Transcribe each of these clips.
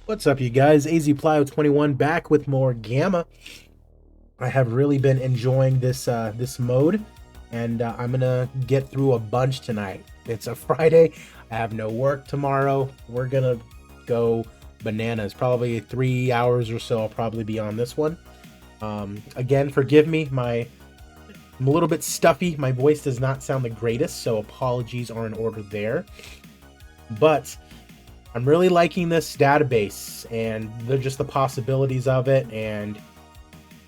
What's up, you guys? AZPlyo21 back with more Gamma. I have really been enjoying this mode, and I'm gonna get through a bunch tonight. It's a Friday. I have no work tomorrow. We're gonna go bananas. Probably 3 hours or so. I'll probably be on this one. Again, forgive me. I'm a little bit stuffy. My voice does not sound the greatest, so apologies are in order there. But I'm really liking this database and just the possibilities of it, and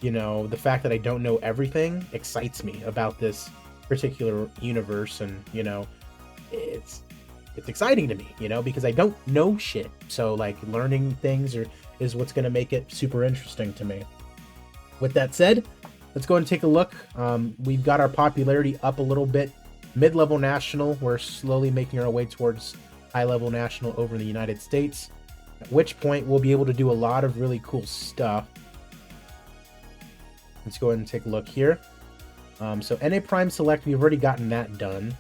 the fact that I don't know everything excites me about this particular universe, and it's exciting to me, because I don't know shit. So like learning things is what's going to make it super interesting to me. With that said, let's go and take a look. We've got our popularity up a little bit. Mid-level national, we're slowly making our way towards high-level national over in the United States, at which point we'll be able to do a lot of really cool stuff. Let's go ahead and take a look here. So NA Prime Select, we've already gotten that done,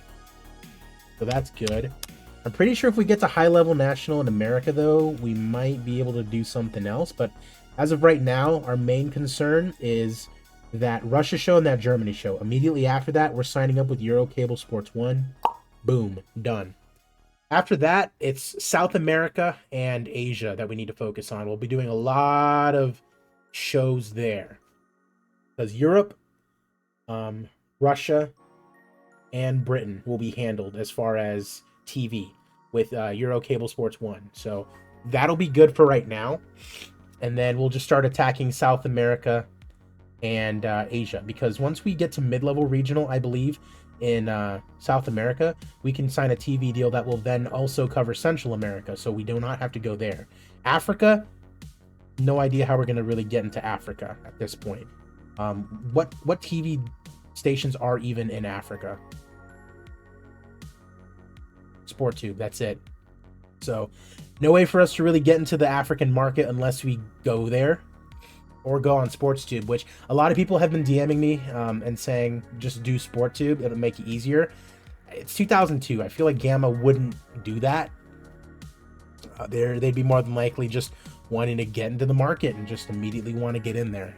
so that's good. I'm pretty sure if we get to high-level national in America, though, we might be able to do something else, but as of right now, our main concern is that Russia show and that Germany show. Immediately after that, we're signing up with Eurocable Sports 1. Boom, done. After that, it's South America and Asia that we need to focus on. We'll be doing a lot of shows there, because Europe, Russia, and Britain will be handled as far as TV with Eurocable Sports 1. So that'll be good for right now. And then we'll just start attacking South America and Asia, because once we get to mid-level regional, I believe, in South America, we can sign a TV deal that will then also cover Central America, so we do not have to go there. Africa, no idea how we're going to really get into Africa at this point. What TV stations are even in Africa? SportTube, that's it. So no way for us to really get into the African market unless we go there or go on SportsTube, which a lot of people have been DMing me and saying just do SportTube, it'll make it easier. It's 2002. I feel like Gamma wouldn't do that. They'd be more than likely just wanting to get into the market and just immediately want to get in there,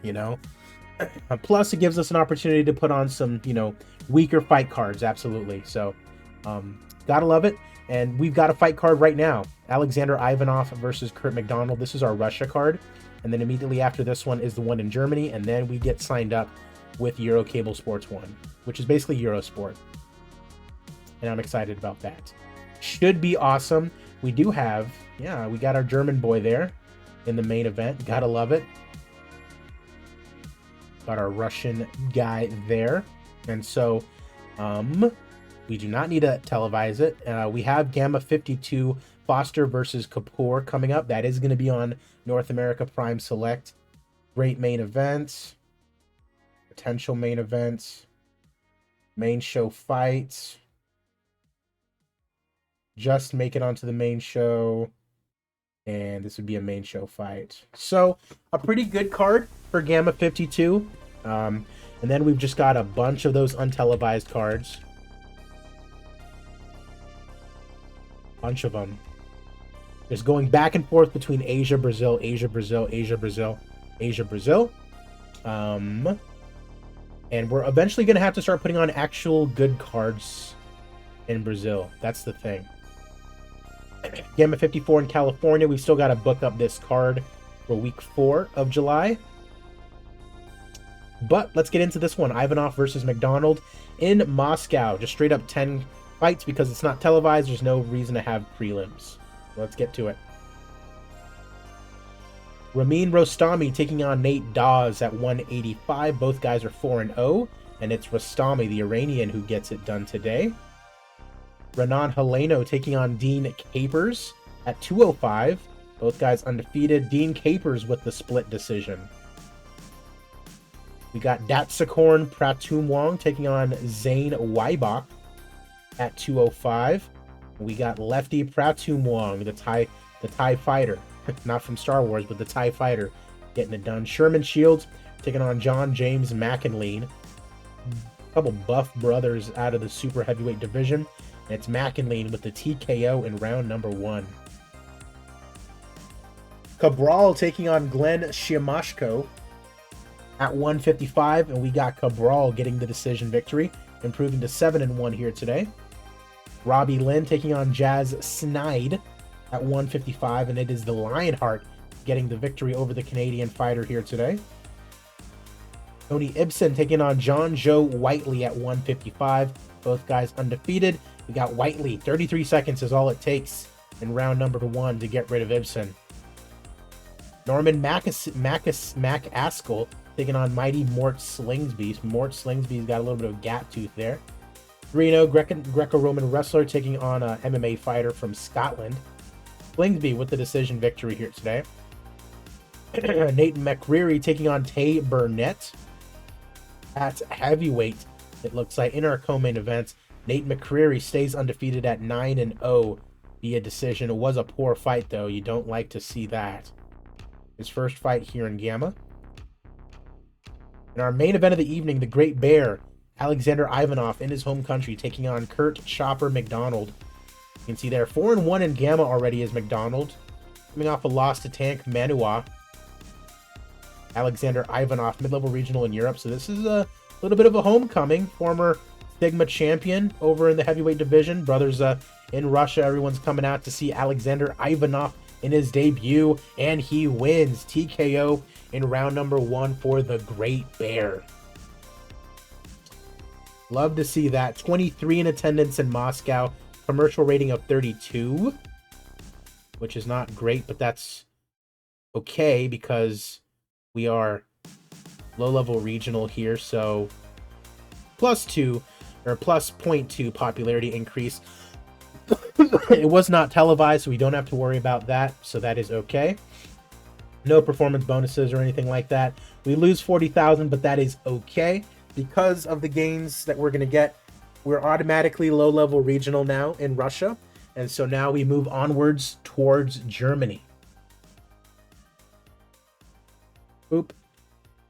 Plus, it gives us an opportunity to put on some, weaker fight cards, absolutely. So, gotta love it. And we've got a fight card right now. Alexander Ivanov versus Kurt McDonald. This is our Russia card. And then immediately after this one is the one in Germany. And then we get signed up with Eurocable Sports 1, which is basically Eurosport. And I'm excited about that. Should be awesome. We do have, we got our German boy there in the main event. Gotta love it. Got our Russian guy there. And so, we do not need to televise it. We have Gamma 52 Foster versus Kapoor coming up. That is going to be on North America Prime Select. Great main events. Potential main events. Main show fights. Just make it onto the main show. And this would be a main show fight. So, a pretty good card for Gamma 52. And then we've just got a bunch of those untelevised cards. Bunch of them. Just going back and forth between Asia, Brazil, Asia, Brazil, Asia, Brazil, Asia, Brazil. And we're eventually going to have to start putting on actual good cards in Brazil. That's the thing. Gamma 54 in California. We've still got to book up this card for week 4 of July. But let's get into this one. Ivanov versus McDonald in Moscow. Just straight up 10 fights, because it's not televised. There's no reason to have prelims. Let's get to it. Ramin Rostami taking on Nate Dawes at 185. Both guys are 4-0, and it's Rostami, the Iranian, who gets it done today. Renan Heleno taking on Dean Capers at 205. Both guys undefeated. Dean Capers with the split decision. We got Datsakorn Pratumwong taking on Zane Weibach at 205. We got Lefty Pratumwong, the TIE fighter. Not from Star Wars, but the TIE fighter, getting it done. Sherman Shields taking on John James McInlean. A couple buff brothers out of the super heavyweight division. And it's McInlean with the TKO in round number 1. Cabral taking on Glenn Shimashko at 155, and we got Cabral getting the decision victory, improving to 7-1 here today. Robbie Lynn taking on Jazz Snide at 155, and it is the Lionheart getting the victory over the Canadian fighter here today. Tony Ibsen taking on John Joe Whiteley at 155. Both guys undefeated. We got Whiteley. 33 seconds is all it takes in round number 1 to get rid of Ibsen. Norman McAskill taking on Mighty Mort Slingsby. Mort Slingsby's got a little bit of gap tooth there. 3-0 Greco-Roman wrestler taking on an MMA fighter from Scotland. Slingsby with the decision victory here today. Nate McCreary taking on Tay Burnett at heavyweight. It looks like in our co-main events, Nate McCreary stays undefeated at 9-0 via decision. It was a poor fight though. You don't like to see that. His first fight here in Gamma. In our main event of the evening, the Great Bear, Alexander Ivanov in his home country taking on Kurt Chopper McDonald. You can see there 4-1 in Gamma already is McDonald. Coming off a loss to Tank Manua. Alexander Ivanov, mid-level regional in Europe. So this is a little bit of a homecoming. Former Stigma champion over in the heavyweight division. Brothers in Russia, everyone's coming out to see Alexander Ivanov in his debut, and he wins TKO in round number 1 for the Great Bear. Love to see that. 23 in attendance in Moscow. Commercial rating of 32, which is not great, but that's okay because we are low-level regional here, so +2 or +0.2 popularity increase. It was not televised, so we don't have to worry about that, so that is okay. No performance bonuses or anything like that. We lose 40,000, but that is okay because of the gains that we're going to get. We're automatically low-level regional now in Russia, and so now we move onwards towards Germany. Boop.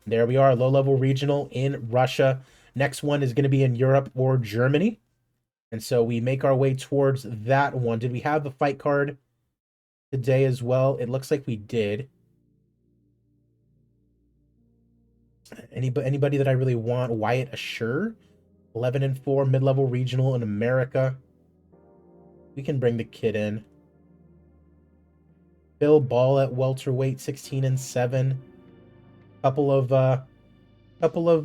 There we are, low-level regional in Russia. Next one is going to be in Europe or Germany. And so we make our way towards that one. Did we have the fight card today as well? It looks like we did. Anybody that I really want? Wyatt Assure, 11-4, mid-level regional in America. We can bring the kid in. Bill Ball at welterweight, 16-7. Couple of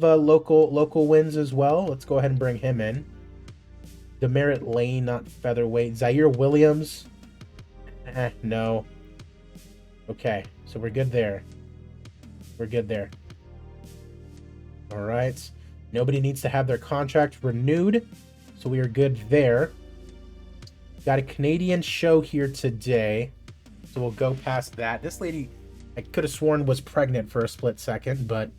local wins as well. Let's go ahead and bring him in. Demerit Lane, not featherweight. Zaire Williams. No. Okay, so we're good there. We're good there. All right. Nobody needs to have their contract renewed, so we are good there. Got a Canadian show here today, so we'll go past that. This lady, I could have sworn was pregnant for a split second, but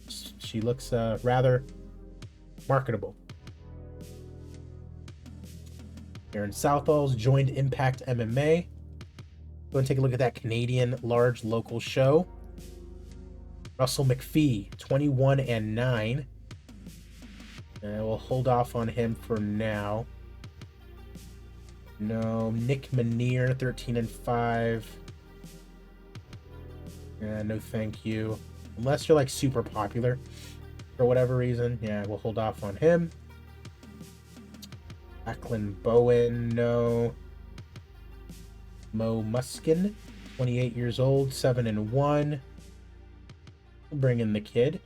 she looks rather marketable. Aaron Southall's joined Impact MMA. Go and take a look at that Canadian large local show. Russell McPhee, 21-9. And we'll hold off on him for now. No, Nick Manier, 13-5. No thank you. Unless you're like super popular for whatever reason. Yeah, we'll hold off on him. Ackland Bowen, no. Mo Muskin, 28 years old, 7-1. We'll bring in the kid.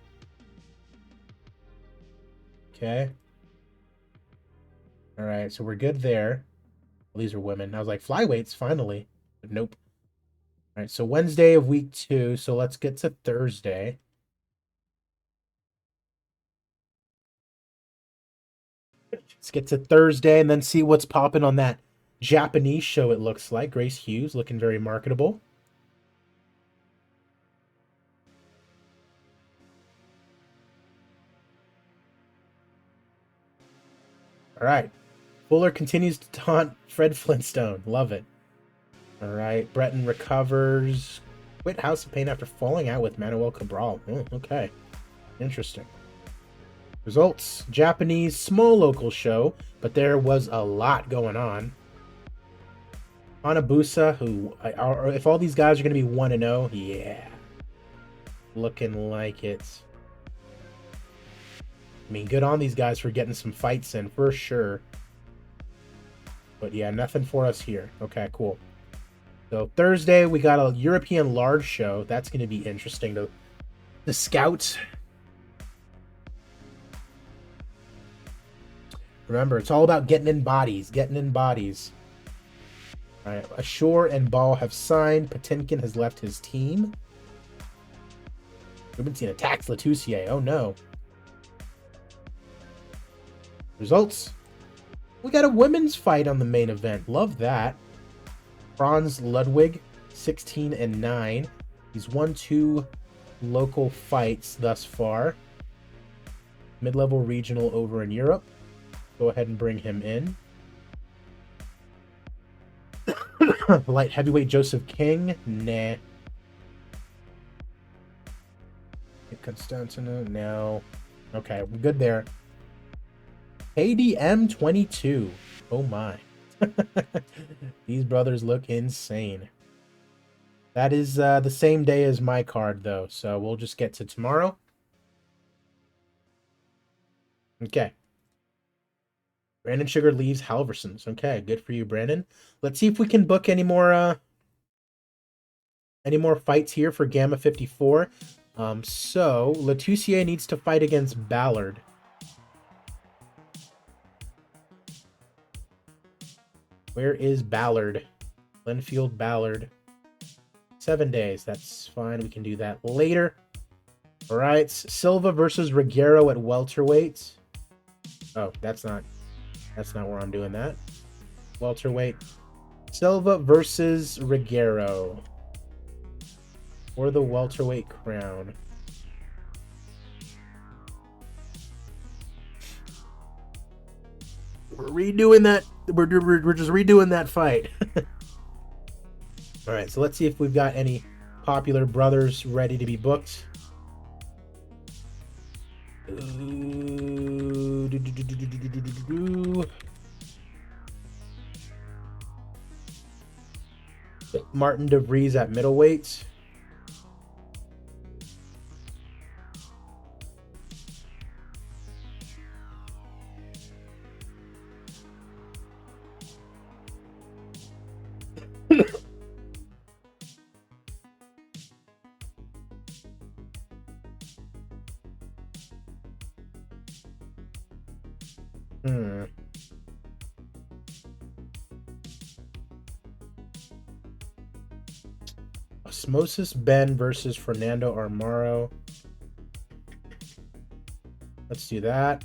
Okay. All right, so we're good there. Well, these are women. I was like, flyweights, finally. But nope. All right, so Wednesday of week 2. So let's get to Thursday. Let's get to Thursday and then see what's popping on that Japanese show, it looks like. Grace Hughes looking very marketable. All right. Fuller continues to taunt Fred Flintstone. Love it. All right. Breton recovers. Quit House of Pain after falling out with Manuel Cabral. Oh, okay. Interesting. Results. Japanese small local show, but there was a lot going on. Hanabusa, if all these guys are going to be 1-0, yeah. Looking like it. I mean, good on these guys for getting some fights in, for sure. But yeah, nothing for us here. Okay, cool. So Thursday, we got a European large show. That's going to be interesting to scout. Remember, it's all about getting in bodies. All right, Ashore and Ball have signed. Patinkin has left his team. Rubenstein attacks Latusier. Oh, no. Results. We got a women's fight on the main event. Love that. Franz Ludwig, 16-9. He's won 2 local fights thus far. Mid-level regional over in Europe. Go ahead and bring him in. Light heavyweight Joseph King. Nah. Constantino. No. Okay, we're good there. ADM 22. Oh my. These brothers look insane. That is the same day as my card, though, so we'll just get to tomorrow. Okay. Brandon Sugar leaves Halverson's. Okay, good for you, Brandon. Let's see if we can book any more fights here for Gamma 54. So Latusier needs to fight against Ballard. Where is Ballard? Glenfield Ballard. 7 days. That's fine. We can do that later. All right. Silva versus Reguero at welterweight. Oh, that's not where I'm doing that. Welterweight. Silva versus Reguero. For the welterweight crown. We're redoing that. We're just redoing that fight. All right, so let's see if we've got any popular brothers ready to be booked. Martin DeVries at middleweight. Osmosis Ben versus Fernando Armaro. Let's do that.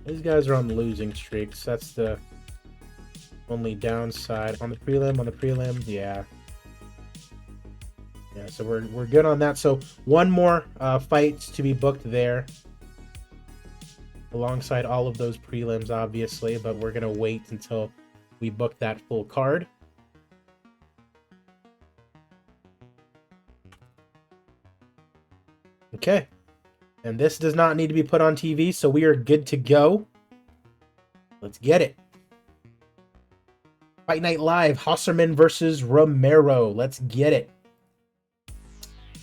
These guys are on losing streaks. That's the only downside. On the prelim, yeah. Yeah, so we're good on that. So one more fight to be booked there. Alongside all of those prelims, obviously, but we're going to wait until we book that full card. Okay. And this does not need to be put on TV, so we are good to go. Let's get it. Fight Night Live, Hosserman versus Romero. Let's get it.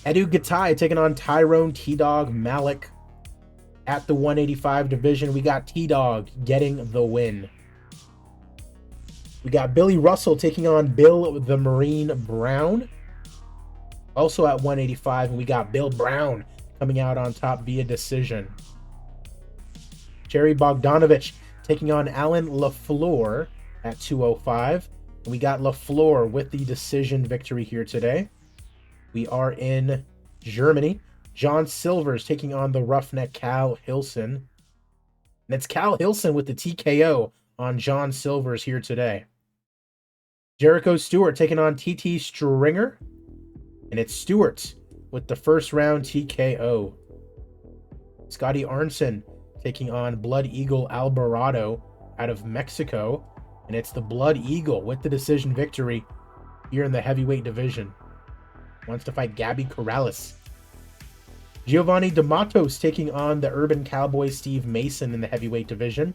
Edu Gatai taking on Tyrone T-Dog Malik. At the 185 division, we got T-Dog getting the win. We got Billy Russell taking on Bill the Marine Brown. Also at 185, and we got Bill Brown coming out on top via decision. Jerry Bogdanovich taking on Alan LaFleur at 205. And we got LaFleur with the decision victory here today. We are in Germany. John Silvers taking on the roughneck Cal Hilson. And it's Cal Hilson with the TKO on John Silvers here today. Jericho Stewart taking on TT Stringer. And it's Stewart with the first round TKO. Scotty Arnson taking on Blood Eagle Alvarado out of Mexico. And it's the Blood Eagle with the decision victory here in the heavyweight division. Wants to fight Gabby Corrales. Giovanni D'Amatos taking on the Urban Cowboy Steve Mason in the heavyweight division.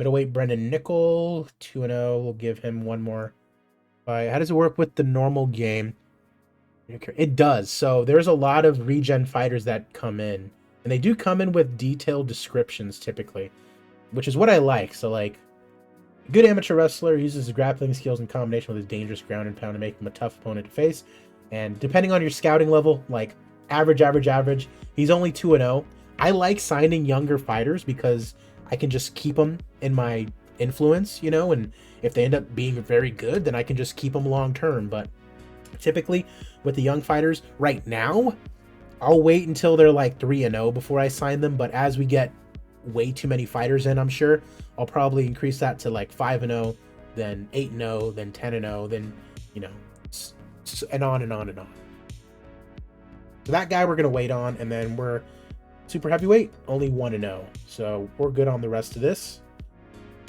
Middleweight Brendan Nickel, 2-0. We'll give him one more fight. How does it work with the normal game? It does. So there's a lot of regen fighters that come in, and they do come in with detailed descriptions typically, which is what I like. So like, a good amateur wrestler uses his grappling skills in combination with his dangerous ground and pound to make him a tough opponent to face. And depending on your scouting level, like average, he's only 2-0. I like signing younger fighters because I can just keep them in my influence, you know, and if they end up being very good, then I can just keep them long term. But typically with the young fighters right now, I'll wait until they're like 3-0 before I sign them. But as we get way too many fighters in, I'm sure I'll probably increase that to like 5-0, then 8-0, then 10-0, then, you know, and on and on and on. So that guy we're going to wait on, and then we're super heavyweight, only 1-0. So we're good on the rest of this.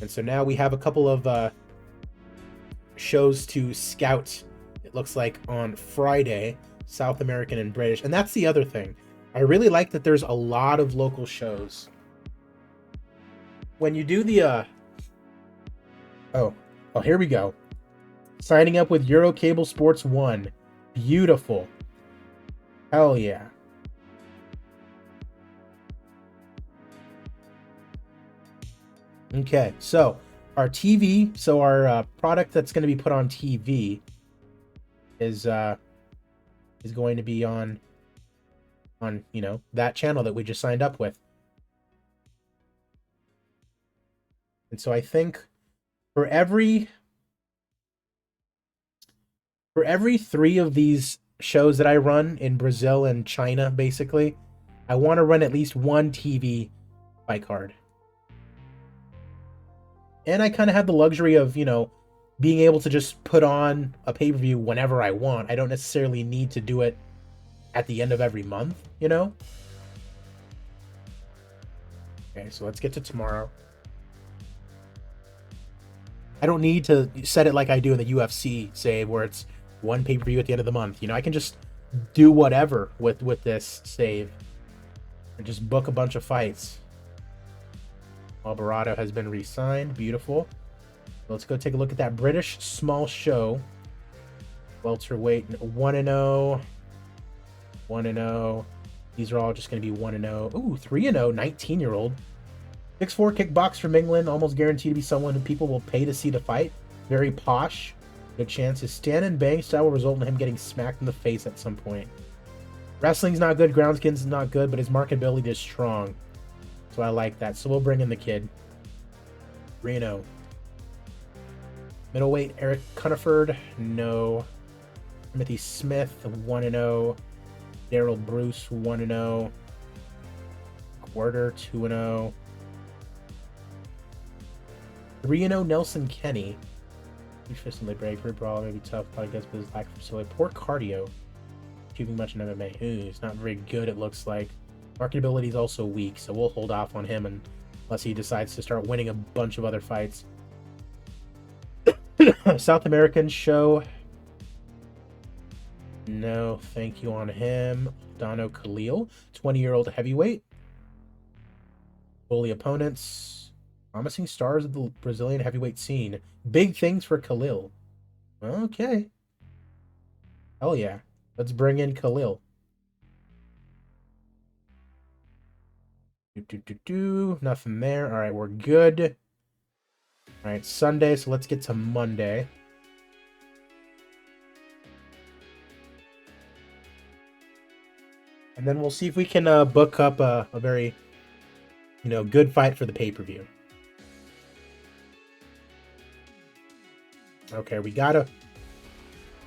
And so now we have a couple of shows to scout, it looks like, on Friday, South American and British. And that's the other thing. I really like that there's a lot of local shows. When you do the oh, here we go. Signing up with Eurocable Sports 1. Beautiful. Hell yeah. Okay, so our TV, so our product that's going to be put on TV is going to be on you know, that channel that we just signed up with. And so I think for every 3 of these shows that I run in Brazil and China, basically, I want to run at least one TV fight card. And I kind of have the luxury of, you know, being able to just put on a pay-per-view whenever I want. I don't necessarily need to do it at the end of every month, you know? Okay, so let's get to tomorrow. I don't need to set it like I do in the UFC save, where it's one pay-per-view at the end of the month. You know, I can just do whatever with this save and just book a bunch of fights. Alvarado has been re-signed. Beautiful. Let's go take a look at that British small show. Welterweight 1-0. 1-0. These are all just going to be 1-0. Ooh, 3-0. 19-year-old. 6'4" kickbox from England. Almost guaranteed to be someone who people will pay to see the fight. Very posh. Good chance his stand and bang style will result in him getting smacked in the face at some point. Wrestling's not good. Ground skins is not good, but his marketability is strong. So I like that. So we'll bring in the kid. Reno. Middleweight Eric Cunniford. No. Timothy Smith 1-0. Daryl Bruce 1-0. Quarter 2-0. 3-0 Nelson Kenny. Huge fist and leg break. Rib brawl may be tough. Probably gets with his lack of facility. Poor cardio. Achieving much in MMA. Ooh, he's not very good, it looks like. Marketability is also weak, so we'll hold off on him unless he decides to start winning a bunch of other fights. South American show. No, thank you on him. Dono Khalil, 20-year-old heavyweight. Bully opponents. Promising stars of the Brazilian heavyweight scene. Big things for Khalil. Okay. Hell yeah. Let's bring in Khalil. Nothing there. All right, we're good. All right, Sunday, so let's get to Monday. And then we'll see if we can book up a very, you know, good fight for the pay-per-view. Okay, we got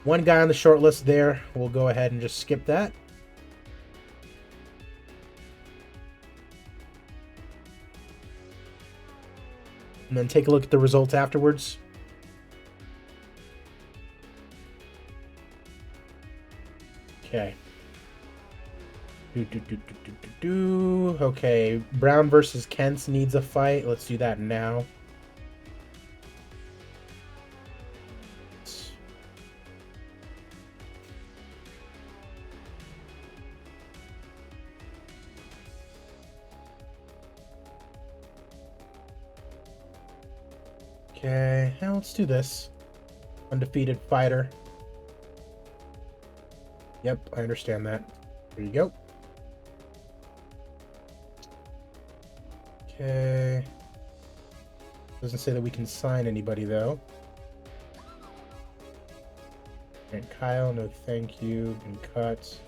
one guy on the short list there. We'll go ahead and just skip that. And then take a look at the results afterwards. Okay. Okay, Brown versus Kentz needs a fight. Let's do that now. Okay, now let's do this. Undefeated fighter. Yep, I understand that. There you go. Okay. Doesn't say that we can sign anybody, though. And Kyle, no thank you. Been cut.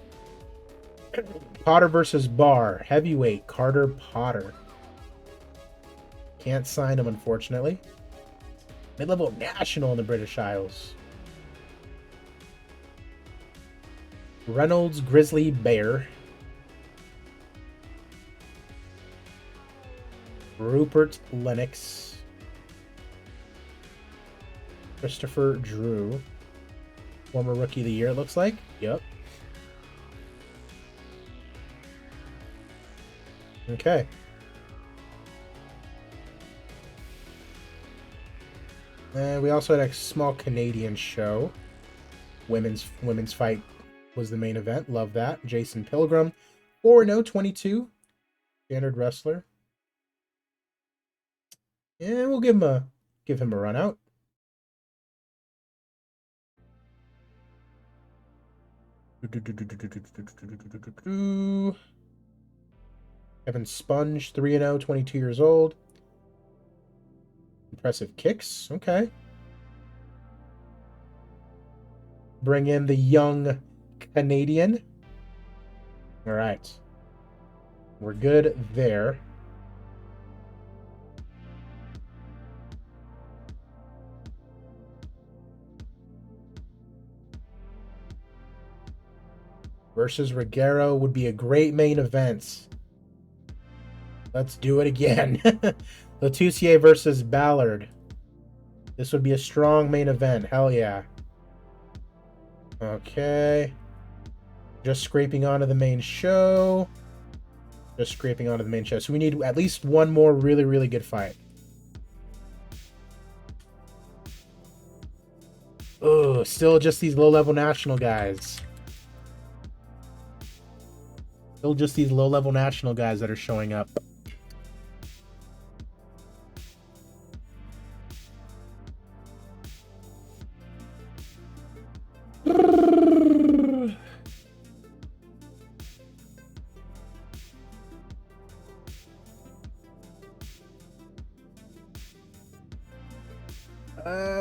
Potter versus Barr. Heavyweight, Carter Potter. Can't sign him, unfortunately. Mid-level national in the British Isles. Reynolds, Grizzly Bear. Rupert Lennox. Christopher Drew. Former Rookie of the Year, it looks like. Yep. Okay. And we also had a small Canadian show. Women's fight was the main event. Love that. Jason Pilgrim. 4-0, 22. Standard wrestler. And we'll give him a run out. Kevin Sponge, 3-0, 22 years old. Impressive kicks. Okay. Bring in the young Canadian. All right. We're good there. Versus Reguero would be a great main event. Let's do it again. Latusier versus Ballard. This would be a strong main event. Hell yeah. Okay. Just scraping onto the main show. Just scraping onto the main show. So we need at least one more really, really good fight. Oh, still just these low-level national guys. Still just these low-level national guys that are showing up.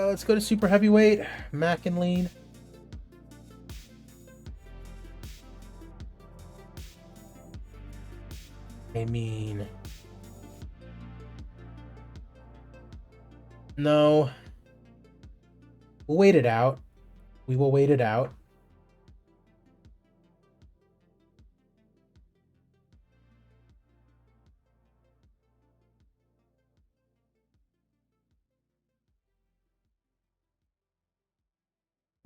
Let's go to super heavyweight. Mac and Lean. I mean, no. We'll wait it out. We will wait it out.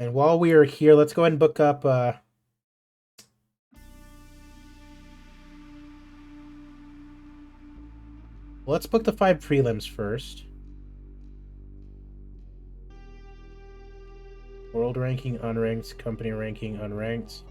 And while we are here, let's go ahead and book up let's book the 5 prelims first. World ranking unranked, company ranking unranked.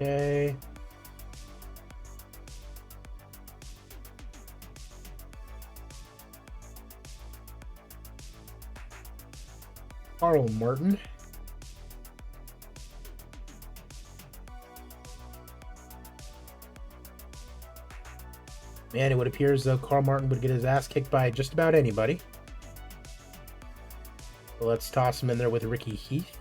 Okay. Carl Martin. Man, it would appear as though Carl Martin would get his ass kicked by just about anybody. So let's toss him in there with Ricky Heath.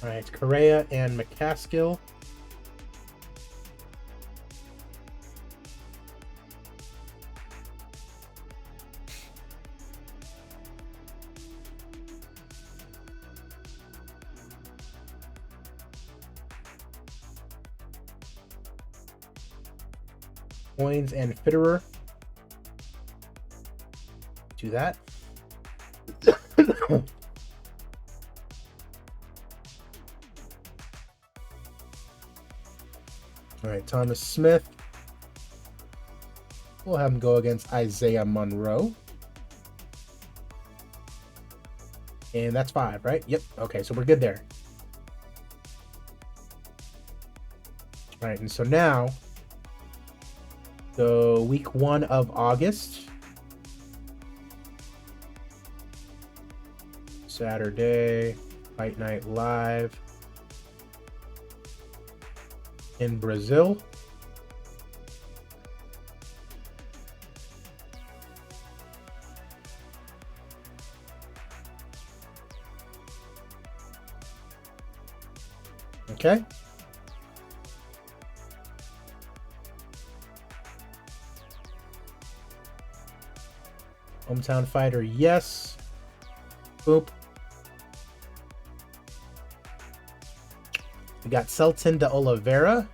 All right, Correa and McCaskill. Coins and Fitterer. Do that. All right, Thomas Smith. We'll have him go against Isaiah Monroe. And that's 5, right? Yep. Okay, so we're good there. All right, and so now, so week 1 of August. Saturday, Fight Night Live in Brazil. Okay. Hometown fighter, yes. Boop. We got Celton de Oliveira,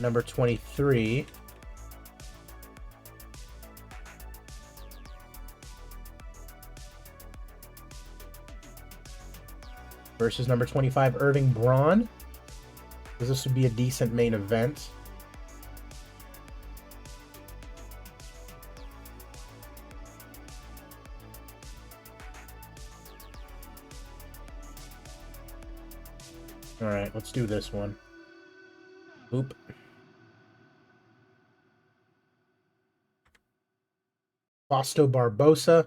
number 23. Versus number 25, Irving Braun. This would be a decent main event. All right, let's do this one. Oop. Fausto Barbosa.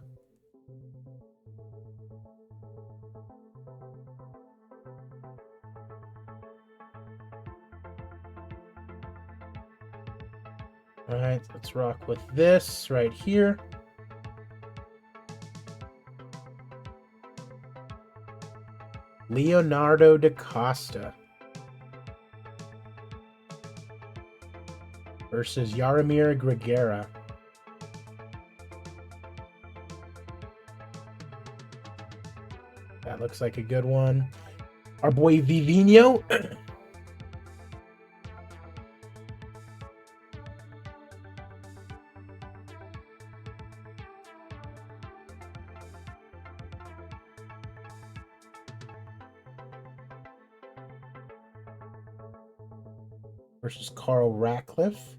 All right, let's rock with this right here. Leonardo da Costa versus Jaromir Grigera. That looks like a good one. Our boy Vivino versus Carl Ratcliffe.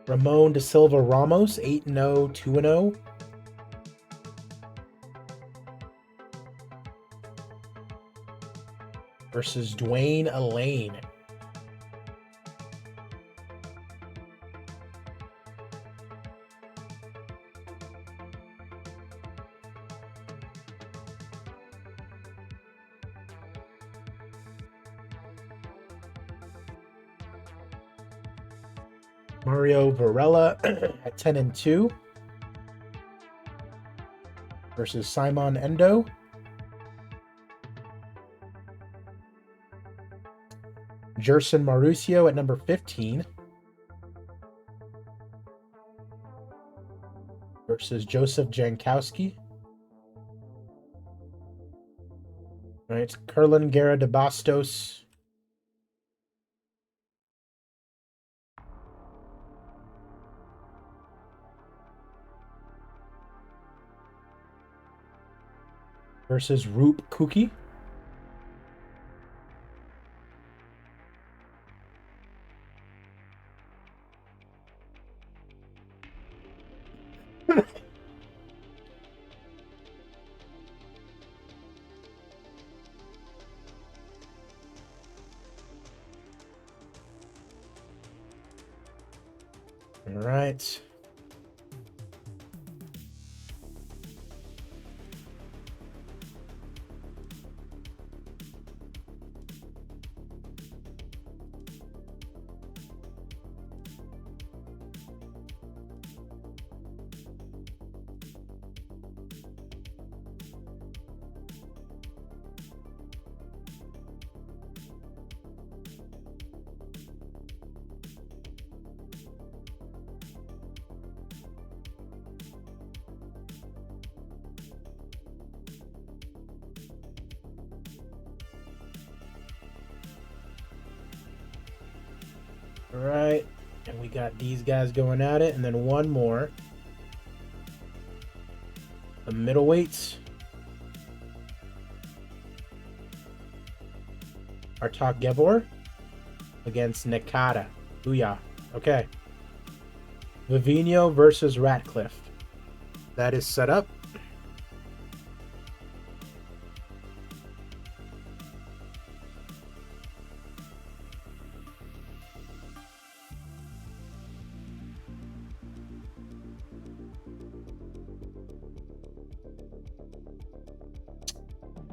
Ramon da Silva Ramos, 8-0, 2-0. Versus Dwayne Elaine. Mario Varela at 10-2 versus Simon Endo. Jerson Mauricio at number 15 versus Joseph Jankowski. All right, Kerlin Guerra de Bastos versus Roop Kuki. All right. All right, and we got these guys going at it, and then one more. The middleweights. Artak Gevor against Nakata. Booyah. Okay. Vivino versus Ratcliffe. That is set up.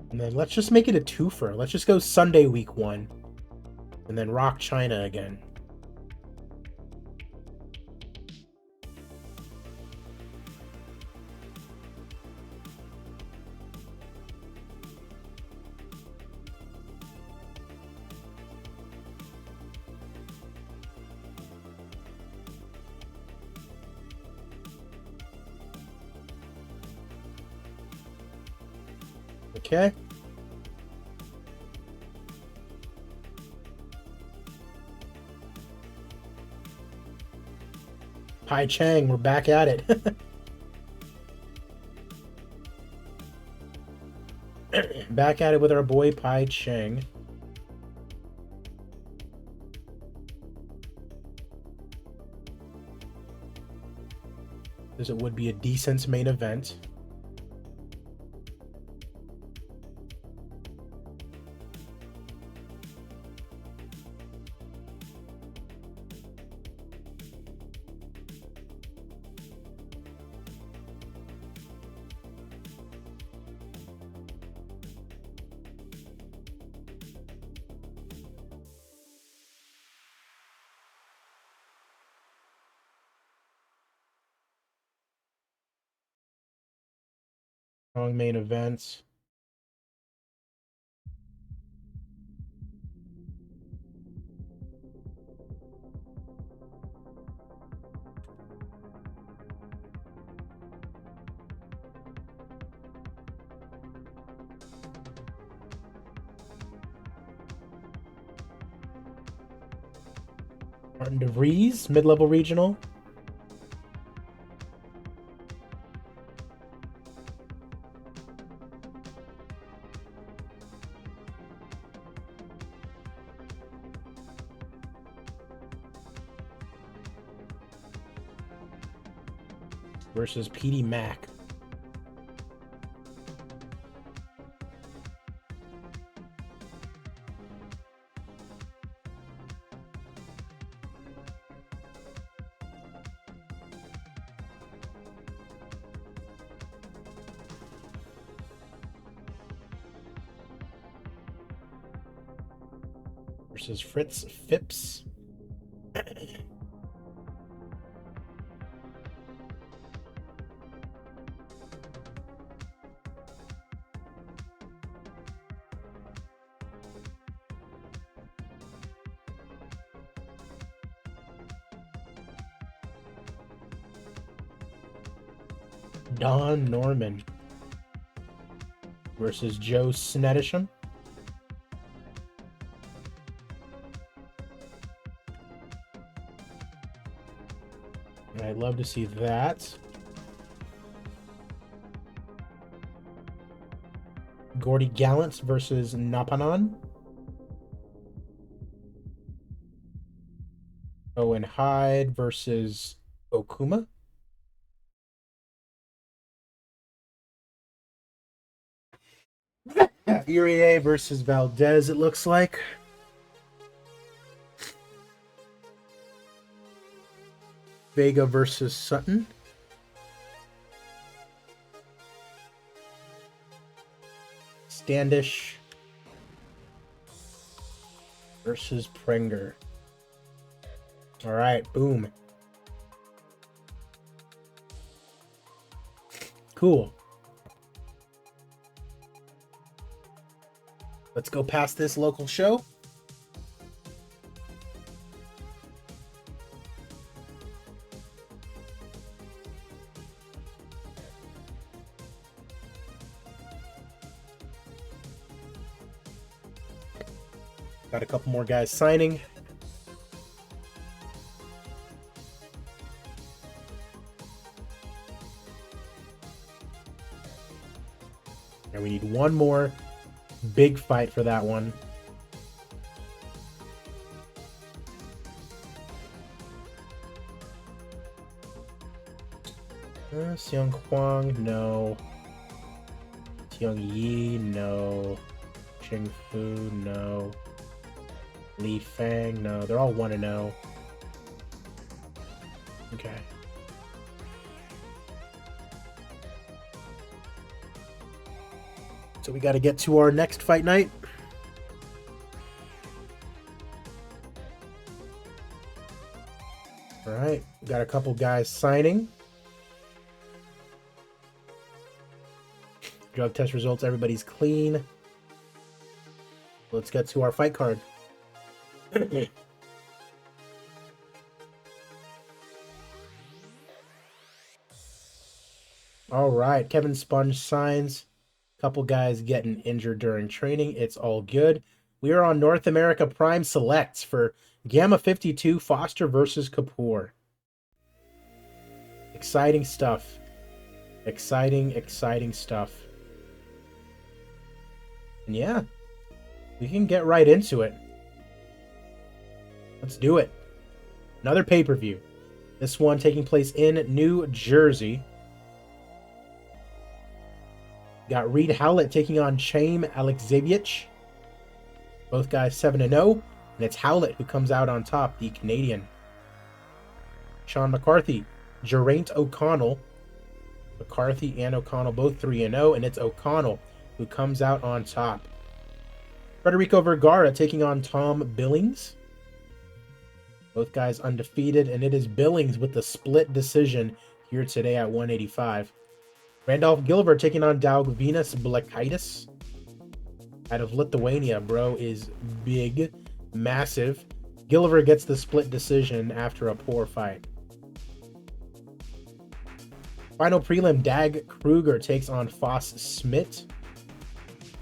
And then let's just make it a twofer. Let's just go Sunday week 1. And then Rock China again. Okay. Pai Chang, we're back at it. Back at it with our boy Pai Chang. Because it would be a decent main event. Strong main events. Martin DeVries, mid-level regional. Versus PD Mac. Versus Fritz Phipps. Don Norman versus Joe Snedisham. I'd love to see that. Gordy Gallant versus Napanan. Owen Hyde versus Okuma. Irie versus Valdez, it looks like. Vega versus Sutton. Standish versus Prenger. All right, boom. Cool. Let's go past this local show. Got a couple more guys signing. We need one more big fight for that one. Seong Huang, no. Tiong Yi, no. Ching Fu, no. Li Fang, no. They're all 1-0. Okay. So we got to get to our next fight night. All right. We got a couple guys signing. Drug test results. Everybody's clean. Let's get to our fight card. All right. Kevin Sponge signs. Couple guys getting injured during training. It's all good. We are on North America Prime Selects for Gamma 52 Foster versus Kapoor. Exciting stuff. Exciting stuff. And yeah, we can get right into it. Let's do it. Another pay-per-view. This one taking place in New Jersey. Got Reed Howlett taking on Chaim Alexeyevich. Both guys 7-0, and it's Howlett who comes out on top, the Canadian. Sean McCarthy, Geraint O'Connell. McCarthy and O'Connell both 3-0, and it's O'Connell who comes out on top. Federico Vergara taking on Tom Billings. Both guys undefeated, and it is Billings with the split decision here today at 185. Randolph Gilbert taking on Daugvinas Blekaitis. Out of Lithuania, bro is big, massive. Gilbert gets the split decision after a poor fight. Final prelim, Dag Kruger takes on Foss Smith.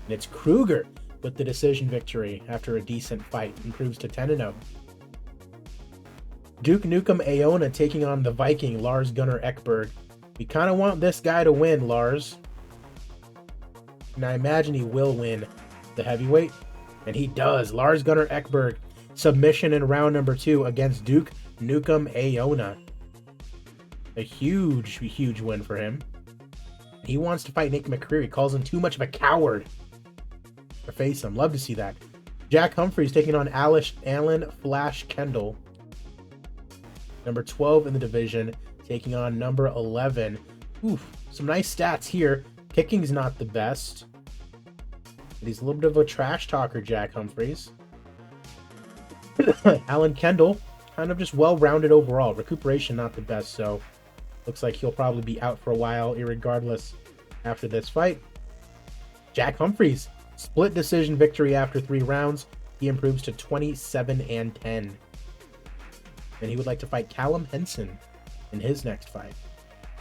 And it's Kruger with the decision victory after a decent fight. Improves to 10-0. Duke Nukem Aona taking on the Viking, Lars Gunnar Ekberg. We kind of want this guy to win, Lars. And I imagine he will win the heavyweight. And he does. Lars Gunnar Ekberg, submission in round number 2 against Duke Nukem Aona. A huge win for him. He wants to fight Nick McCreary. Calls him too much of a coward to face him. Love to see that. Jack Humphreys taking on Alan Flash Kendall. Number 12 in the division, taking on number 11. Oof, some nice stats here. Kicking's not the best. But he's a little bit of a trash talker, Jack Humphreys. Alan Kendall, kind of just well-rounded overall. Recuperation not the best, so looks like he'll probably be out for a while, irregardless, after this fight. Jack Humphreys, split decision victory after 3 rounds. He improves to 27-10. And he would like to fight Callum Henson in his next fight.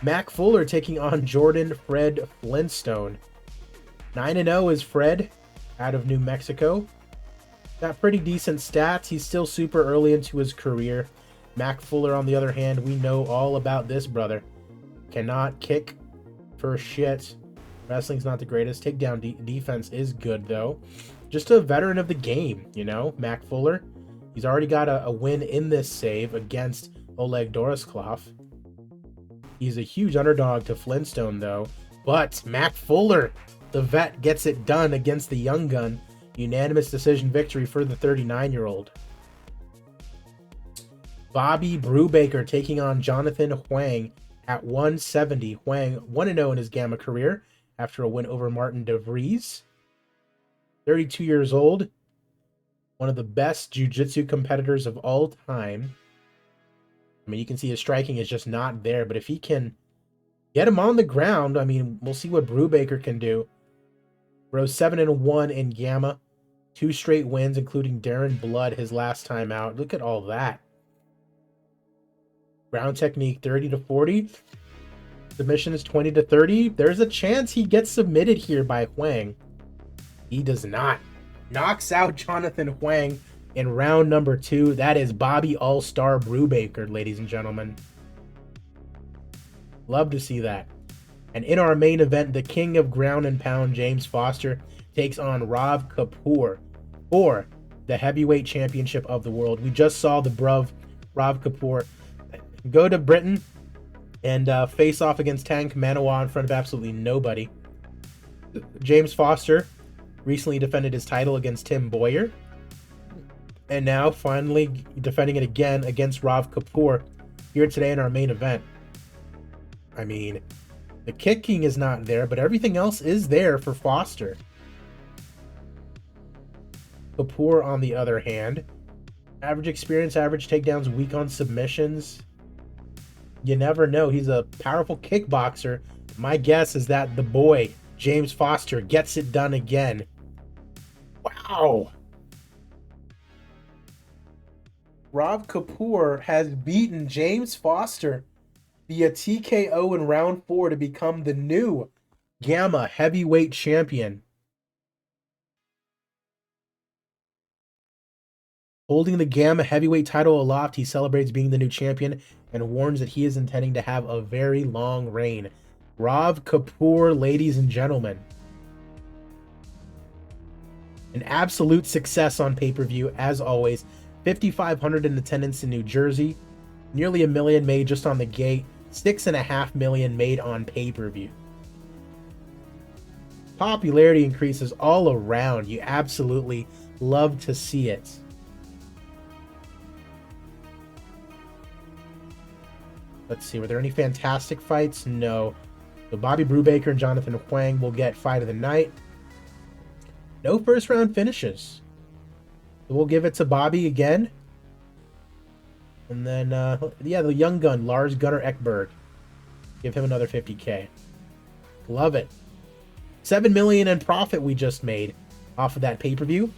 Mac Fuller taking on Jordan Fred Flintstone. 9-0 is Fred out of New Mexico. Got pretty decent stats. He's still super early into his career. Mac Fuller, on the other hand, we know all about this brother. Cannot kick for shit. Wrestling's not the greatest. Takedown defense is good, though. Just a veteran of the game, you know, Mac Fuller. He's already got a win in this save against Oleg Dorisklov. He's a huge underdog to Flintstone, though. But Mac Fuller, the vet, gets it done against the young gun. Unanimous decision victory for the 39-year-old. Bobby Brubaker taking on Jonathan Huang at 170. Huang 1-0 in his Gamma career after a win over Martin DeVries. 32 years old. One of the best jiu-jitsu competitors of all time. I mean, you can see his striking is just not there, but if he can get him on the ground, I mean, we'll see what Brubaker can do. Rose 7-1 in Gamma. 2 straight wins, including Darren Blood his last time out. Look at all that. Ground technique 30-40. Submission is 20-30. There's a chance he gets submitted here by Huang. He does not. Knocks out Jonathan Huang in round number 2. That is Bobby All-Star Brubaker, ladies and gentlemen. Love to see that. And in our main event, the king of ground and pound, James Foster, takes on Rav Kapoor for the heavyweight championship of the world. We just saw the Rav Kapoor go to Britain and face off against Tank Manawa in front of absolutely nobody. James Foster recently defended his title against Tim Boyer, and now finally defending it again against Rav Kapoor here today in our main event. I mean, the kicking is not there, but everything else is there for Foster. Kapoor, on the other hand, average experience, average takedowns, weak on submissions. You never know. He's a powerful kickboxer. My guess is that the boy, James Foster, gets it done again. Wow. Rav Kapoor has beaten James Foster via TKO in round 4 to become the new Gamma heavyweight champion. Holding the Gamma heavyweight title aloft, he celebrates being the new champion and warns that he is intending to have a very long reign. Rav Kapoor, ladies and gentlemen. An absolute success on pay-per-view, as always. 5,500 in attendance in New Jersey. Nearly $1 million made just on the gate. $6.5 million made on pay-per-view. Popularity increases all around. You absolutely love to see it. Let's see, were there any fantastic fights? No. So Bobby Brubaker and Jonathan Huang will get fight of the night. No first round finishes. So we'll give it to Bobby again. And then, yeah, the young gun, Lars Gunnar Ekberg. Give him another $50K. Love it. $7 million in profit we just made off of that pay-per-view.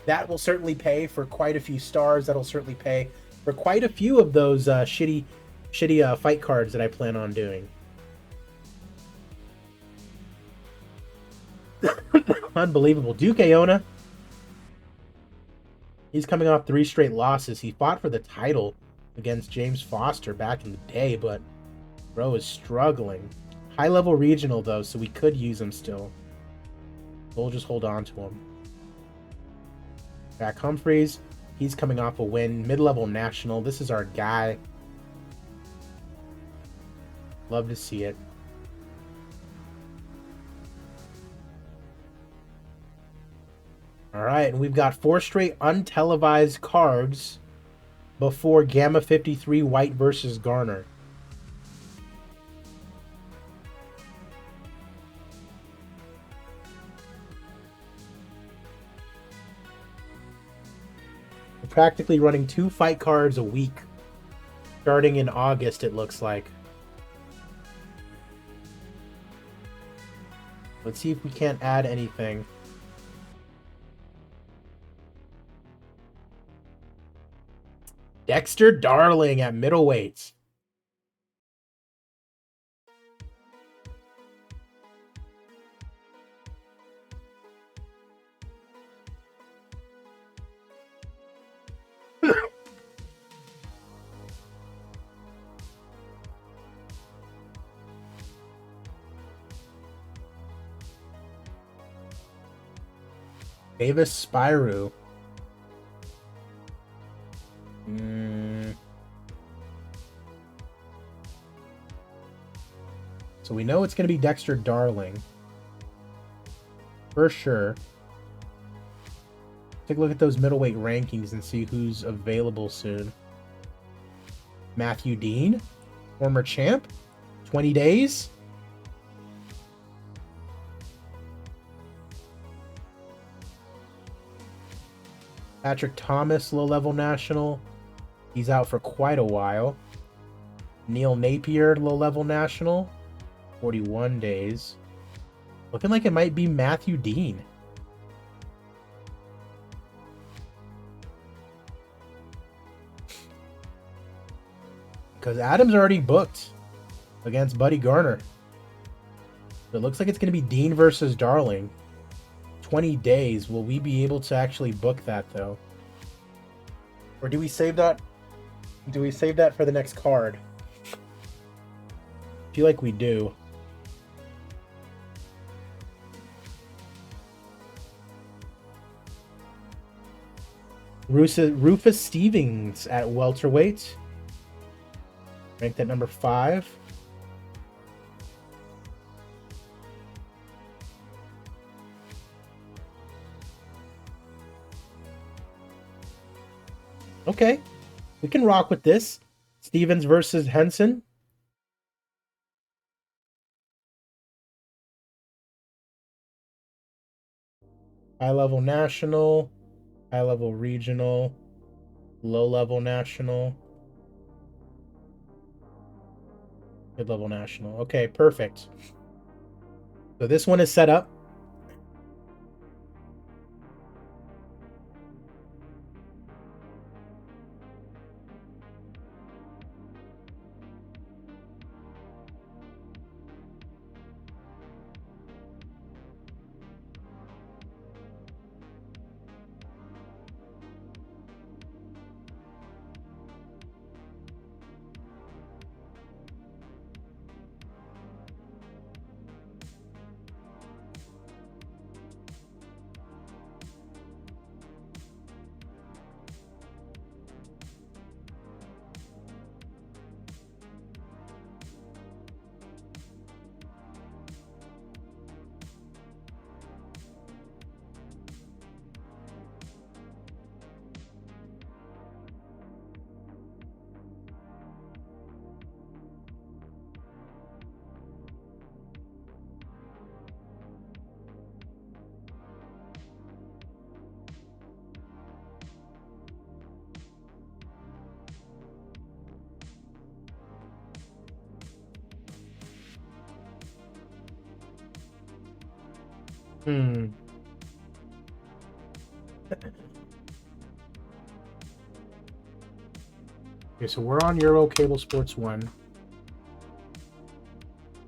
That will certainly pay for quite a few stars. That'll certainly pay for quite a few of those shitty fight cards that I plan on doing. Unbelievable. Duke Aona. He's coming off 3 straight losses. He fought for the title against James Foster back in the day, but bro is struggling. High-level regional, though, so we could use him still. We'll just hold on to him. Jack Humphreys. He's coming off a win. Mid-level national. This is our guy. Love to see it. All right, and we've got 4 straight untelevised cards before Gamma 53 White versus Garner. We're practically running 2 fight cards a week, starting in August, it looks like. Let's see if we can't add anything. Dexter Darling at middleweight. Davis Spyro. So we know it's going to be Dexter Darling. For sure. Take a look at those middleweight rankings and see who's available soon. Matthew Dean, former champ. 20 days. Patrick Thomas, low-level national. He's out for quite a while. Neil Napier, low-level national. 41 days. Looking like it might be Matthew Dean. Because Adam's already booked against Buddy Garner. So it looks like it's going to be Dean versus Darling. 20 days. Will we be able to actually book that, though? Or do we save that? Do we save that for the next card? I feel like we do. Rufus Stevens at welterweight, ranked at number 5. Okay, we can rock with this. Stevens versus Henson. High-level national, high-level regional, low-level national, mid-level national. Okay, perfect. So this one is set up. Okay, so we're on Euro Cable Sports 1.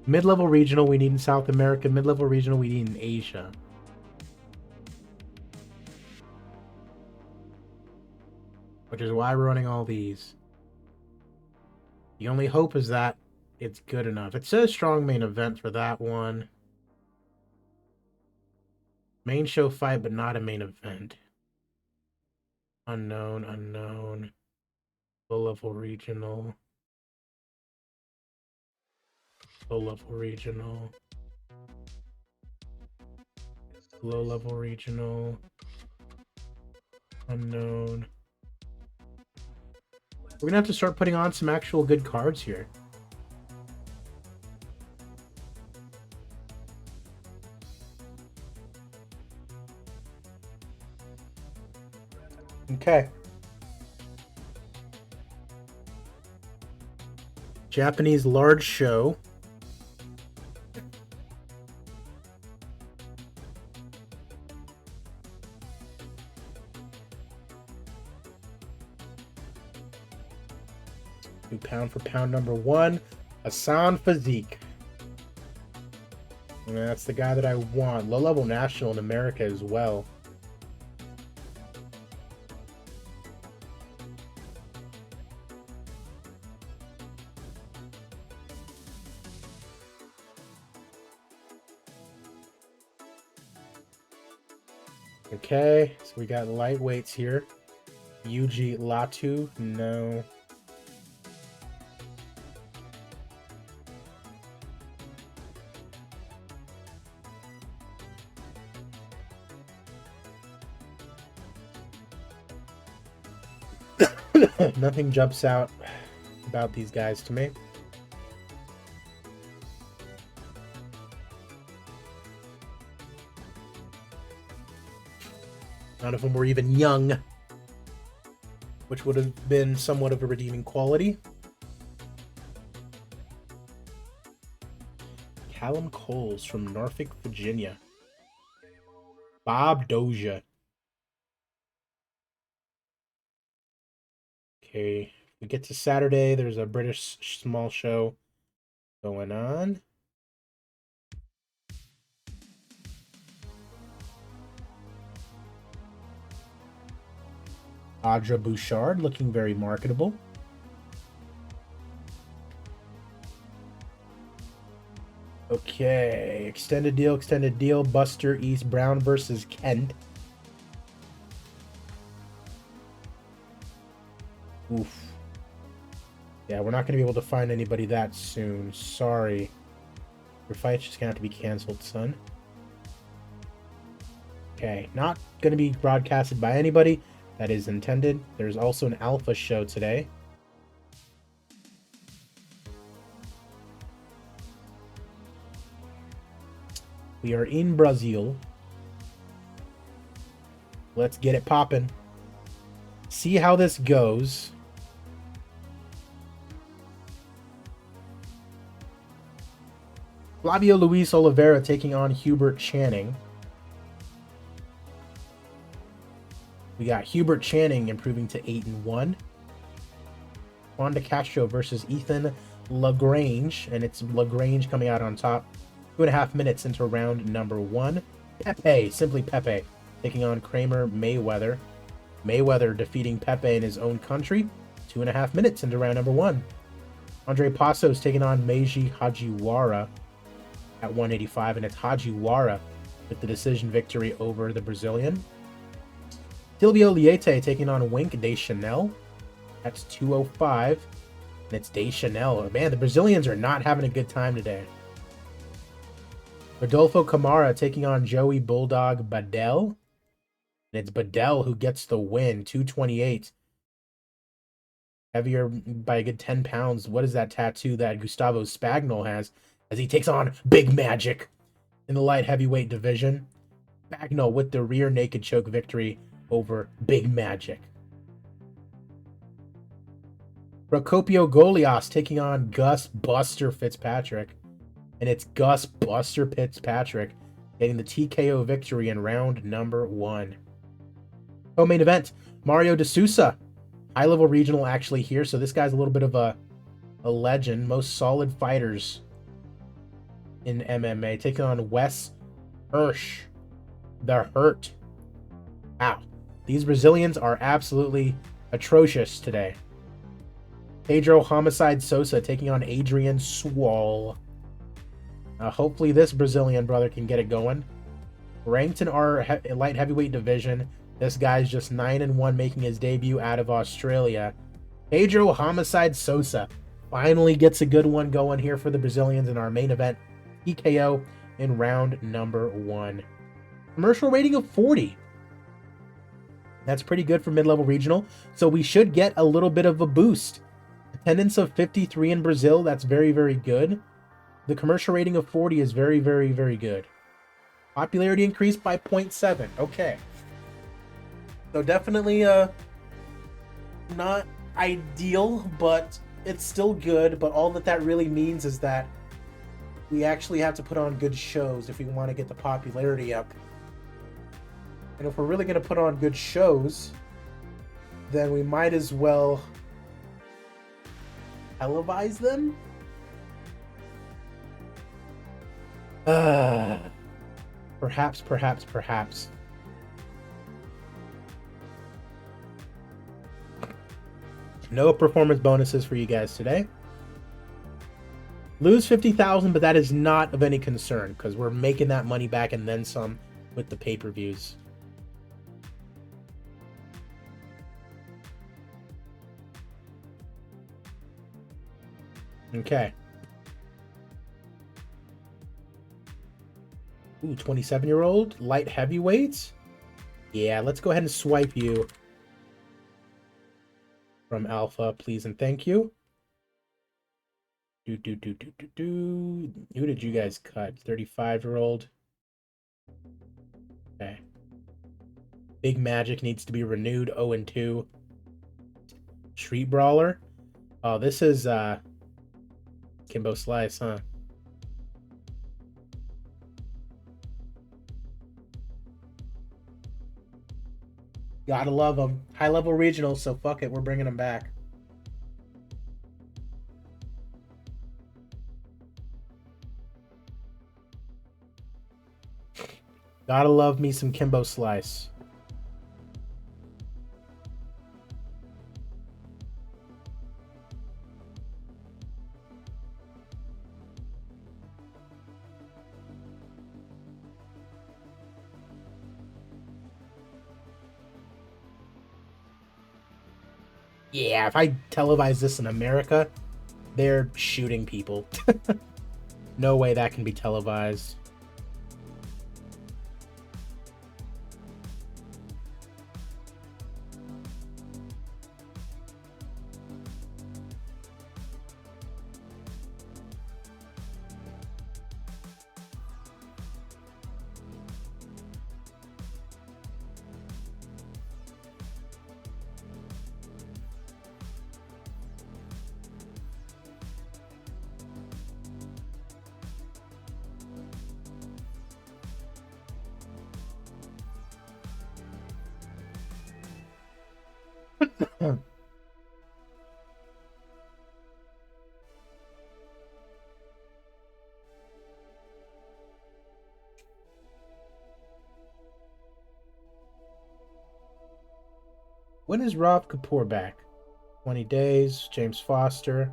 Mid-level regional we need in South America. Mid-level regional we need in Asia. Which is why we're running all these. The only hope is that it's good enough. It says strong main event for that one. Main show fight, but not a main event. Unknown, unknown. Low-level regional. Low-level regional. Low-level regional. Unknown. We're gonna have to start putting on some actual good cards here. Okay. Japanese large show. New pound for pound number 1, Hassan Physique. And that's the guy that I want. Low-level national in America as well. Okay, so we got lightweights here. Yuji Latu, no. Nothing jumps out about these guys to me. None of them were even young, which would have been somewhat of a redeeming quality. Callum Coles from Norfolk, Virginia. Bob Doja. Okay, we get to Saturday. There's a British small show going on. Audra Bouchard looking very marketable. Okay, extended deal. Buster East Brown versus Kent. Oof. Yeah, we're not going to be able to find anybody that soon. Sorry. Your fight's just going to have to be canceled, son. Okay, not going to be broadcasted by anybody that is intended. There's also an alpha show today. We are in Brazil. Let's get it popping. See how this goes. Flavio Luis Oliveira taking on Hubert Channing. We got Hubert Channing improving to 8-1. Juan de Castro versus Ethan LaGrange, and it's LaGrange coming out on top. 2.5 minutes into round number 1. Pepe, simply Pepe, taking on Kramer Mayweather. Mayweather defeating Pepe in his own country. 2.5 minutes into round number 1. Andre Passos taking on Meiji Hajiwara at 185, and it's Hajiwara with the decision victory over the Brazilian. Silvio Liete taking on Wink Deschanel. That's 205. And it's Deschanel. Man, the Brazilians are not having a good time today. Rodolfo Camara taking on Joey Bulldog Badell. And it's Badell who gets the win. 228. Heavier by a good 10 pounds. What is that tattoo that Gustavo Spagnol has as he takes on Big Magic in the light heavyweight division? Spagnol with the rear naked choke victory over Big Magic. Procopio Golias taking on Gus Buster Fitzpatrick. And it's Gus Buster Fitzpatrick getting the TKO victory in round number 1. Co-main event, Mario De Sousa. High-level regional actually here, so this guy's a little bit of a legend. Most solid fighters in MMA. Taking on Wes Hirsch. The Hurt. Wow. These Brazilians are absolutely atrocious today. Pedro Homicide Sosa taking on Adrian Swall. Hopefully this Brazilian brother can get it going. Ranked in our light heavyweight division. This guy's just 9-1, making his debut out of Australia. Pedro Homicide Sosa finally gets a good one going here for the Brazilians in our main event. TKO in round number 1. Commercial rating of 40. That's pretty good for mid-level regional. So we should get a little bit of a boost. Attendance of 53 in Brazil. That's very, very good. The commercial rating of 40 is very, very, very good. Popularity increased by 0.7. Okay. So definitely not ideal, but it's still good. But all that really means is that we actually have to put on good shows if we want to get the popularity up. And if we're really going to put on good shows, then we might as well televise them. Perhaps. No performance bonuses for you guys today. Lose 50,000, but that is not of any concern because we're making that money back and then some with the pay-per-views. Okay. Ooh, 27-year-old light heavyweight. Yeah, let's go ahead and swipe you from Alpha, please and thank you. Who did you guys cut? 35-year-old. Okay. Big Magic needs to be renewed. 0-2. Street Brawler. Oh, this is Kimbo Slice, huh? Gotta love them. High-level regional, so fuck it. We're bringing them back. Gotta love me some Kimbo Slice. Yeah, if I televise this in America, they're shooting people. No way that can be televised. When is Rob Kapoor back? 20 days. James Foster.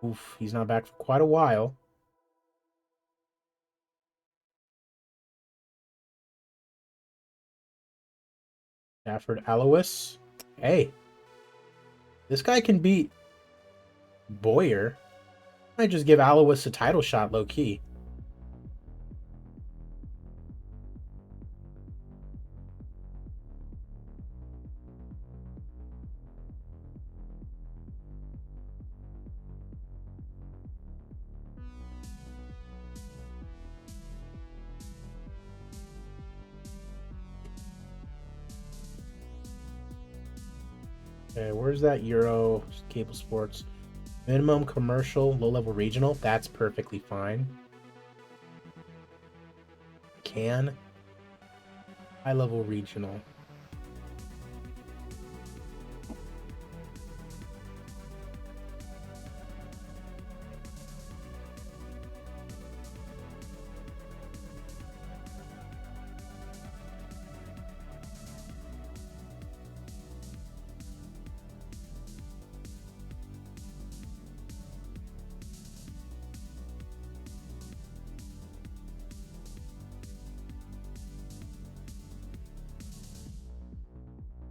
Oof, he's not back for quite a while. Stafford Alois. Hey, this guy can beat Boyer. Might just give Alois a title shot low key. Okay, where's that Euro cable sports? Minimum commercial, low level regional. That's perfectly fine. Can high level regional.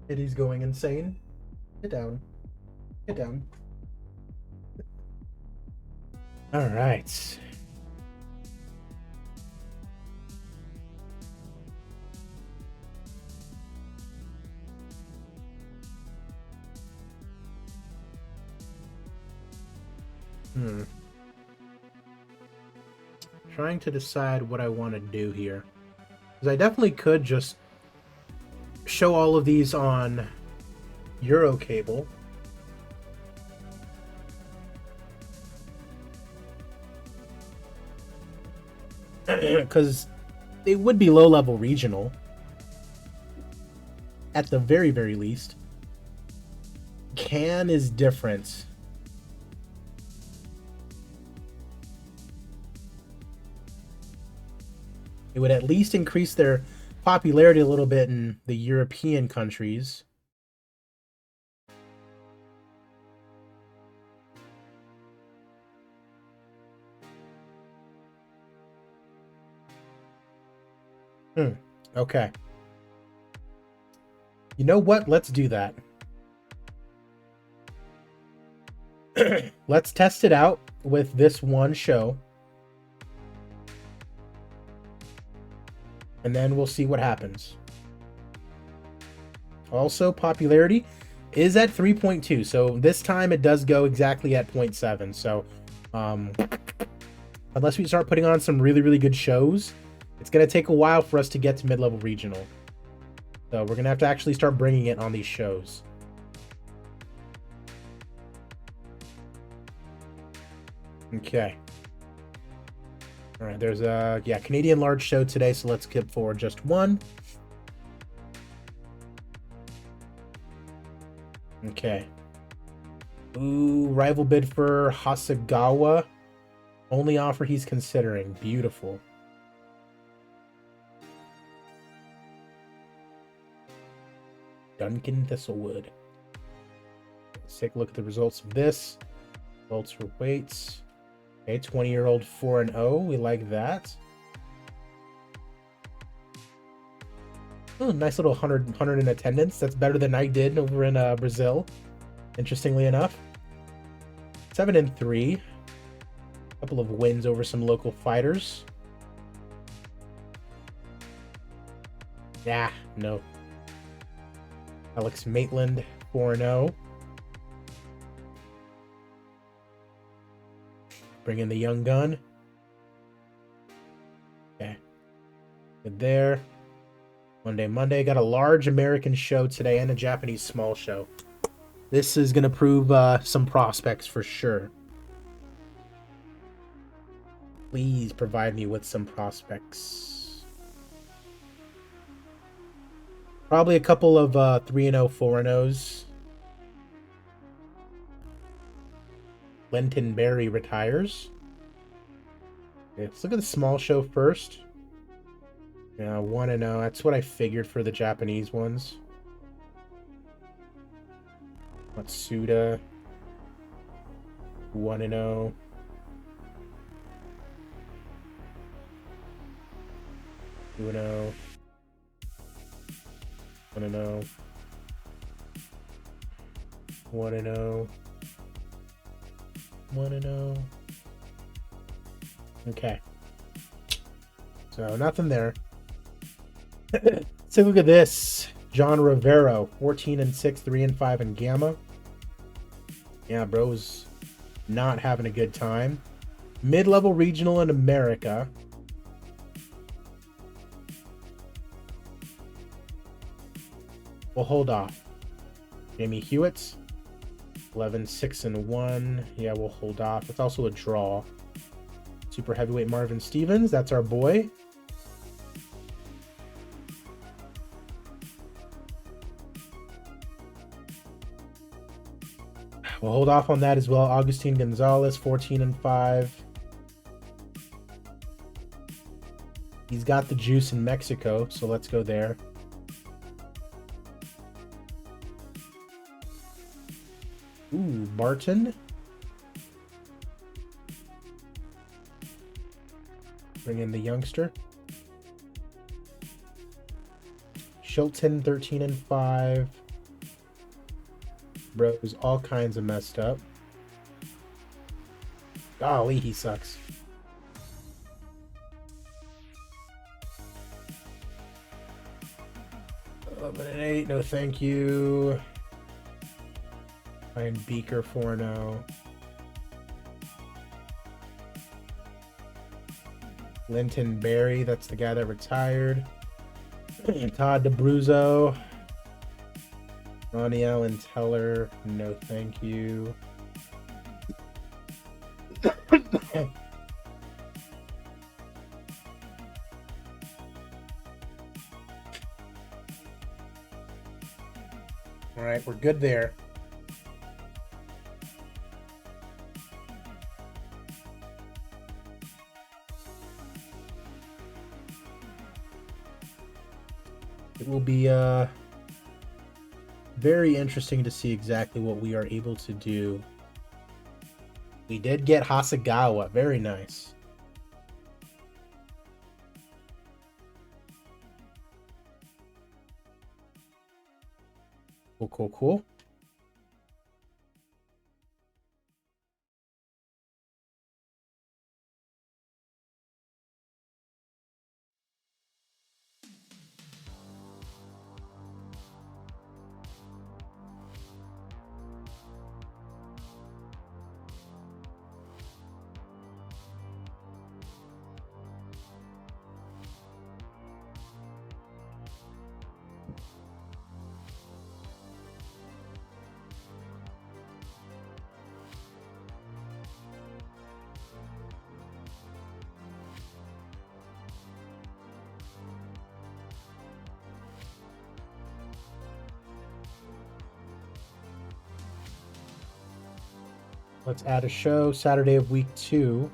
He's going insane. Get down. Get down. All right. Trying to decide what I want to do here. Because I definitely could just show all of these on Euro cable. Because they would be low-level regional. At the very, very least. Can is different. It would at least increase their popularity a little bit in the European countries. Okay. You know what? Let's do that. Let's test it out with this one show. And then we'll see what happens. Also, popularity is at 3.2. So this time it does go exactly at 0.7. So unless we start putting on some really, really good shows, it's going to take a while for us to get to mid-level regional. So we're going to have to actually start bringing it on these shows. Okay. All right, there's a Canadian large show today, so let's skip forward just one. Okay. Ooh, rival bid for Hasegawa. Only offer he's considering. Beautiful. Duncan Thistlewood. Let's take a look at the results of this. Results for weights. Okay, 20-year-old 4-0. We like that. Oh, nice little 100 in attendance. That's better than I did over in Brazil, interestingly enough. 7-3. A couple of wins over some local fighters. Yeah, no. Alex Maitland, 4-0. Bring in the young gun. Okay. Good there. Monday. Got a large American show today and a Japanese small show. This is going to prove some prospects for sure. Please provide me with some prospects. Probably a couple of 3-0, 4-0s. Lenton Berry retires. Okay, let's look at the small show first. Yeah, 1-0. That's what I figured for the Japanese ones. Matsuda. 1-0. Uno. 1-0. 1-0. 1-0. Okay. So nothing there. Let's take a look at this. John Rivero, 14-6, 3-5 in Gamma. Yeah, bro's not having a good time. Mid-level regional in America. We'll hold off. Jamie Hewitt's 11-6-1. Yeah, we'll hold off. It's also a draw. Super heavyweight Marvin Stevens. That's our boy. We'll hold off on that as well. Augustine Gonzalez, 14-5. He's got the juice in Mexico, so let's go there. Ooh, Barton. Bring in the youngster. Shilton, 13-5. Bro's all kinds of messed up. Golly, he sucks. 11-8, no thank you. Ryan Beaker, 4-0. Linton Berry, that's the guy that retired. Todd DeBruzzo. Ronnie Allen Teller, no thank you. All right, we're good there. It will be very interesting to see exactly what we are able to do. We did get Hasegawa. Very nice. Cool. Let's add a show Saturday of week 2.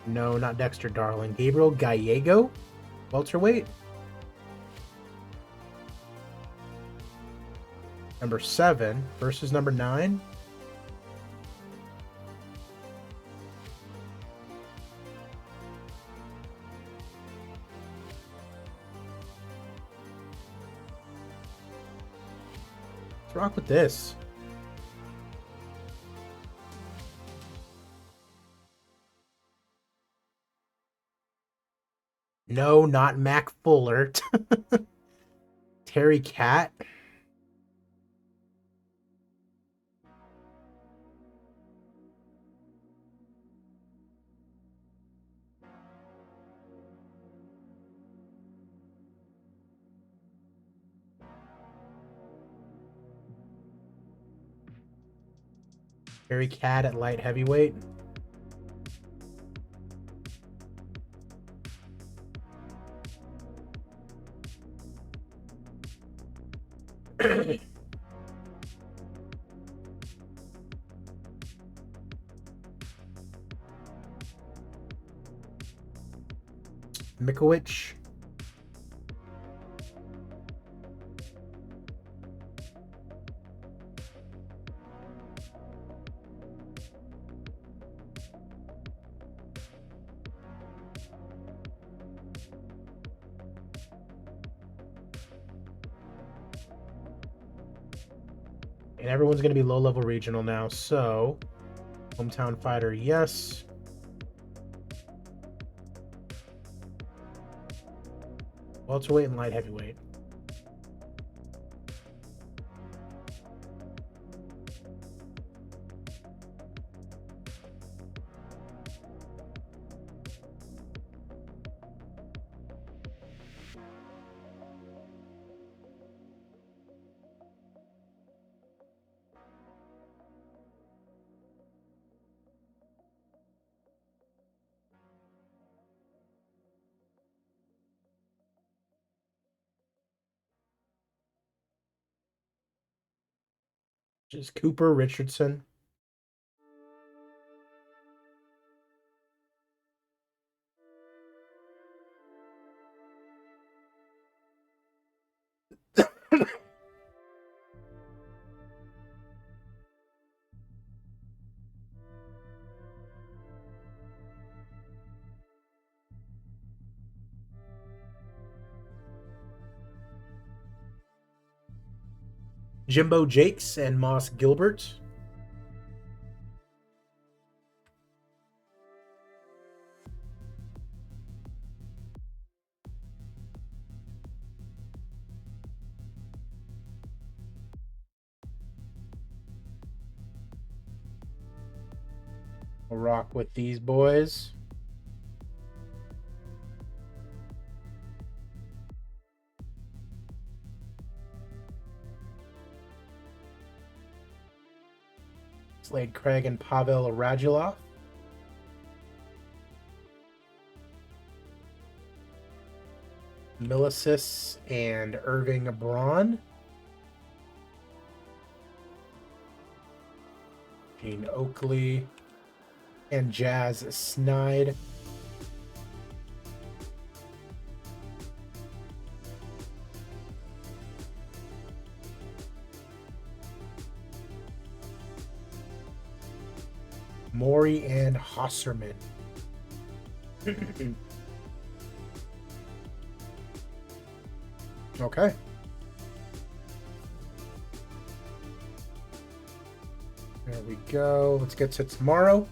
No, not Dexter Darling. Gabriel Gallego, welterweight. Number 7 versus number 9. Let's rock with this. No, not Mac Fuller. Terry Cat. Terry Cat at light heavyweight. Mikowicz. And everyone's going to be low-level regional now, so hometown fighter, yes. Welterweight and light heavyweight. Just Cooper Richardson. Jimbo Jakes and Moss Gilbert. We'll rock with these boys. Slade Craig and Pavel Radulov. Milicis and Irving Braun. Gene Oakley and Jazz Snide. Maury and Hosserman. Okay. There we go. Let's get to tomorrow.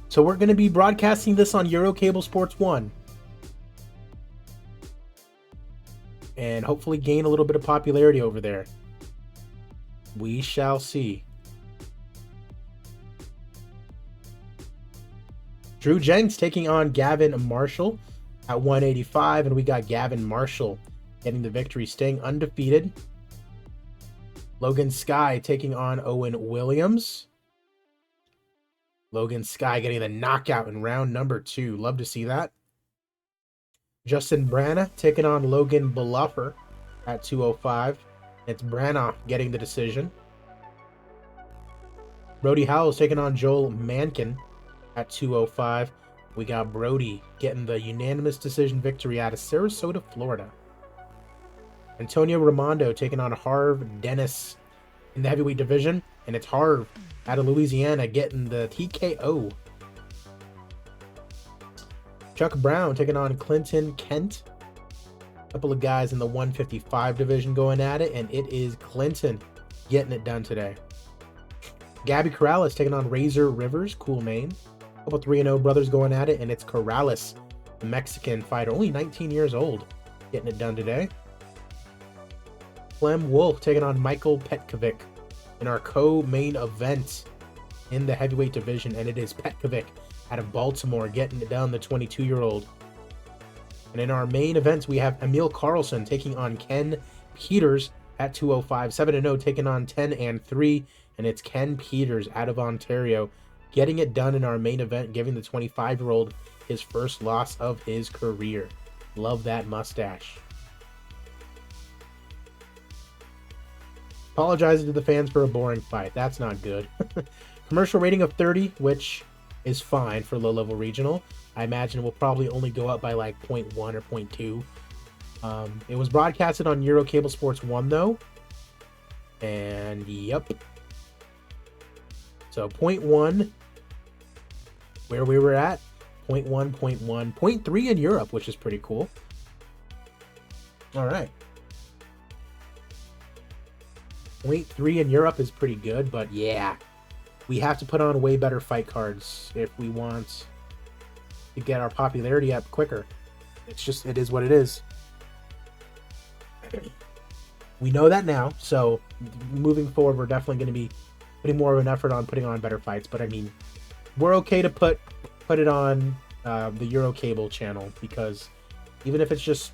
So we're going to be broadcasting this on Eurocable Sports 1. And hopefully gain a little bit of popularity over there. We shall see. Drew Jenks taking on Gavin Marshall at 185, and we got Gavin Marshall getting the victory, staying undefeated. Logan Sky taking on Owen Williams. Logan Sky getting the knockout in round number 2. Love to see that. Justin Branagh taking on Logan Bluffer at 205. It's Branagh getting the decision. Brody Howell's taking on Joel Mankin at 205. We got Brody getting the unanimous decision victory out of Sarasota, Florida. Antonio Raimondo taking on Harv Dennis in the heavyweight division. And it's Harv out of Louisiana getting the TKO. Chuck Brown taking on Clinton Kent. A couple of guys in the 155 division going at it. And it is Clinton getting it done today. Gabby Corrales taking on Razor Rivers. Cool name. A couple 3-0 brothers going at it. And it's Corrales, the Mexican fighter. Only 19 years old. Getting it done today. Clem Wolf taking on Michael Petkovic in our co-main event in the heavyweight division. And it is Petkovic out of Baltimore getting it done, the 22-year-old. And in our main events, we have Emil Carlson taking on Ken Peters at 205. 7-0 taking on 10-3. And it's Ken Peters out of Ontario getting it done in our main event, giving the 25-year-old his first loss of his career. Love that mustache. Apologizing to the fans for a boring fight. That's not good. Commercial rating of 30, which is fine for low-level regional. I imagine it will probably only go up by like 0.1 or 0.2. It was broadcasted on Euro Cable Sports 1, though. And, yep. So, 0.1, where we were at. 0.1, 0.1, 0.3 in Europe, which is pretty cool. All right. 0.3 in Europe is pretty good, but yeah, we have to put on way better fight cards if we want to get our popularity up quicker. It is what it is. We know that now, so moving forward, we're definitely going to be putting more of an effort on putting on better fights. But I mean, we're okay to put it on the Euro Cable channel, because even if it's just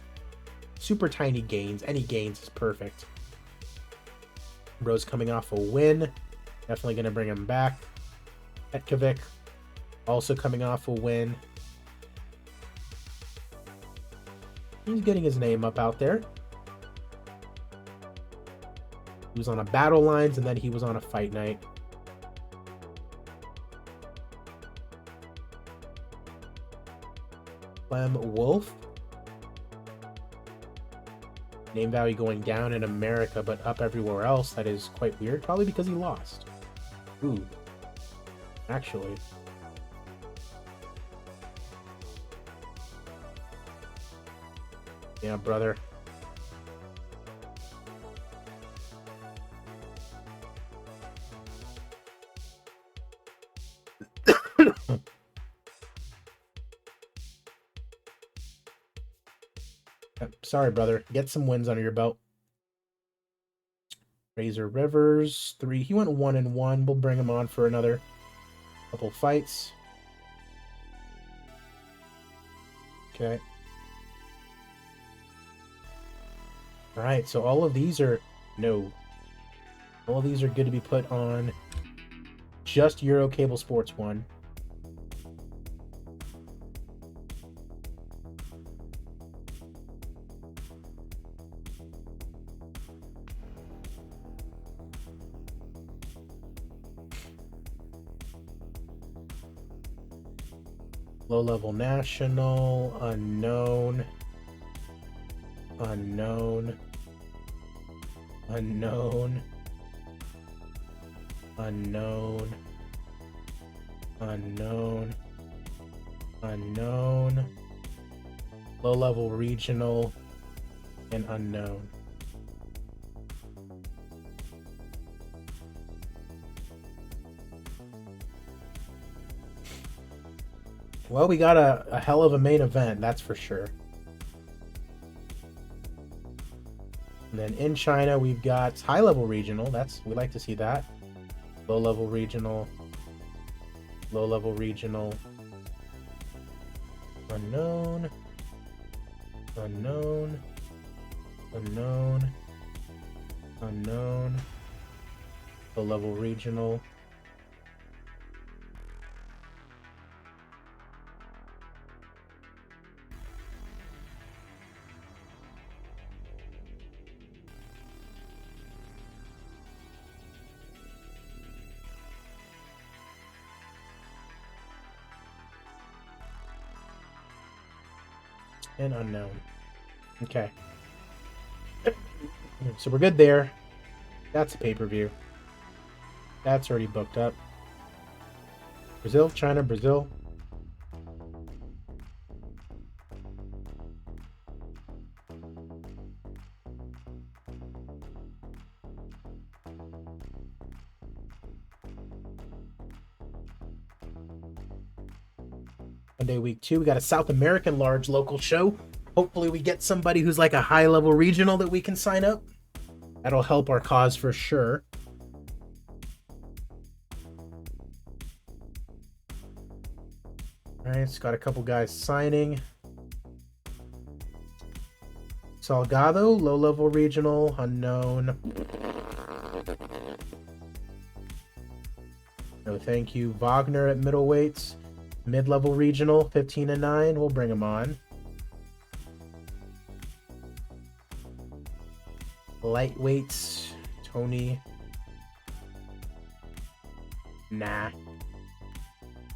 super tiny gains, any gains is perfect. Rose coming off a win. Definitely going to bring him back. Petkovic also coming off a win. He's getting his name up out there. He was on a Battle Lines, and then he was on a Fight Night. Clem Wolf. Name value going down in America, but up everywhere else. That is quite weird. Probably because he lost. Ooh. Actually. Yeah, brother. Sorry, brother. Get some wins under your belt. Razor Rivers, 3. He went 1-1. We'll bring him on for another couple fights. Okay. All right, so all of these are... No. All of these are good to be put on just Euro Cable Sports 1. Low-level national, unknown, unknown, unknown, unknown, unknown, unknown, low-level regional, and unknown. Well, we got a hell of a main event, that's for sure. And then in China, we've got high-level regional. We like to see that. Low-level regional. Low-level regional. Unknown. Unknown. Unknown. Unknown. Low-level regional. and unknown. Okay. So we're good there. That's a pay-per-view. That's already booked up. Brazil, China, Brazil. Monday, week 2, we got a South American large local show. Hopefully we get somebody who's like a high-level regional that we can sign up. That'll help our cause for sure. All right, it's got a couple guys signing. Salgado, low-level regional, unknown. No, thank you. Wagner at middleweights, mid-level regional, 15-9. We'll bring him on. Lightweights, Tony. Nah.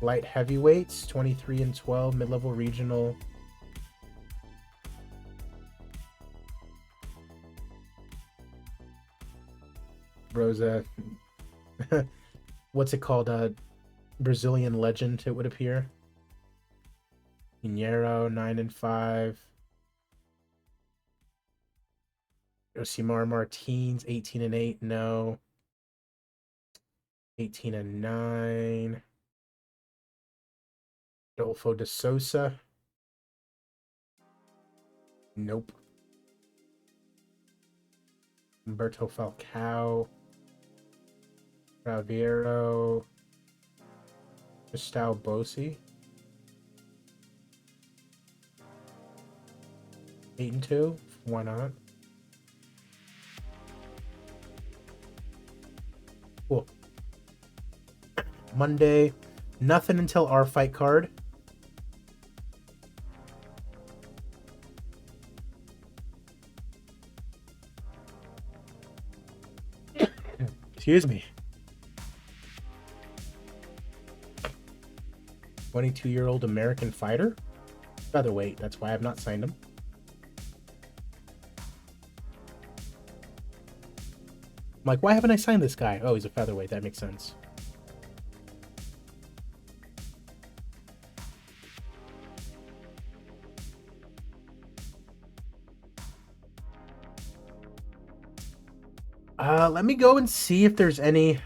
Light heavyweights, 23-12, mid-level regional. Rosa. What's it called? Brazilian legend, it would appear. Pinheiro, 9-5. Josimar Martins, 18-8. No. 18-9. Adolfo de Sousa. Nope. Humberto Falcao. Raviero. Gustavo Bossi. 8-2. Why not? Cool. Monday. Nothing until our fight card. Excuse me. 22-year-old American fighter? Featherweight. That's why I've not signed him. I'm like, why haven't I signed this guy? Oh, he's a featherweight. That makes sense. Let me go and see if there's any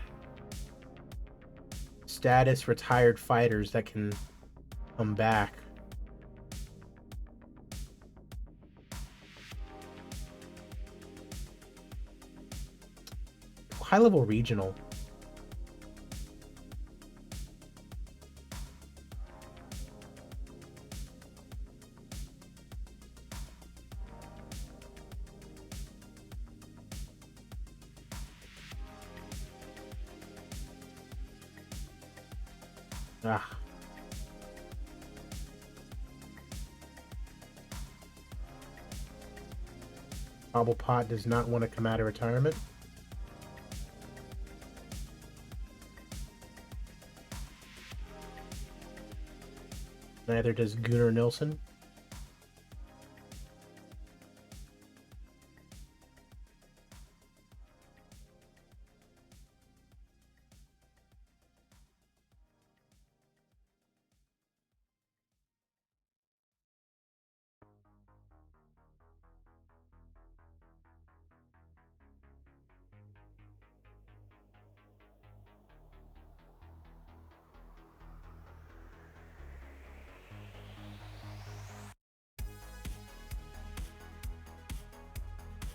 status retired fighters that can come back. High-level regional. Ah. Cobblepot does not want to come out of retirement. Neither does Gunnar Nilsson.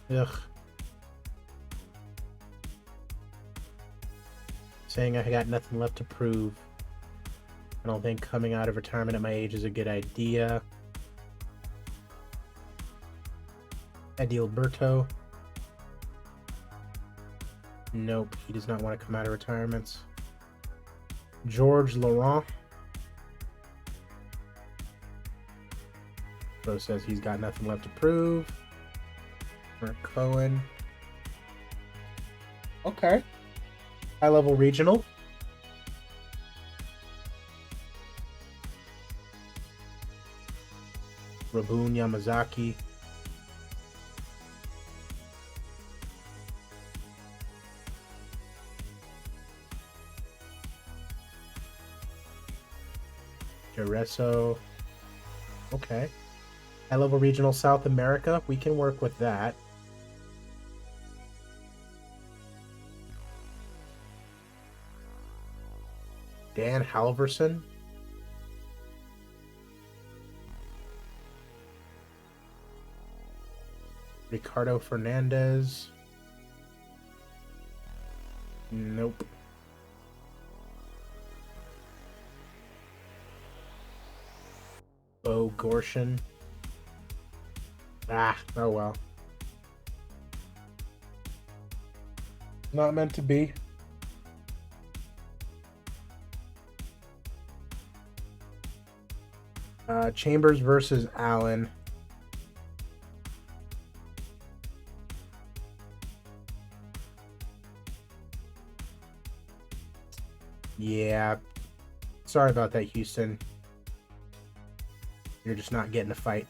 Ugh. Saying I got nothing left to prove. I don't think coming out of retirement at my age is a good idea. Adalberto. Nope, he does not want to come out of retirements. George Laurent. Bro says he's got nothing left to prove. Mark Cohen. Okay. High-level regional. Rabun Yamazaki. Jereso. Okay. High level regional South America. We can work with that. Dan Halverson. Ricardo Fernandez. Nope. Bo Gorshin. Ah, oh well. Not meant to be. Chambers versus Allen. Yeah. Sorry about that, Houston. You're just not getting a fight.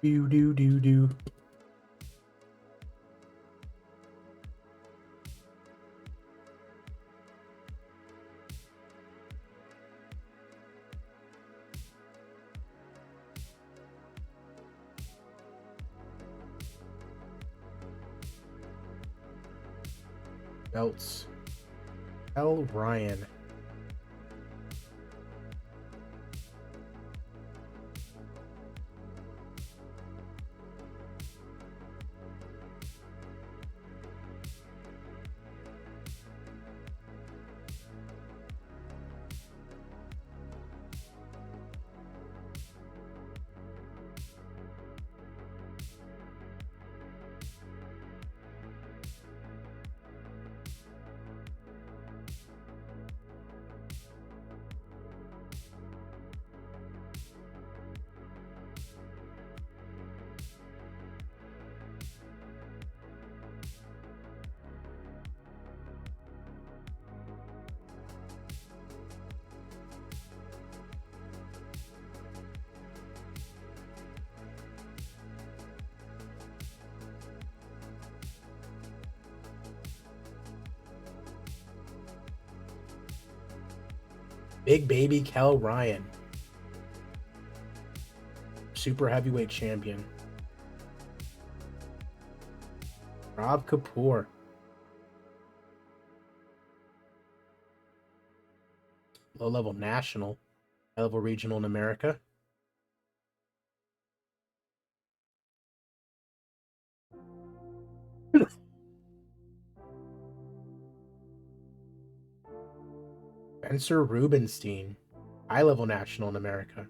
Do. Belts. L. Ryan. Big baby Kel Ryan. Super heavyweight champion. Rob Kapoor. Low level national. High level regional in America. Spencer Rubenstein. High level national in America.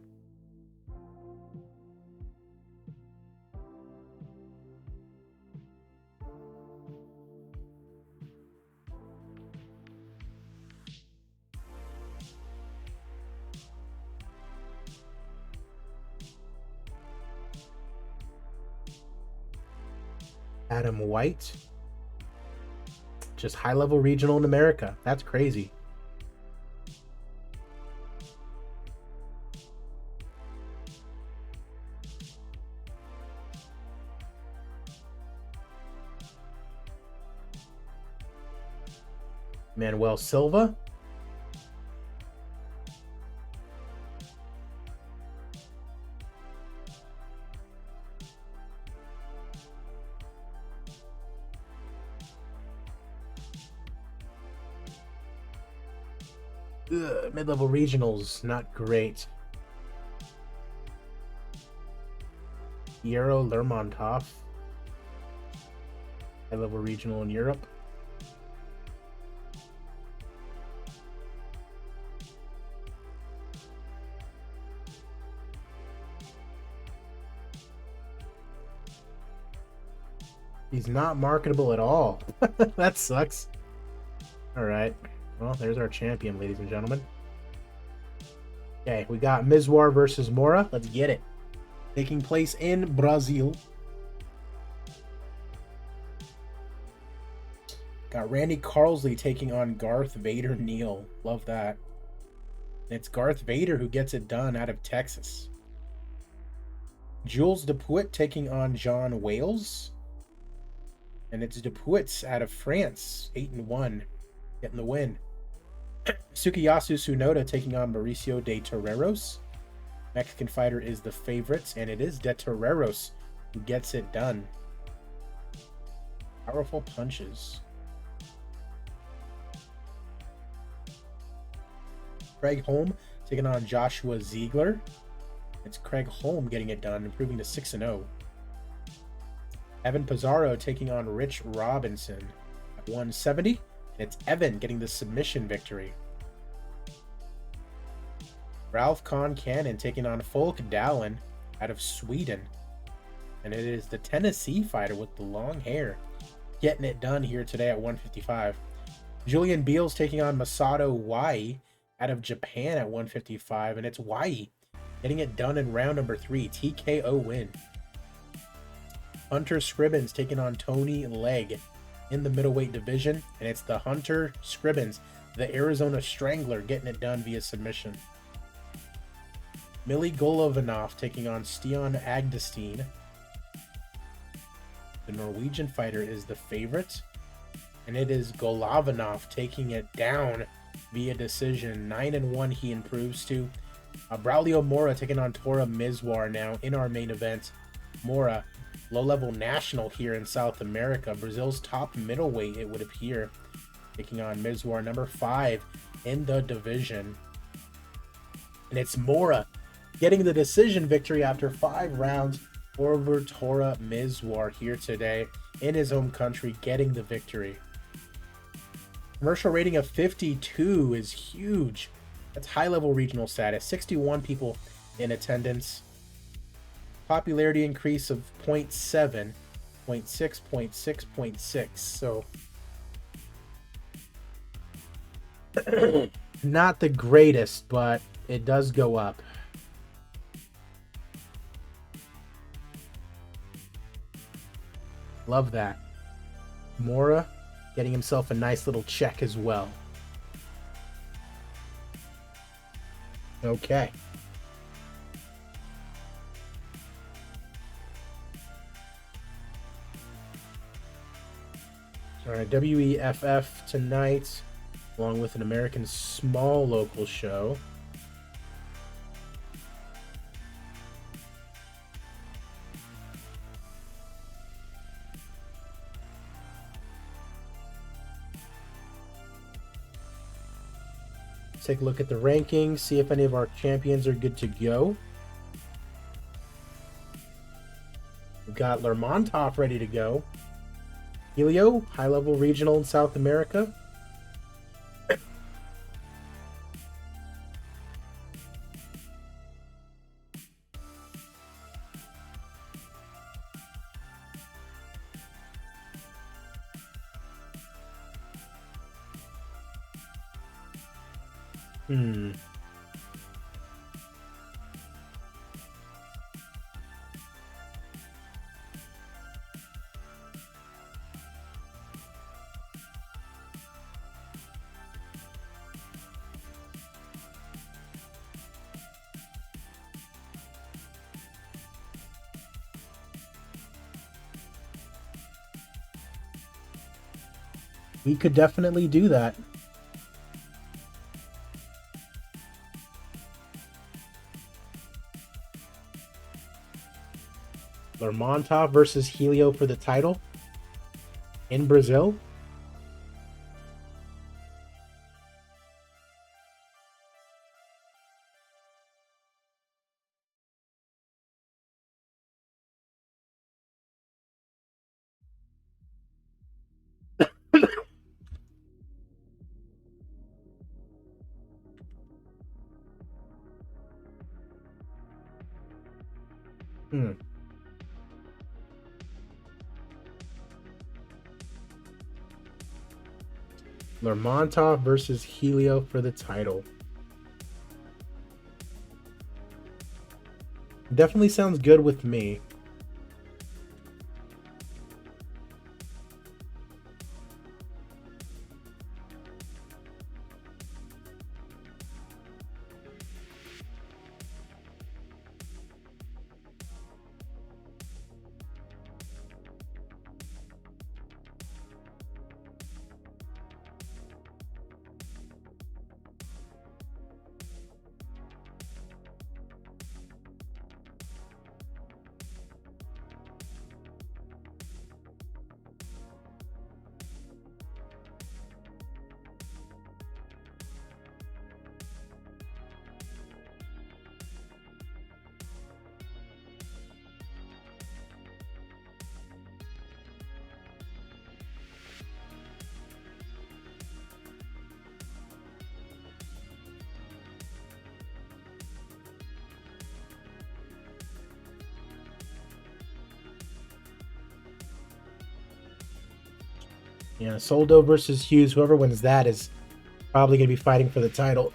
Adam White. Just high level regional in America. That's crazy. Manuel Silva. Mid-level regionals, not great. Euro Lermontov. High-level regional in Europe. He's not marketable at all. That sucks. All right. Well, there's our champion, ladies and gentlemen. Okay, we got Mizwar versus Mora. Let's get it. Taking place in Brazil. Got Randy Carlsley taking on Garth Vader Neal. Love that. It's Garth Vader who gets it done out of Texas. Jules Dupuit taking on John Wales. And it's Dupuit's out of France, 8-1, getting the win. Tsukiyasu Tsunoda taking on Mauricio de Toreros. Mexican fighter is the favorite, and it is de Toreros who gets it done. Powerful punches. Craig Holm taking on Joshua Ziegler. It's Craig Holm getting it done, improving to 6-0. Evan Pizarro taking on Rich Robinson at 170. And it's Evan getting the submission victory. Ralph Concannon taking on Folk Dallin out of Sweden. And it is the Tennessee fighter with the long hair getting it done here today at 155. Julian Beals taking on Masato Wai out of Japan at 155. And it's Wai getting it done in round number 3. TKO win. Hunter Scribbins taking on Tony Legg in the middleweight division. And it's the Hunter Scribbins, the Arizona Strangler, getting it done via submission. Millie Golovanov taking on Stian Agdestein. The Norwegian fighter is the favorite. And it is Golovanov taking it down via decision. 9-1 he improves to. Braulio Mora taking on Tora Mizwar now in our main event. Mora, low-level national here in South America. Brazil's top middleweight, it would appear. Taking on Mizwar, number 5 in the division. And it's Mora getting the decision victory after 5 rounds over Tora Mizwar here today in his home country, getting the victory. Commercial rating of 52 is huge. That's high-level regional status. 61 people in attendance. Popularity increase of 0.7, 0.6, 0.6, 0.6. So not the greatest, but it does go up. Love that. Mora getting himself a nice little check as well. Okay. All right, WEFF tonight, along with an American small local show. Take a look at the rankings, see if any of our champions are good to go. We've got Lermontov ready to go. Helio, high-level regional in South America. We could definitely do that. Lermontov versus Helio for the title in Brazil. Lermontov versus Helio for the title. Definitely sounds good with me. Yeah, Soldo versus Hughes. Whoever wins that is probably going to be fighting for the title.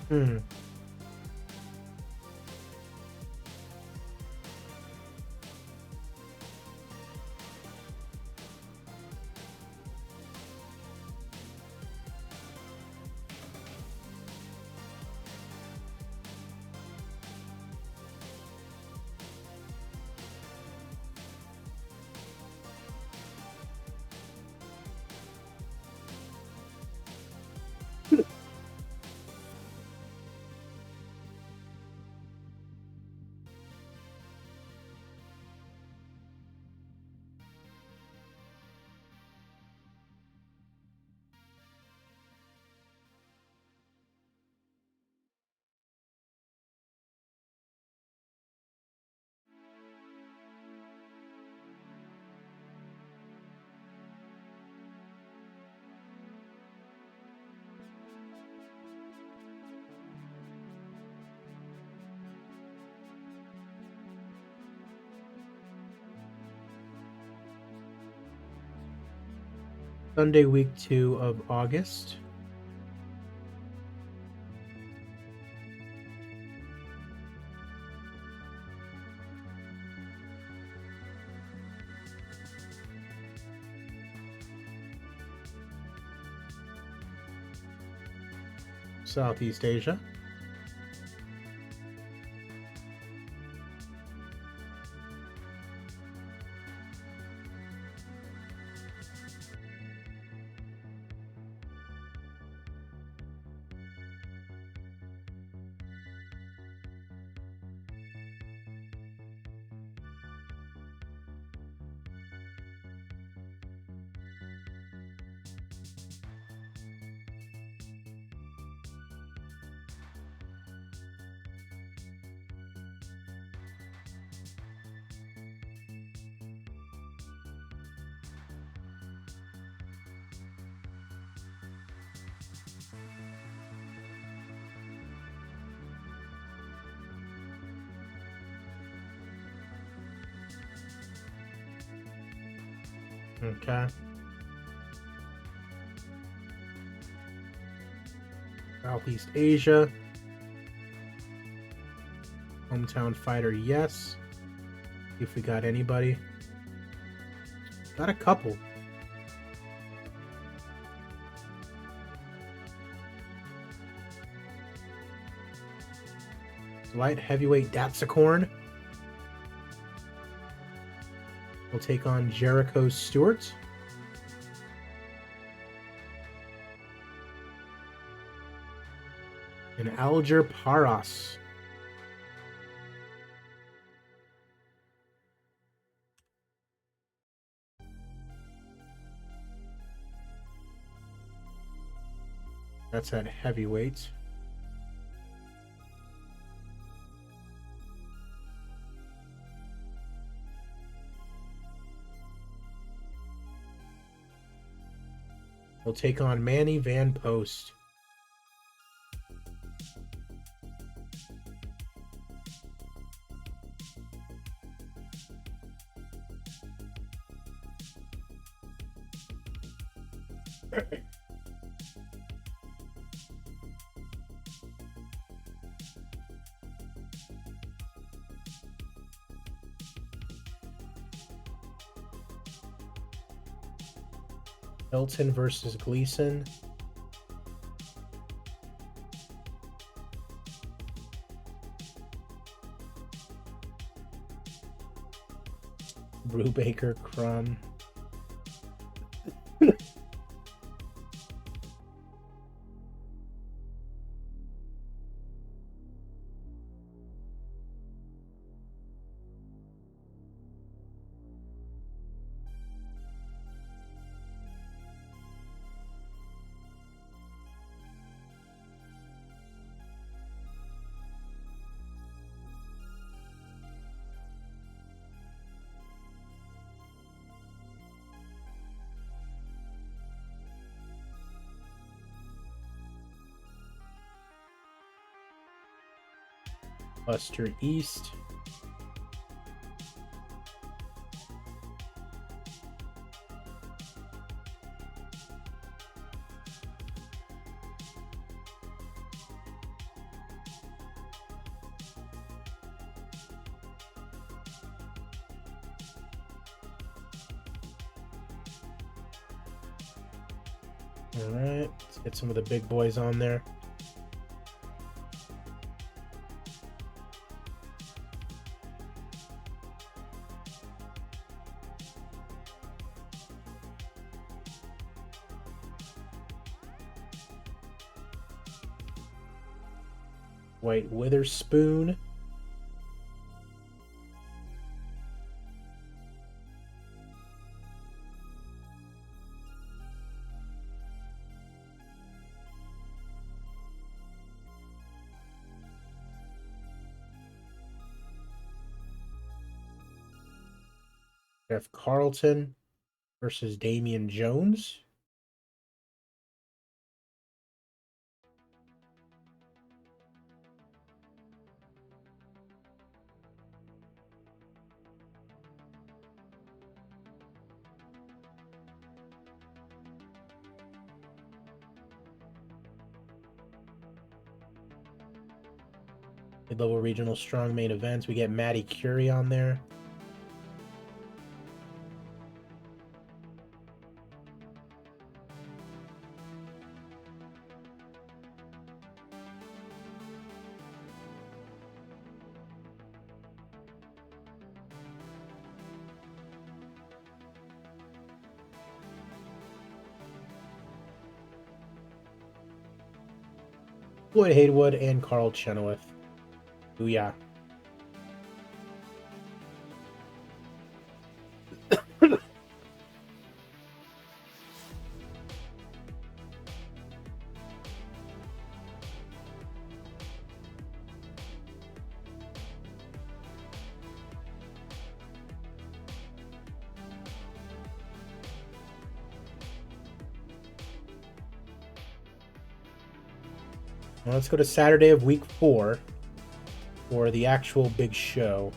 Hmm. Sunday, week 2 of August. Southeast Asia. Okay. Southeast Asia. Hometown fighter, yes. See if we got anybody. Got a couple. Light heavyweight Datsacorn will take on Jericho Stewart. And Alger Paras. That's at heavyweight. We'll take on Manny Van Post. Elton versus Gleason. Brubaker, Crumb. Buster East. All right, let's get some of the big boys on there. White Witherspoon. Jeff Carlton versus Damian Jones. Mid-level regional strong main events. We get Matty Curie on there. Floyd Haywood and Carl Chenoweth. Booyah. Now let's go to Saturday of week 4 for the actual big show.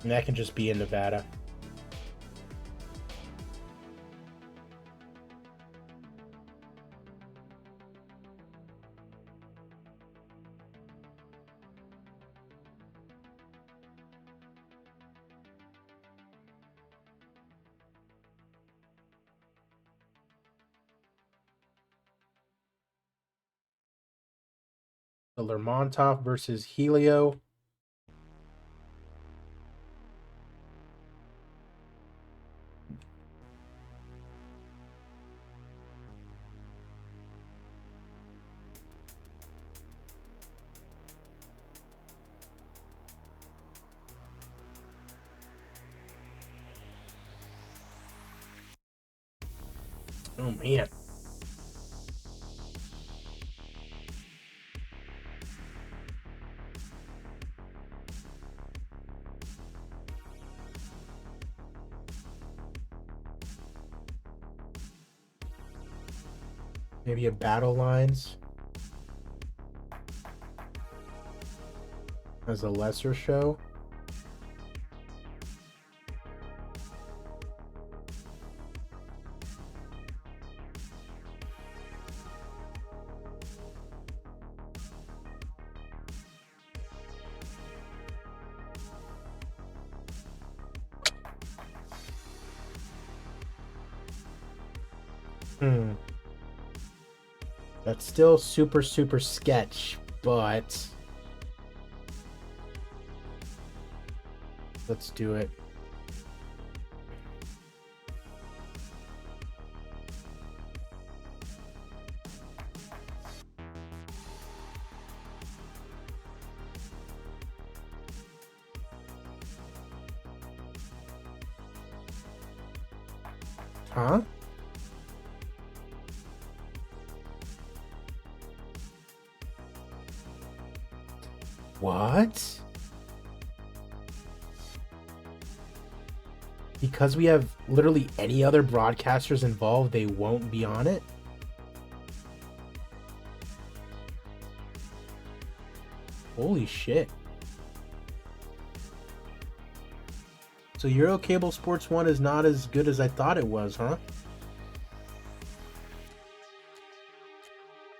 And that can just be in Nevada. The Lermontov versus Helio. Oh man. Maybe a Battle Lines as a lesser show. Hmm. That's still super, super sketch, but let's do it. Huh? What? Because we have literally any other broadcasters involved, they won't be on it? Holy shit. So Euro Cable Sports 1 is not as good as I thought it was, huh?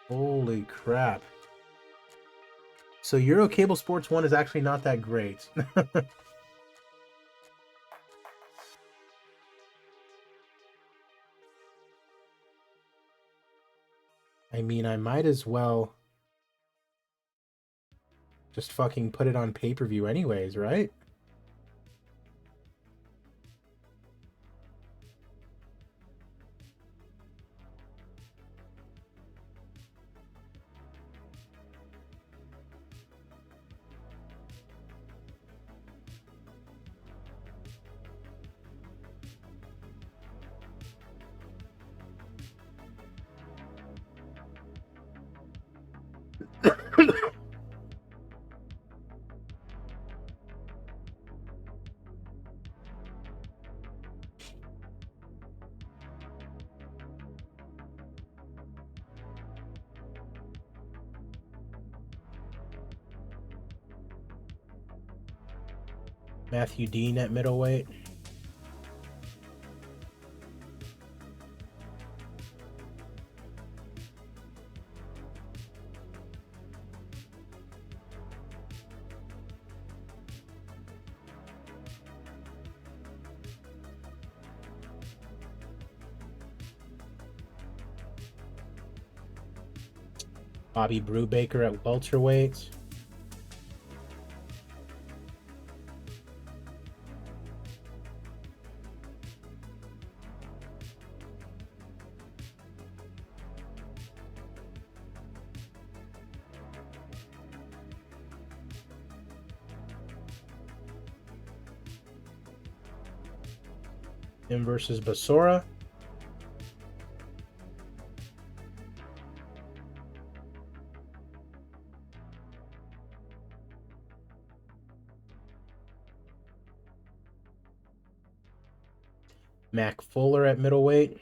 Holy crap. So Euro Cable Sports 1 is actually not that great. I mean, I might as well just fucking put it on pay-per-view anyways, right? Matthew Dean at middleweight. Bobby Brubaker at welterweight. Him versus Basora. Mac Fuller at middleweight.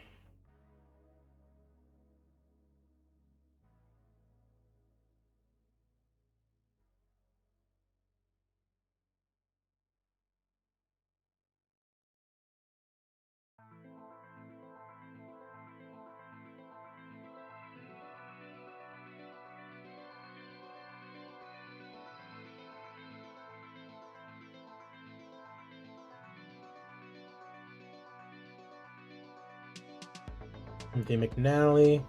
Timothy McNally.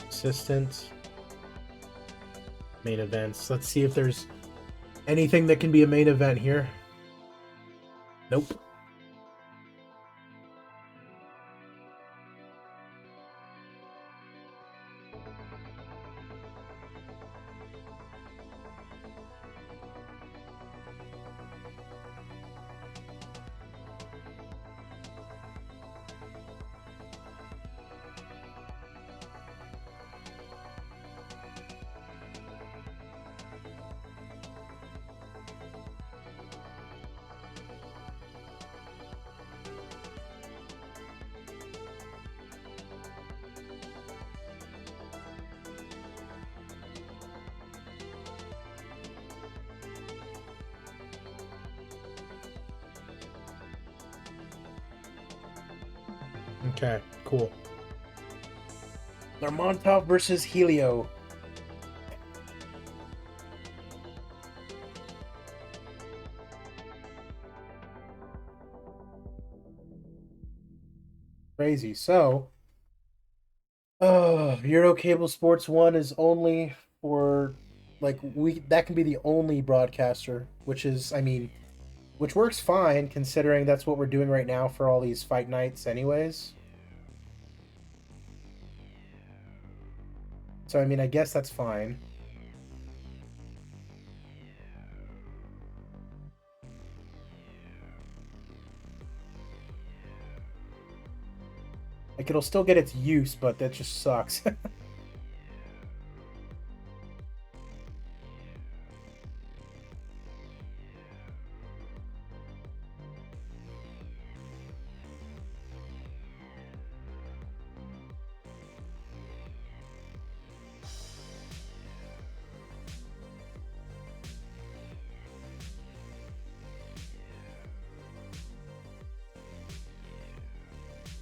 Assistant. Main events. Let's see if there's anything that can be a main event here. Nope. Okay, cool. Lermontov versus Helio. Crazy. So, Euro Cable Sports 1 is only for like we that can be the only broadcaster, which is I mean, which works fine considering that's what we're doing right now for all these fight nights anyways. So I mean, I guess that's fine. Like it'll still get its use, but that just sucks.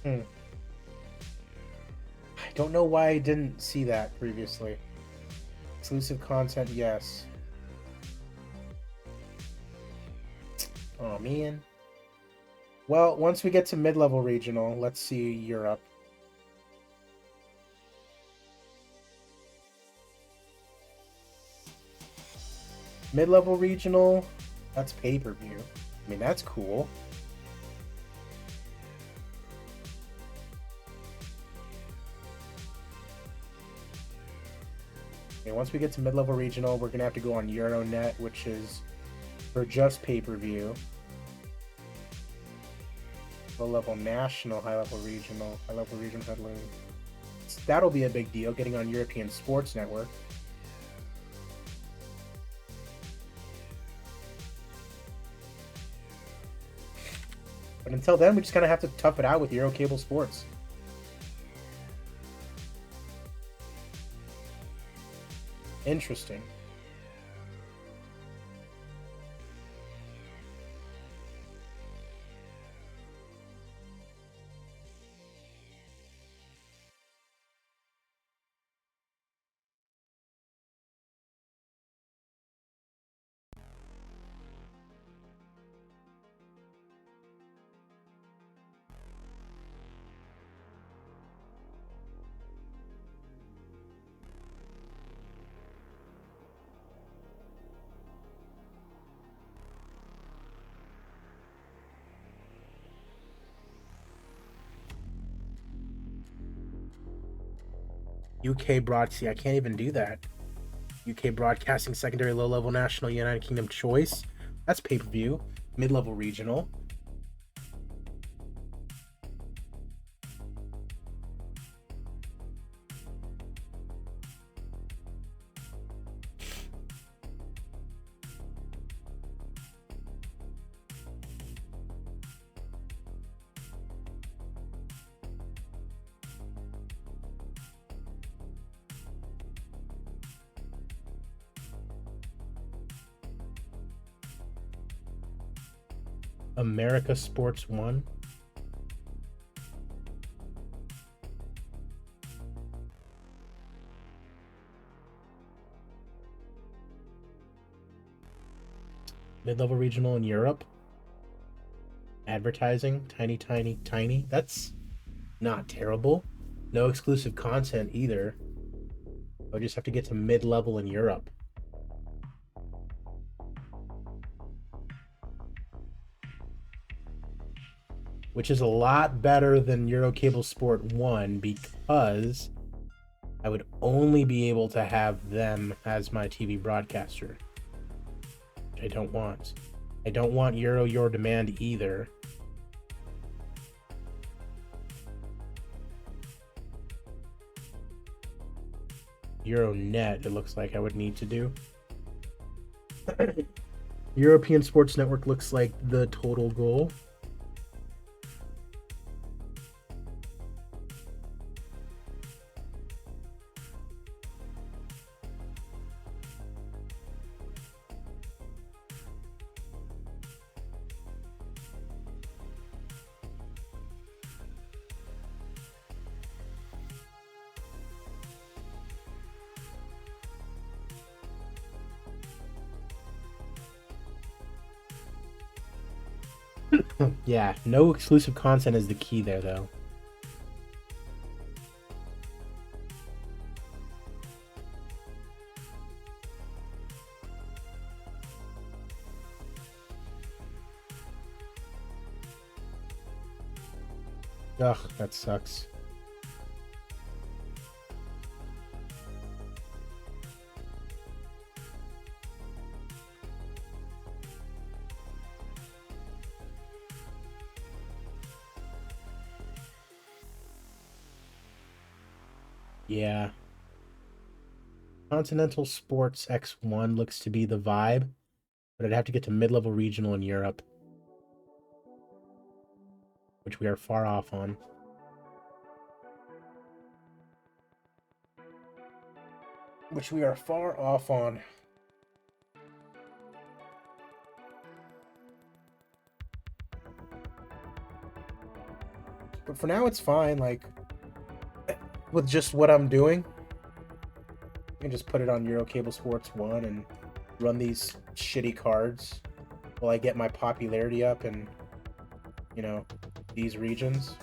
Hmm. I don't know why I didn't see that previously. Exclusive content, yes. Oh man. Well, once we get to mid-level regional, let's see Europe. Mid-level regional, that's pay-per-view. I mean, that's cool. Okay, once we get to mid-level regional, we're gonna have to go on Euronet, which is for just pay-per-view. Low-level national, high-level regional headline. That'll be a big deal, getting on European Sports Network. But until then, we just kind of have to tough it out with Euro Cable Sports. Interesting. UK broadcasting. I can't even do that. UK broadcasting secondary low-level national United Kingdom choice. That's pay-per-view. Mid-level regional. America Sports 1. Mid-level regional in Europe. Advertising, tiny. That's not terrible. No exclusive content either. I just have to get to mid-level in Europe. Which is a lot better than Eurocable Sport 1 because I would only be able to have them as my TV broadcaster. Which I don't want. I don't want Euro Your Demand either. Euronet, it looks like I would need to do. European Sports Network looks like the total goal. Yeah, no exclusive content is the key there, though. Ugh, that sucks. Yeah. Continental Sports X1 looks to be the vibe, but I'd have to get to mid-level regional in Europe, which we are far off on. But for now, it's fine. Like, with just what I'm doing, I can just put it on Eurocable Sports 1 and run these shitty cards while I get my popularity up in, you know, these regions.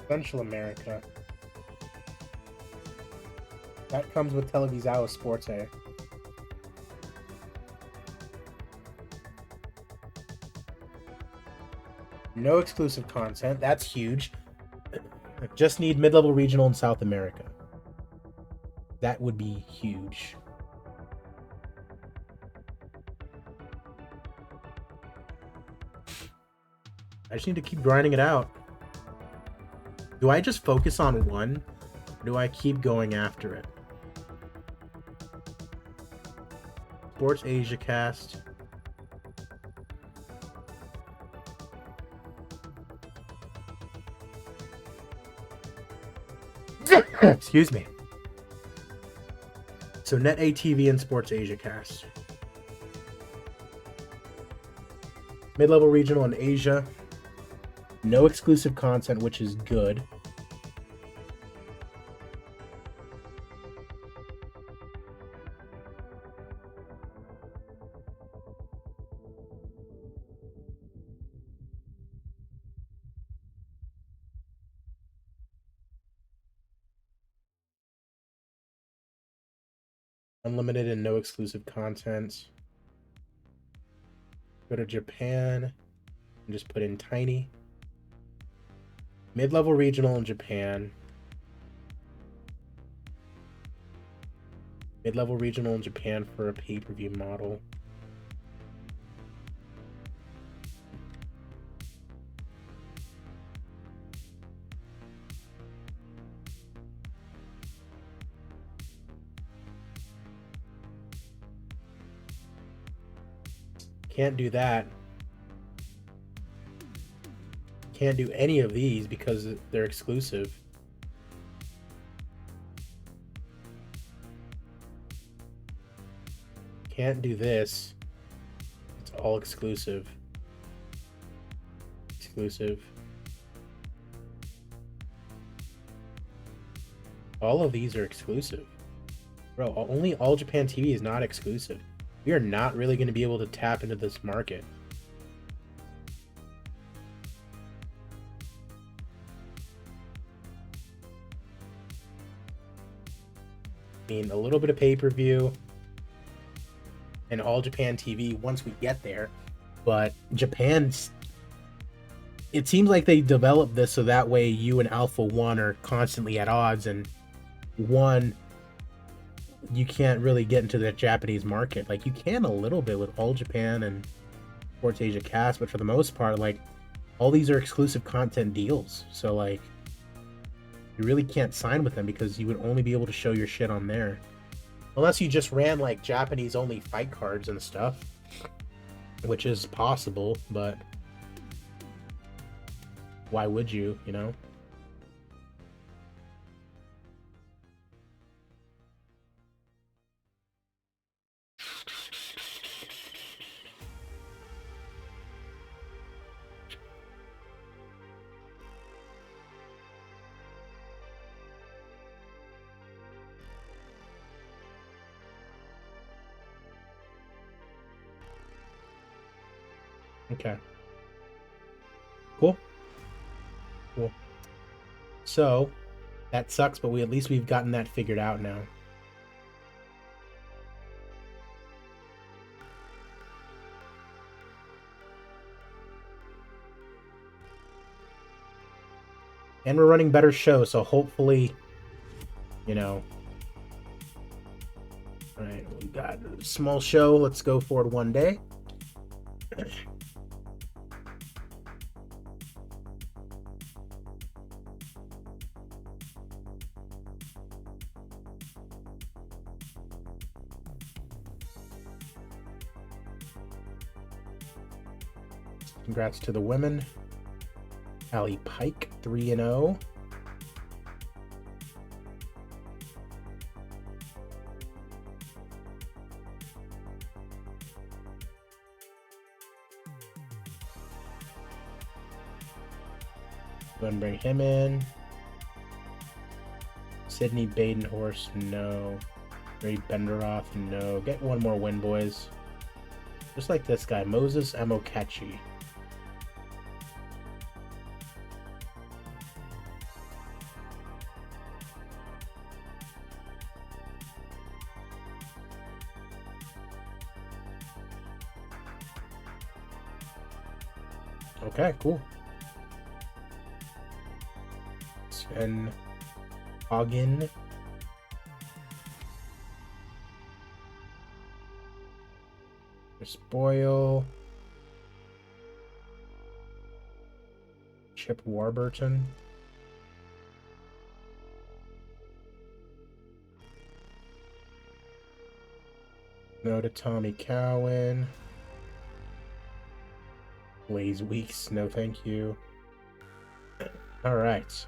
Central America. That comes with Televisão Sports, eh? No exclusive content. That's huge. Just need mid-level regional in South America. That would be huge. I just need to keep grinding it out. Do I just focus on one? Or do I keep going after it? Sports Asia Cast. Excuse me. So Net ATV and Sports Asia Cast. Mid-level regional in Asia. No exclusive content, which is good. Unlimited and no exclusive content. Go to Japan and just put in tiny. Mid-level regional in Japan. Mid-level regional in Japan for a pay-per-view model. Can't do that. Can't do any of these because they're exclusive. Can't do this. It's all exclusive. Exclusive. All of these are exclusive. Bro, only All Japan TV is not exclusive. We are not really going to be able to tap into this market. I mean, a little bit of pay-per-view and All Japan TV once we get there. But Japan's... It seems like they developed this so that way you and Alpha 1 are constantly at odds, and one, you can't really get into the Japanese market. Like, you can a little bit with All Japan and Sports Asia Cast, but for the most part, like, all these are exclusive content deals. So, like, you really can't sign with them because you would only be able to show your shit on there. Unless you just ran, like, Japanese-only fight cards and stuff, which is possible, but why would you, you know? Okay. Cool. Cool. So, that sucks, but at least we've gotten that figured out now. And we're running better shows, so hopefully, you know. Alright, we got a small show. Let's go forward one day. Congrats to the women. Allie Pike, 3-0. Go ahead and bring him in. Sydney Badenhorst, no. Ray Benderoth, no. Get one more win, boys. Just like this guy, Moses Amokachi. Okay, cool. Sven Hagen. Boyle. Chip Warburton. No to Tommy Cowan. Blaze Weeks, no thank you. All right.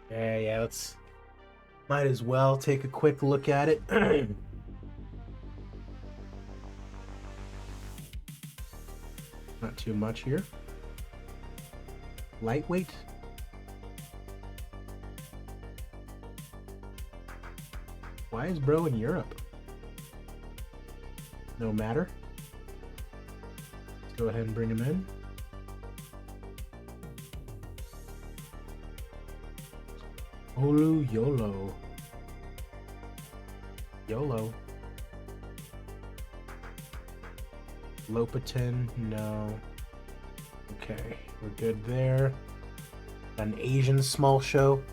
Yeah, let's... Might as well take a quick look at it. Not too much here. Lightweight. Why is bro in Europe? No matter. Let's go ahead and bring him in. Olu YOLO. YOLO. Lopatin, no. Okay, we're good there. An Asian small show.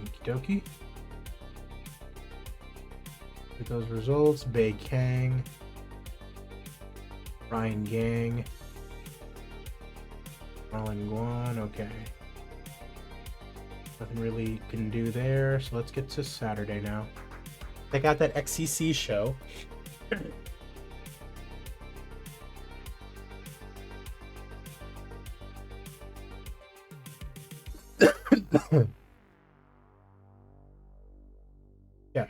Okie dokie. those results. Bei Kang. Ryan Gang. Alan Guan. Okay. Nothing really can do there. So let's get to Saturday now. Check out that XCC show. Yeah.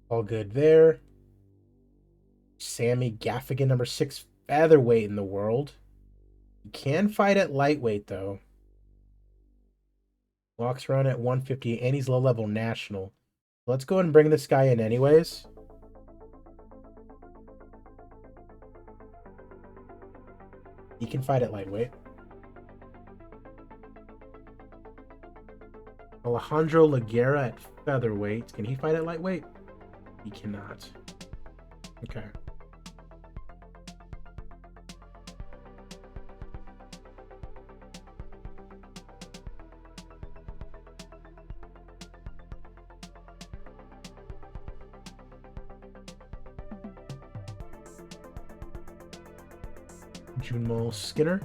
All good there. Sammy Gaffigan, number 6 featherweight in the world. He can fight at lightweight, though. Walks around at 150, and he's low-level national. Let's go ahead and bring this guy in anyways. He can fight at lightweight. Alejandro Laguerra at featherweight. Can he fight at lightweight? He cannot. Okay. Junmo Skinner.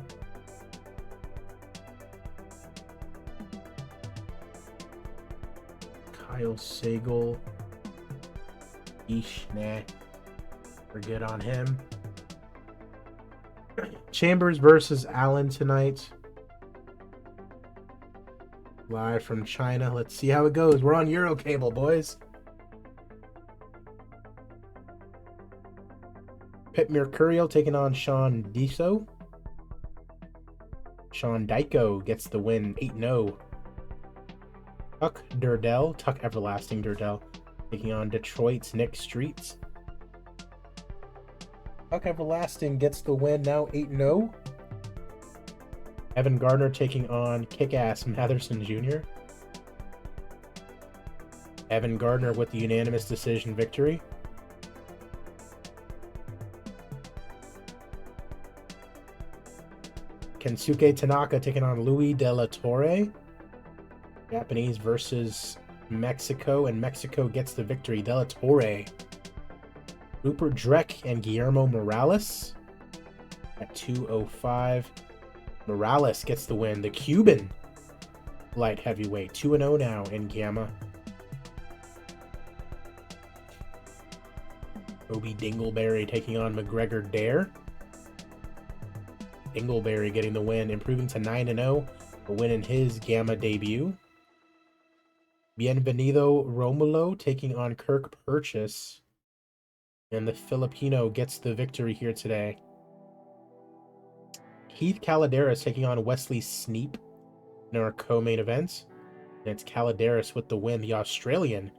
Kyle Sagal. Nah. We're good on him. Chambers versus Allen tonight. Live from China. Let's see how it goes. We're on Euro cable, boys. Pit Mercurial taking on Sean Diso. Sean Dyko gets the win 8-0. Tuck Durdell, Tuck Everlasting Durdell, taking on Detroit's Nick Streets. Tuck Everlasting gets the win now 8-0. Evan Gardner taking on Kick-Ass Matherson Jr. Evan Gardner with the unanimous decision victory. Kensuke Tanaka taking on Louis De La Torre. Japanese versus Mexico, and Mexico gets the victory. De La Torre. Rupert Drek and Guillermo Morales at 205. Morales gets the win. The Cuban light heavyweight. 2-0 now in Gamma. Obi Dingleberry taking on McGregor Dare. Dingleberry getting the win, improving to 9-0, a win in his Gamma debut. Bienvenido Romulo taking on Kirk Purchase. And the Filipino gets the victory here today. Heath Caladeras taking on Wesley Sneap in our co-main event. And it's Caladeras with the win, the Australian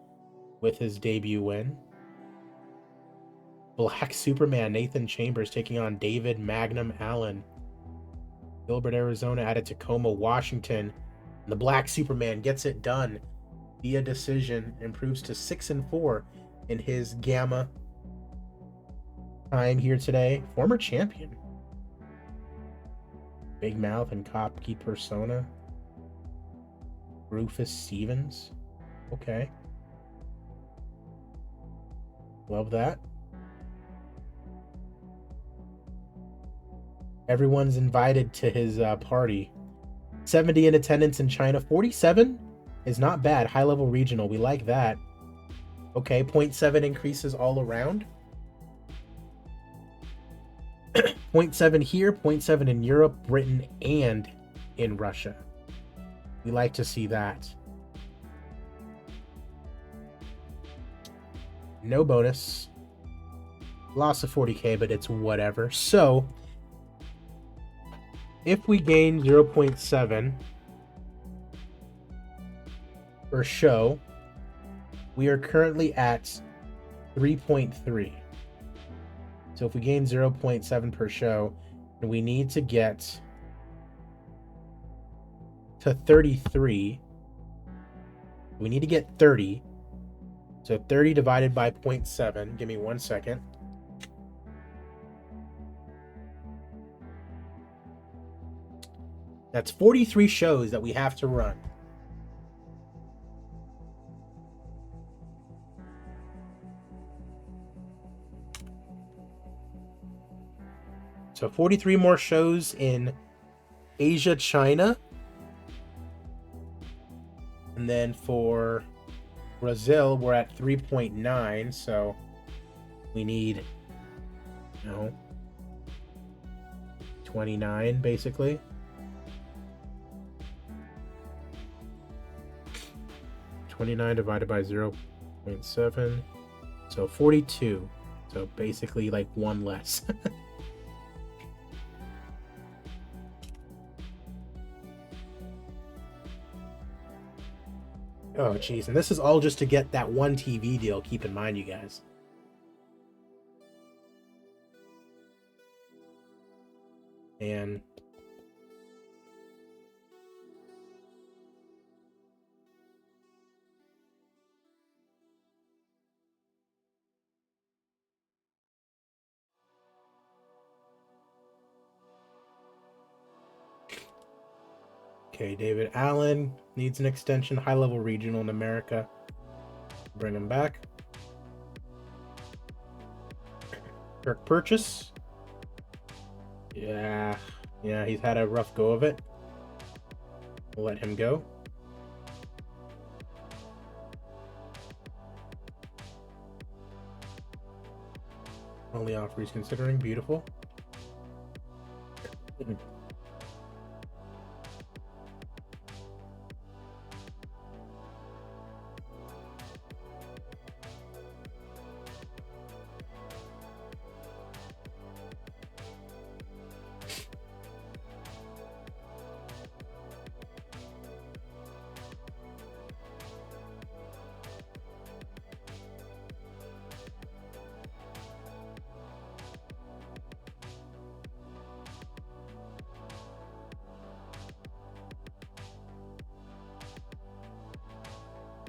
with his debut win. Black Superman Nathan Chambers taking on David Magnum Allen. Gilbert, Arizona out of Tacoma, Washington. And the Black Superman gets it done via decision, improves to 6-4 in his Gamma time here today. Former champion. Big Mouth and Kopke Persona. Rufus Stevens. Okay. Love that. Everyone's invited to his party. 70 in attendance in China. 47 is not bad. High-level regional. We like that. Okay, 0.7 increases all around. 0.7 here, 0.7 in Europe, Britain, and in Russia. We like to see that. No bonus. Loss of 40k, but it's whatever. So, if we gain 0.7 per show, we are currently at 3.3. So if we gain 0.7 per show, and we need to get to 33, we need to get 30. So 30 divided by 0.7. Give me 1 second. That's 43 shows that we have to run. So 43 more shows in Asia, China. And then for Brazil, we're at 3.9. So we need, 29 basically. 29 divided by 0.7. So 42. So basically like one less. Oh, jeez. And this is all just to get that one TV deal. Keep in mind, you guys. And okay, David Allen needs an extension. High-level regional in America. Bring him back. Kirk Purchase. Yeah, he's had a rough go of it. We'll let him go. Only offer he's considering. Beautiful.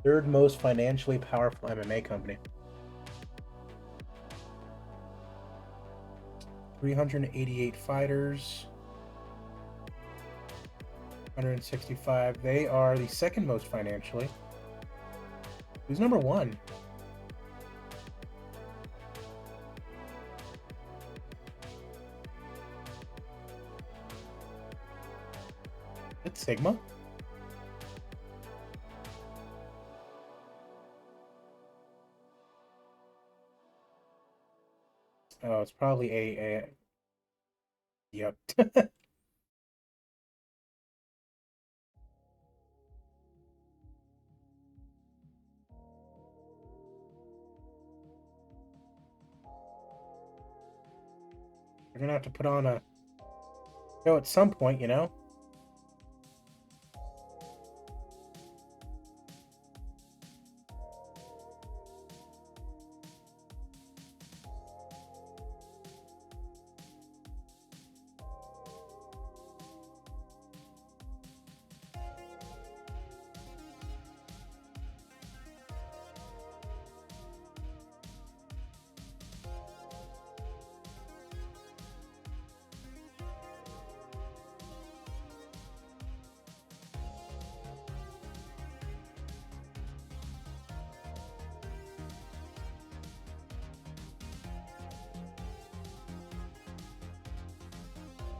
Third most financially powerful MMA company. 388 fighters. 165. They are the second most financially. Who's number one? It's Sigma. Oh, it's probably a yep. We're gonna have to put on a show at some point,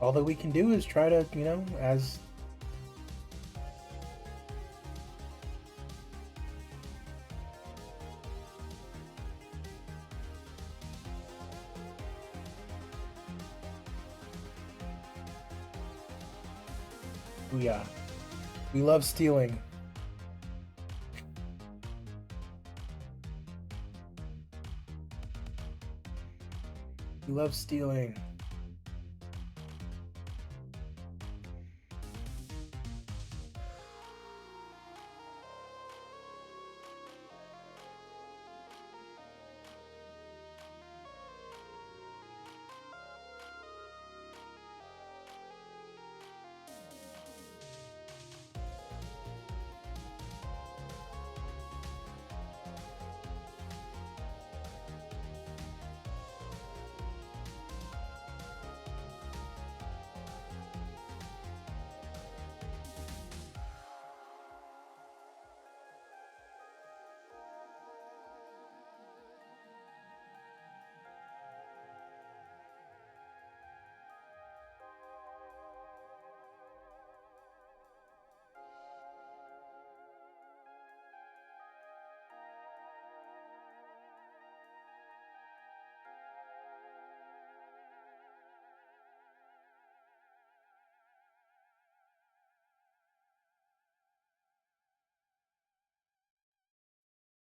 all that we can do is try to, as we love stealing. We love stealing.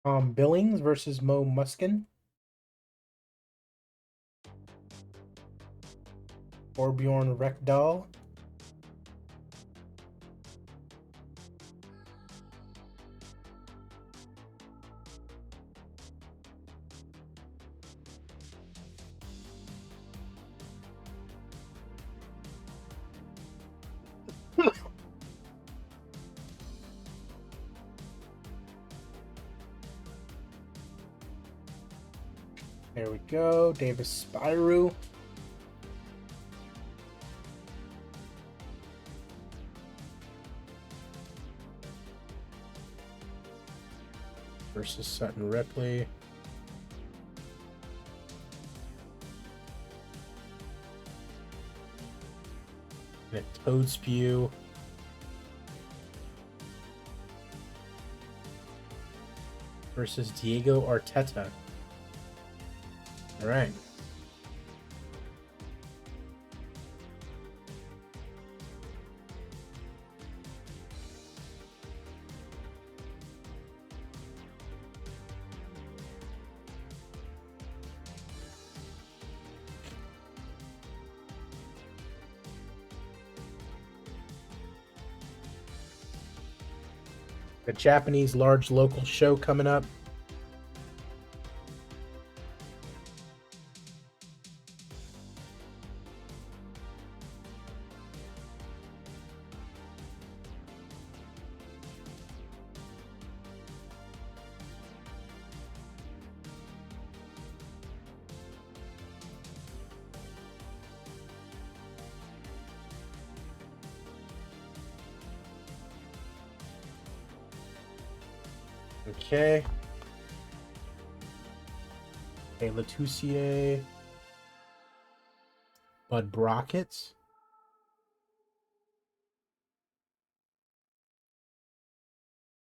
Billings versus Mo Muskin. Torbjorn Rekdal. There we go. Davis Spyru. Versus Sutton Ripley. And a Toad Spew. Versus Diego Arteta. All right. The Japanese large local show coming up. Okay. Okay, Latusier. Bud Brockett.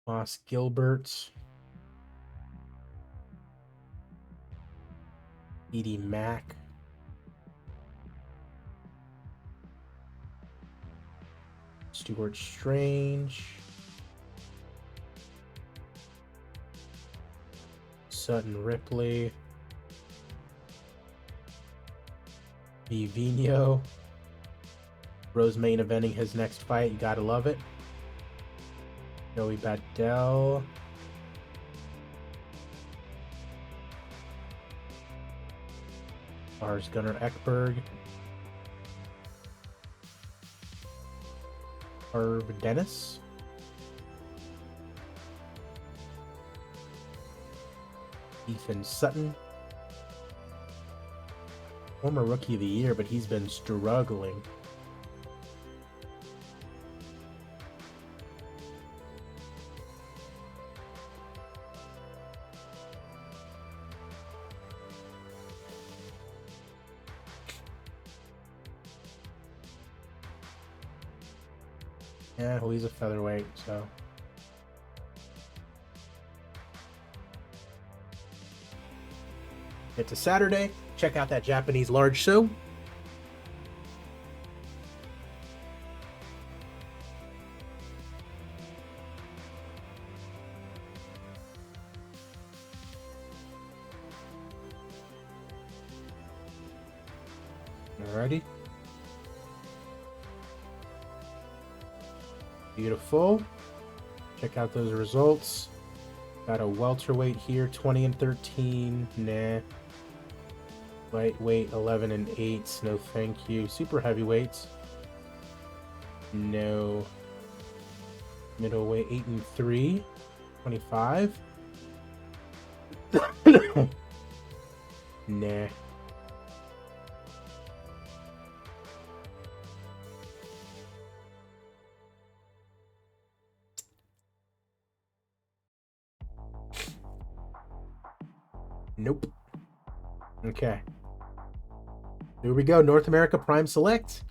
Moss Gilbert. Edie Mack. Stuart Strange. Sutton Ripley. Vivino. Rose main eventing his next fight. You gotta love it. Joey Badell. Lars Gunnar Ekberg. Herb Dennis. Ethan Sutton. Former Rookie of the Year, but he's been struggling. Yeah, well, he's a featherweight, so. It's a Saturday. Check out that Japanese large show. Alrighty. Beautiful. Check out those results. Got a welterweight here, 20 and 13. Nah. Lightweight, 11 and 8. No, thank you. Super heavyweights. No. Middleweight, 8 and 3. 25. Nah. Nope. Okay. Here we go. North America Prime Select.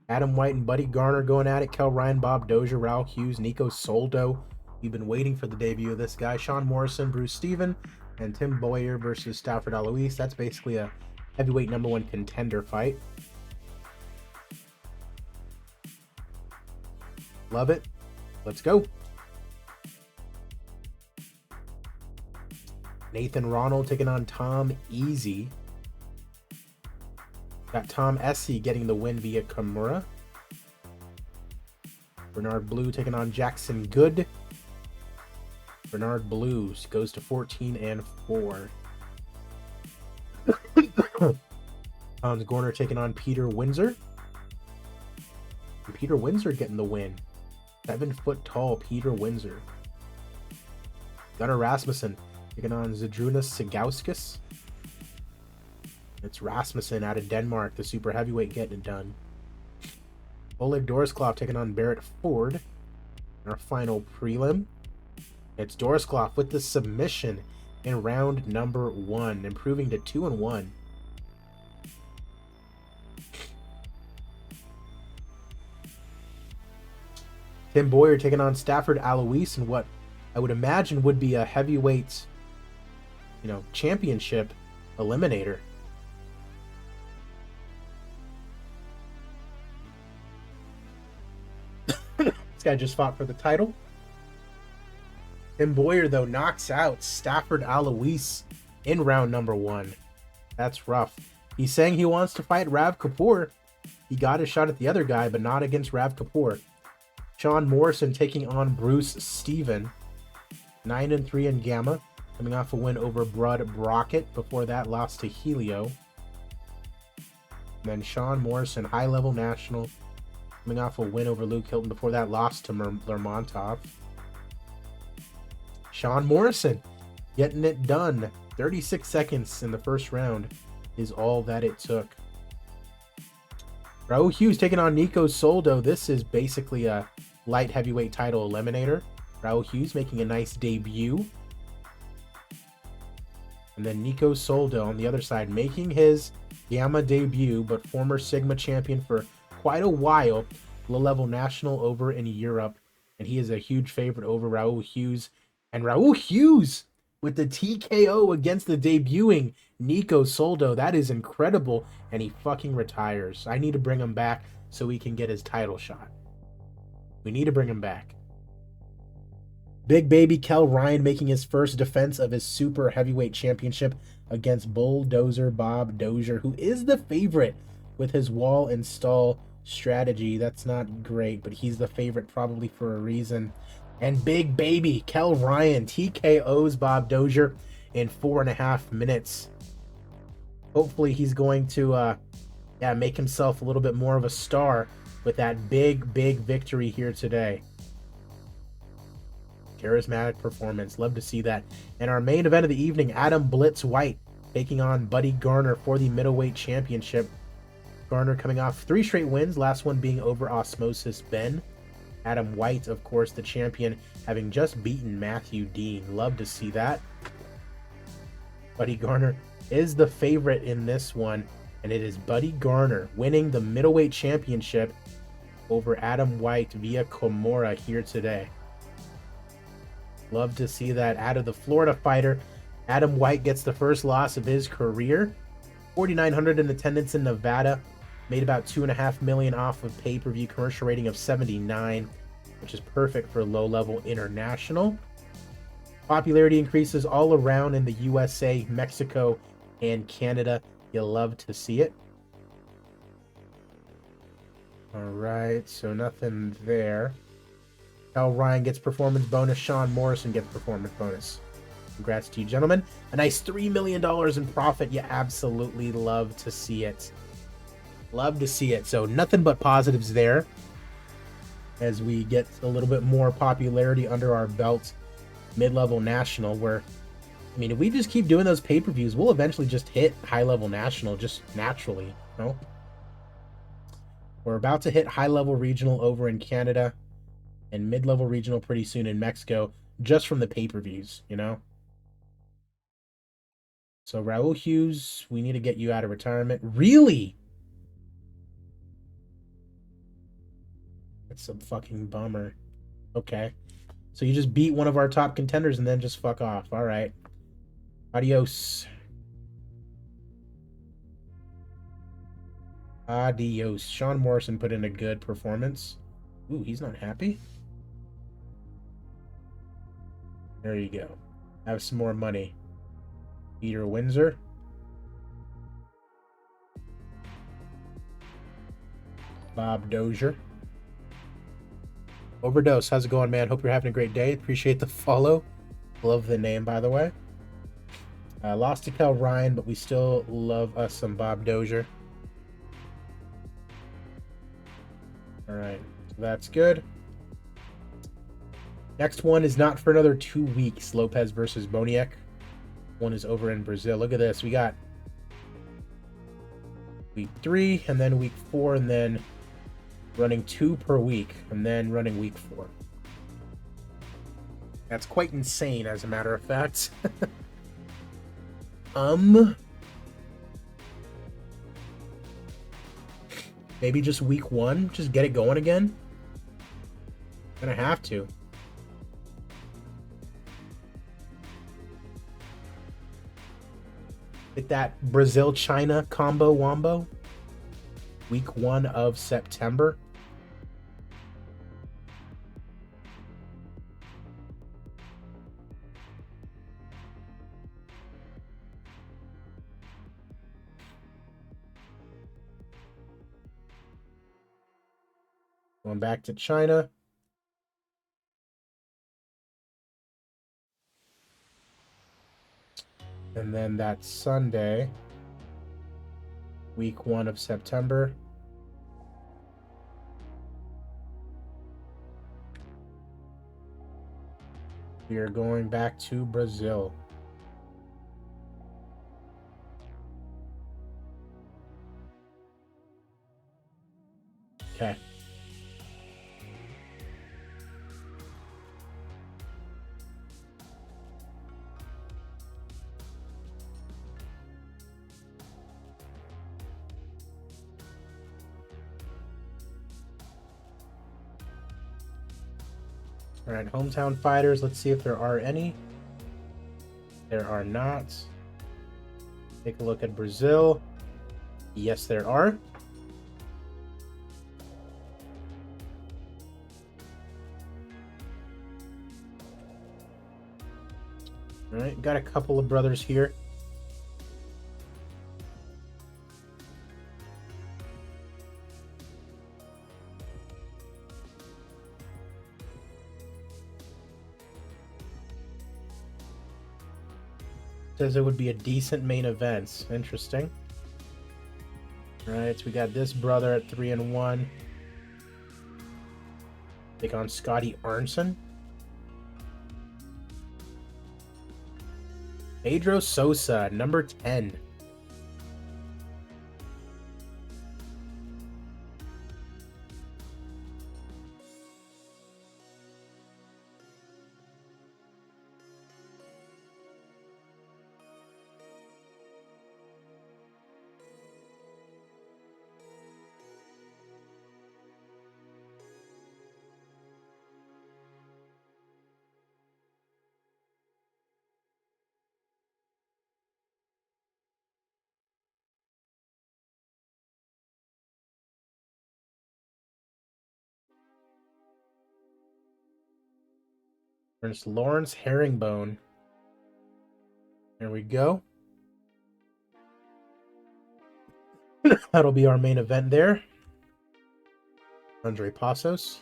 Adam White and Buddy Garner going at it. Kel Ryan, Bob Dozier, Raul Hughes, Nico Soldo. You've been waiting for the debut of this guy. Sean Morrison, Bruce Steven, and Tim Boyer versus Stafford Alois. That's basically a heavyweight #1 contender fight. Love it. Let's go. Nathan Ronald taking on Tom Easy. Got Tom Essie getting the win via Kimura. Bernard Blue taking on Jackson Good. Bernard Blues goes to 14-4. Hans Gorner taking on Peter Windsor. And Peter Windsor getting the win. 7-foot tall Peter Windsor. Gunnar Rasmussen taking on Zydrunas Sigauskas. It's Rasmussen out of Denmark, the super heavyweight, getting it done. Oleg Dorisklov taking on Barrett Ford in our final prelim. It's Dorisklov with the submission in round number 1, improving to 2-1. Tim Boyer taking on Stafford Alois in what I would imagine would be a heavyweight, championship eliminator. This guy just fought for the title. Tim Boyer, though, knocks out Stafford Alois in round number 1. That's rough. He's saying he wants to fight Rav Kapoor. He got a shot at the other guy, but not against Rav Kapoor. Sean Morrison taking on Bruce Steven. 9-3 in Gamma, coming off a win over Brud Brockett. Before that, lost to Helio. And then Sean Morrison, high-level national, coming off a win over Luke Hilton. Before that, lost to Lermontov. Sean Morrison getting it done. 36 seconds in the first round is all that it took. Raul Hughes taking on Nico Soldo. This is basically a light heavyweight title eliminator. Raul Hughes making a nice debut. And then Nico Soldo on the other side making his Gamma debut, but former Sigma champion for quite a while. Low-level national over in Europe. And he is a huge favorite over Raul Hughes. And Raul Hughes with the TKO against the debuting Nico Soldo. That is incredible. And he fucking retires. I need to bring him back so he can get his title shot. We need to bring him back. Big baby Kel Ryan making his first defense of his super heavyweight championship against Bulldozer Bob Dozier, who is the favorite with his wall and stall strategy. That's not great, but he's the favorite probably for a reason. And big baby Kel Ryan TKOs Bob Dozier in 4.5 minutes. Hopefully he's going to make himself a little bit more of a star with that big victory here today. Charismatic performance. Love to see that. And our main event of the evening, Adam Blitz White taking on Buddy Garner for the middleweight championship. Garner coming off 3 straight wins, last one being over Osmosis Ben. Adam White, of course, the champion, having just beaten Matthew Dean. Love to see that. Buddy Garner is the favorite in this one, and it is Buddy Garner winning the middleweight championship over Adam White via Kimura here today. Love to see that. Out of the Florida fighter, Adam White gets the first loss of his career. 4,900 in attendance in Nevada. Made about $2.5 million off of pay-per-view, commercial rating of 79, which is perfect for low-level international. Popularity increases all around in the USA, Mexico, and Canada. You'll love to see it. All right, so nothing there. Kel Ryan gets performance bonus. Sean Morrison gets performance bonus. Congrats to you, gentlemen. A nice $3 million in profit. You absolutely love to see it. Love to see it. So nothing but positives there as we get a little bit more popularity under our belt. Mid-level national, where, I mean, if we just keep doing those pay-per-views, we'll eventually just hit high-level national just naturally, you know? We're about to hit high-level regional over in Canada and mid-level regional pretty soon in Mexico, just from the pay-per-views, you know? So Raul Hughes, we need to get you out of retirement. Really? That's a fucking bummer. Okay. So you just beat one of our top contenders and then just fuck off. All right. Adios. Adios. Sean Morrison put in a good performance. Ooh, he's not happy. There you go. Have some more money. Peter Windsor. Bob Dozier. Overdose, how's it going, man? Hope you're having a great day. Appreciate the follow. Love the name, by the way. Lost to Kel Ryan, but we still love us some Bob Dozier. All right, so that's good. Next one is not for another 2 weeks. Lopez versus Boniek. One is over in Brazil. Look at this. We got week 3, and then week 4, and then running 2 per week, and then running week 4. That's quite insane, as a matter of fact. Maybe just week 1, just get it going again. Gonna have to. Get that Brazil-China combo wombo. Week 1 of September. Going back to China. And then that Sunday, week 1 of September. We are going back to Brazil. Okay. All right, hometown fighters. Let's see if there are any. There are not. Take a look at Brazil. Yes, there are. All right, got a couple of brothers here. Says it would be a decent main event. Interesting. All right, so we got this brother at 3-1. Take on Scotty Arnson. Pedro Sosa, number 10. There's Lawrence Herringbone. There we go. That'll be our main event there. Andre Passos.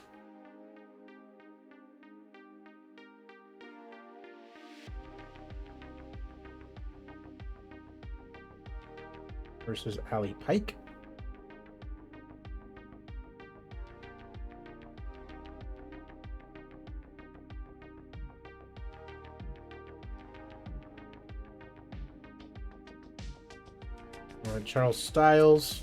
Versus Ali Pike. Charles Styles.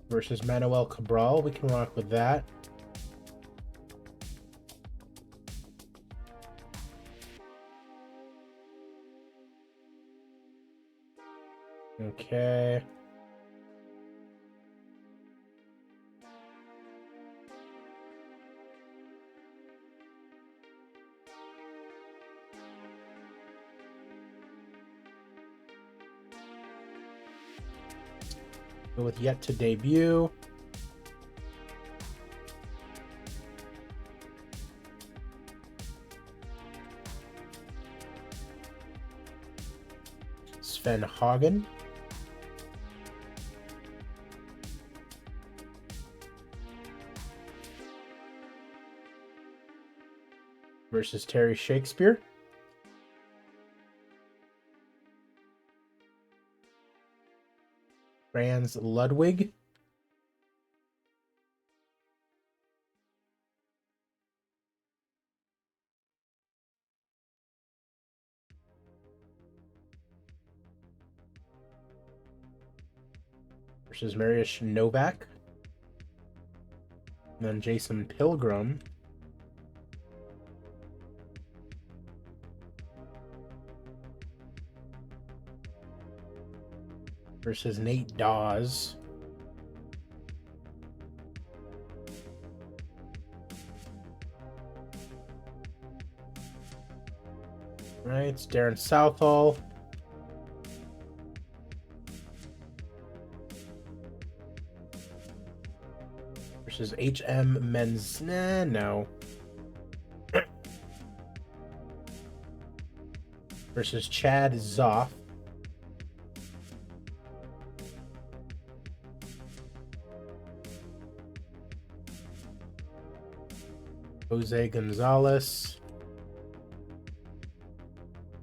Versus Manuel Cabral. We can rock with that. Okay. Go with yet to debut. Sven Hagen. Versus Terry Shakespeare. Franz Ludwig. Versus Mariusz Novak. And then Jason Pilgrim. Versus Nate Dawes. All right, it's Darren Southall. Versus HM Men's. Nah, no. Versus Chad Zoff. Jose Gonzalez.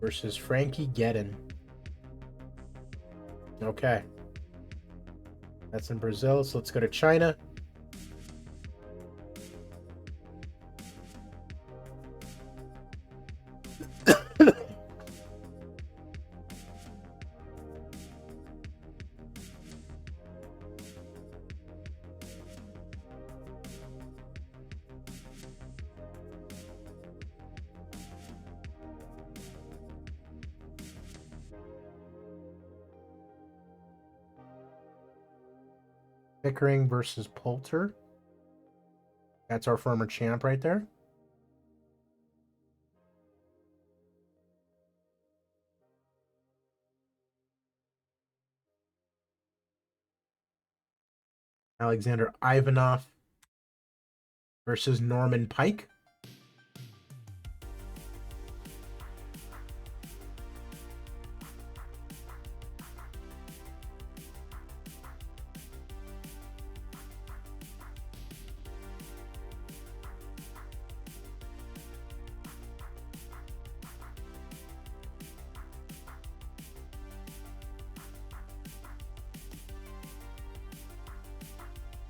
Versus Frankie Gedden. Okay. That's in Brazil, so let's go to China. Pickering versus Poulter. That's our former champ right there. Alexander Ivanov versus Norman Pike.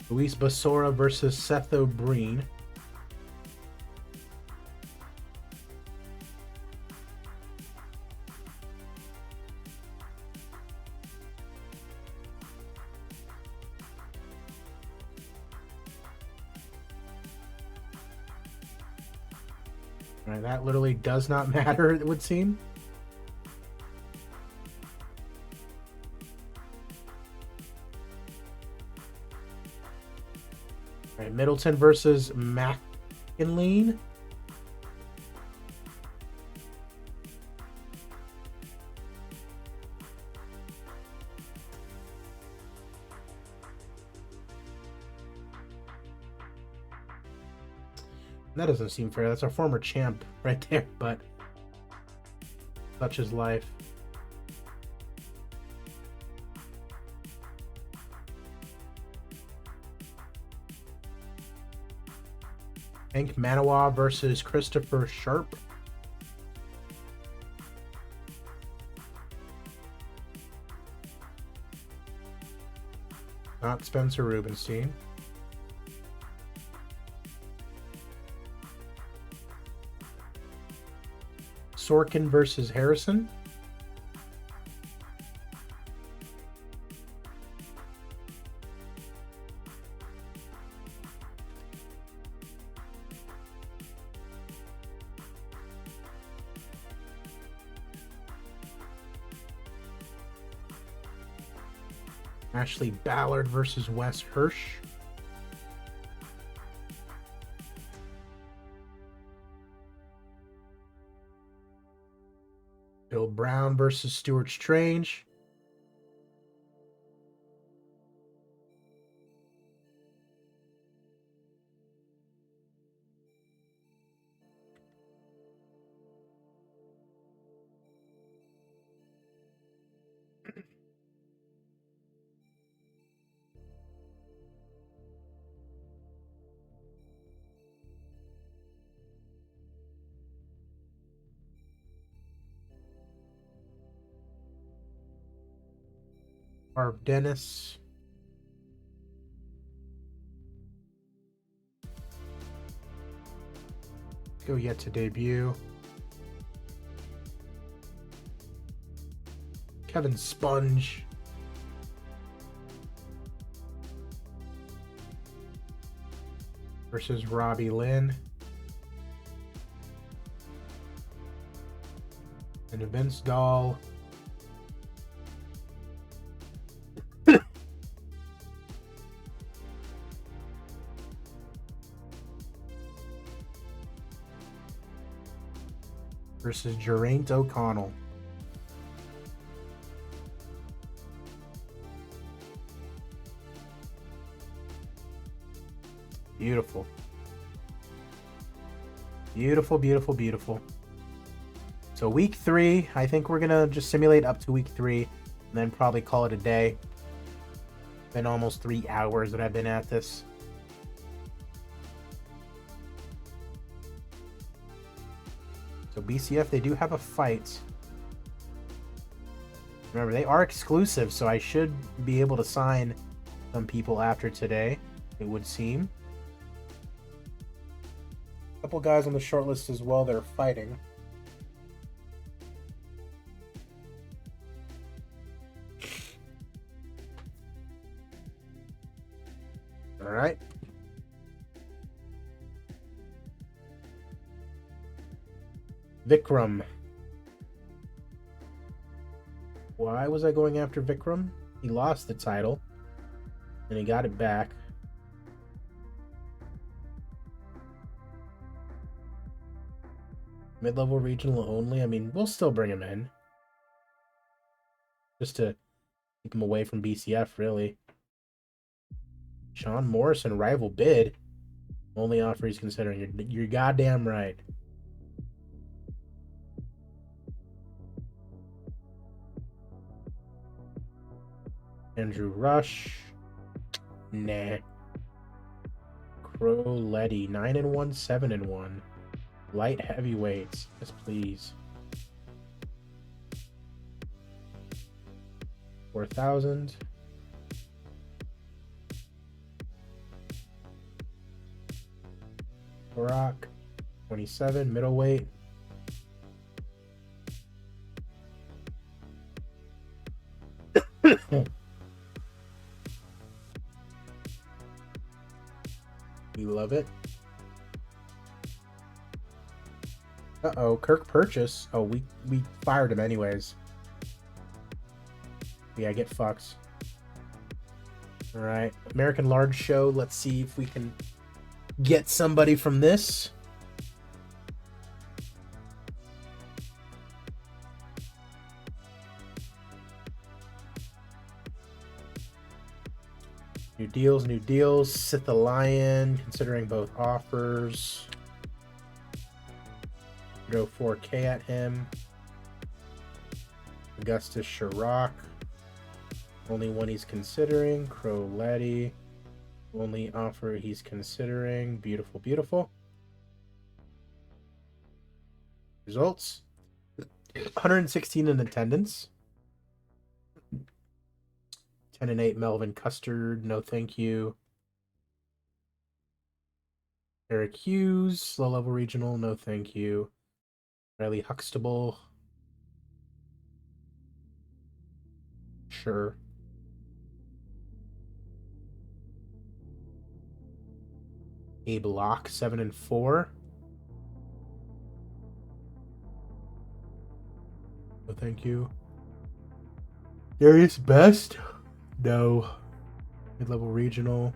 Luis Basora versus Seth O'Brien. All right, that literally does not matter, it would seem. All right, Middleton versus McInlean. That doesn't seem fair. That's our former champ right there, but such is life. Hank Manawa versus Christopher Sharp. Not Spencer Rubenstein. Sorkin versus Harrison. Ashley Ballard versus Wes Hirsch. Bill Brown versus Stuart Strange. Harv Dennis. Go yet to debut. Kevin Sponge. Versus Robbie Lynn. And Vince Dahl. Versus Geraint O'Connell. Beautiful. Beautiful, beautiful, beautiful. So week 3, I think we're going to just simulate up to week 3 and then probably call it a day. Been almost 3 hours that I've been at this. So BCF, they do have a fight. Remember, they are exclusive, so I should be able to sign some people after today, it would seem. A couple guys on the short list as well that are fighting. All right. Vikram. Why was I going after Vikram? He lost the title, and he got it back. Mid-level regional only. I mean, we'll still bring him in. Just to keep him away from BCF, really. Sean Morrison, rival bid. Only offer he's considering. You're goddamn right. Andrew Rush. Nah. Crowletty. 9-1, 7-1. Light heavyweights. Yes, please. 4,000. Rock. 27. Middleweight. We love it. Uh-oh, Kirk Purchase. Oh, we fired him anyways. Yeah, get fucked. Alright, American Large Show. Let's see if we can get somebody from this. New deals. Sith the Lion, considering both offers. Go 4K at him. Augustus Chirac. Only one he's considering. Crowletty. Only offer he's considering. Beautiful, beautiful. Results. 116 in attendance. 10-8 Melvin Custard. No thank you. Eric Hughes. Low level regional. No thank you. Riley Huxtable. Sure. Abe Locke, 7-4. No, thank you. Darius Best? No. Mid-level regional.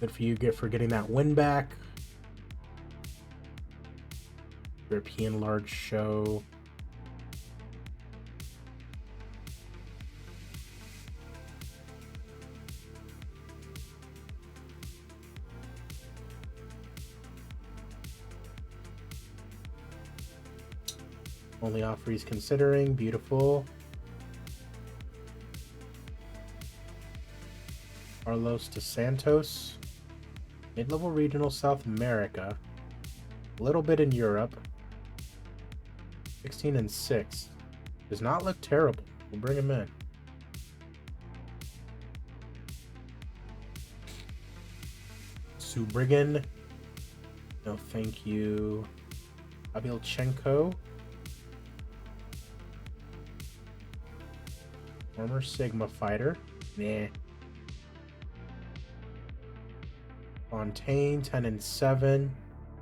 Good for you for getting that win back. European Large Show. Only offer he's considering. Beautiful. Carlos dos Santos. Mid-level regional South America. A little bit in Europe. 16-6. Does not look terrible. We'll bring him in. Subrigan. No, thank you. Abilchenko. Former Sigma fighter. Nah. Fontaine, 10-7.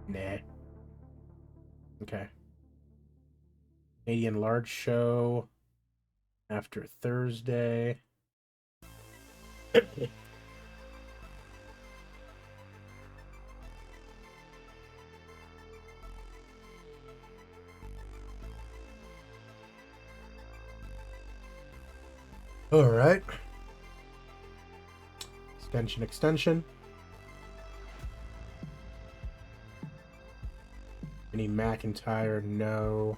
Nah. Okay. Canadian large show after Thursday. All right. Extension. Any McIntyre? No.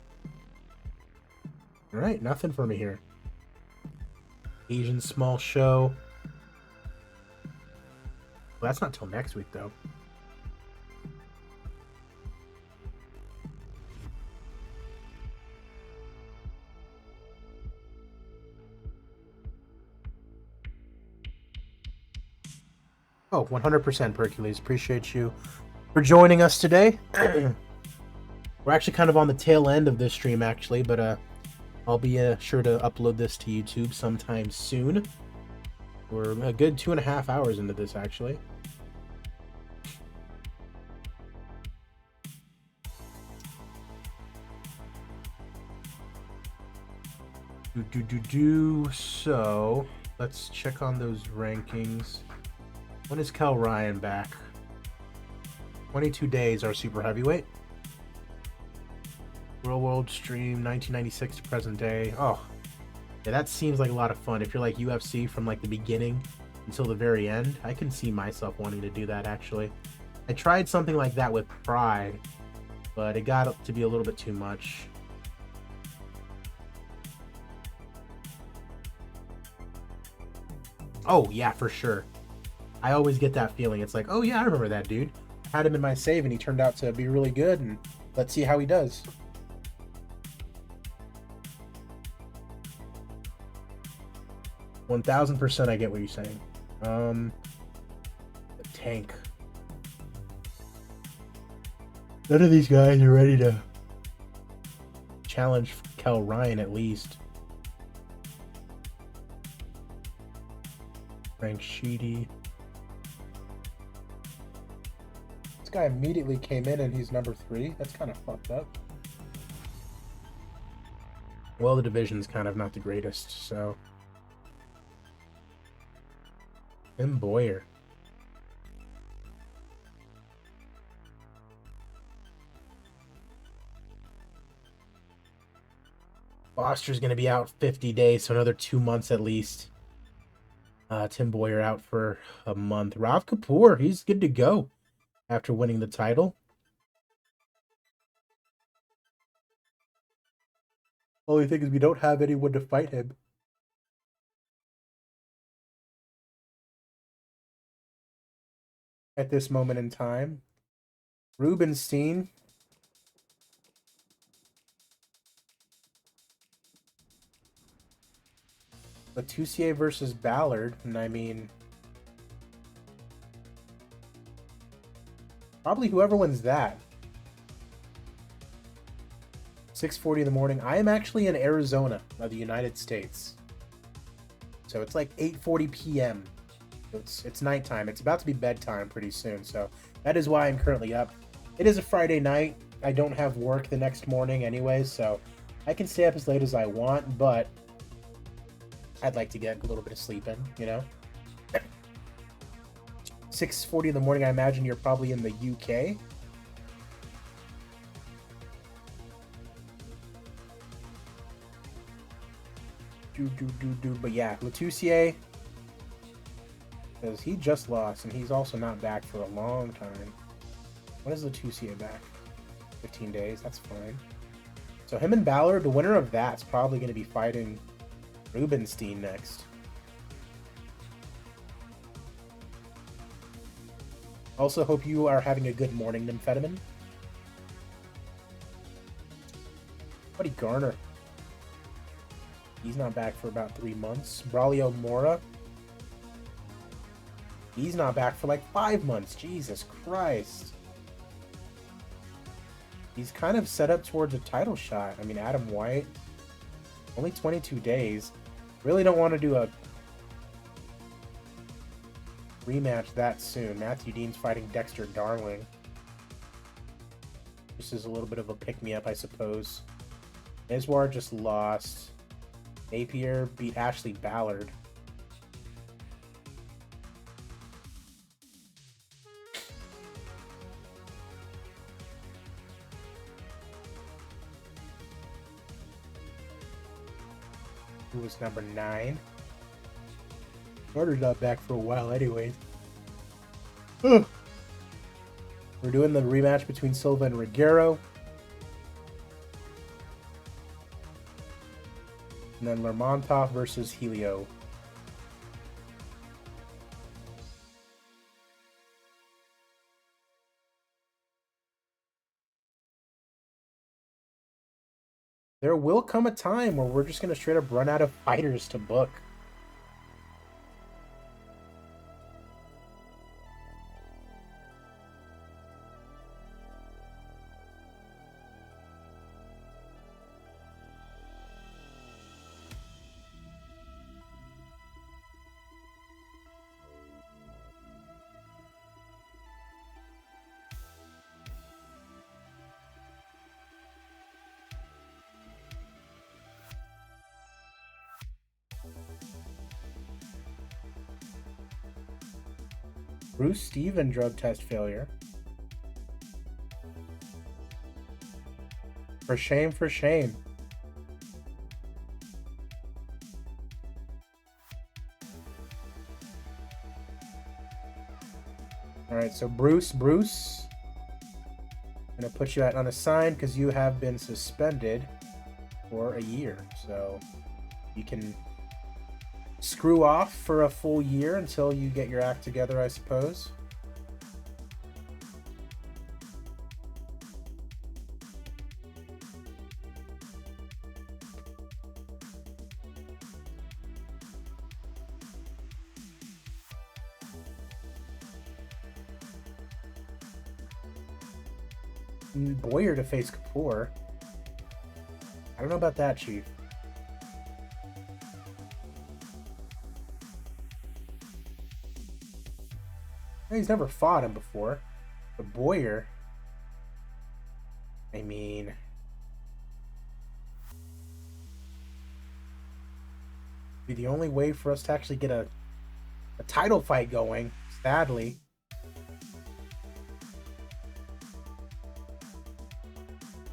All right, nothing for me here. Asian small show. Well, that's not till next week, though. Oh, 100% Hercules. Appreciate you for joining us today. We're actually kind of on the tail end of this stream, actually, but I'll be sure to upload this to YouTube sometime soon. We're a good 2.5 hours into this, actually. So, let's check on those rankings. When is Cal Ryan back? 22 days, our super heavyweight. Real world stream, 1996 to present day. Oh, yeah, that seems like a lot of fun. If you're like UFC from like the beginning until the very end, I can see myself wanting to do that, actually. I tried something like that with Pride, but it got up to be a little bit too much. Oh, yeah, for sure. I always get that feeling. It's like, oh yeah, I remember that dude. I had him in my save and he turned out to be really good, and let's see how he does. %1,000% I get what you're saying. The tank. None of these guys are ready to challenge Cal Ryan, at least. Frank Sheedy. This guy immediately came in and he's number 3. That's kind of fucked up. Well, the division's kind of not the greatest, so. Tim Boyer. Foster's going to be out 50 days, so another 2 months at least. Tim Boyer out for a month. Rav Kapoor, he's good to go after winning the title. Only thing is we don't have anyone to fight him. At this moment in time. Rubenstein. Latusier versus Ballard, and I mean, probably whoever wins that. 6:40 in the morning. I am actually in Arizona, of the United States. So it's like 8:40 p.m. It's nighttime. It's about to be bedtime pretty soon, so that is why I'm currently up. It is a Friday night. I don't have work the next morning anyway, so I can stay up as late as I want, but I'd like to get a little bit of sleep in, you know? 6:40 in the morning, I imagine you're probably in the UK. But yeah, Latusier, because he just lost, and he's also not back for a long time. When is Latusier back? 15 days, that's fine. So him and Ballard, the winner of that's probably going to be fighting Rubenstein next. Also, hope you are having a good morning, Nymphetamine. Buddy Garner. He's not back for about 3 months. Braulio Mora. He's not back for like 5 months. Jesus Christ. He's kind of set up towards a title shot. I mean, Adam White. Only 22 days. Really don't want to do a rematch that soon. Matthew Dean's fighting Dexter Darling. This is a little bit of a pick-me-up, I suppose. Iswar just lost. Napier beat Ashley Ballard. Who was number 9? Carter's not back for a while anyways. We're doing the rematch between Silva and Reguero. And then Lermontov versus Helio. There will come a time where we're just going to straight up run out of fighters to book. Bruce Steven drug test failure. For shame, for shame. Alright, so Bruce, I'm going to put you at unassigned because you have been suspended for a year. So you can screw off for a full year until you get your act together, I suppose. Boyer to face Kapoor. I don't know about that, Chief. He's never fought him before. But Boyer, I mean, be the only way for us to actually get a title fight going, sadly.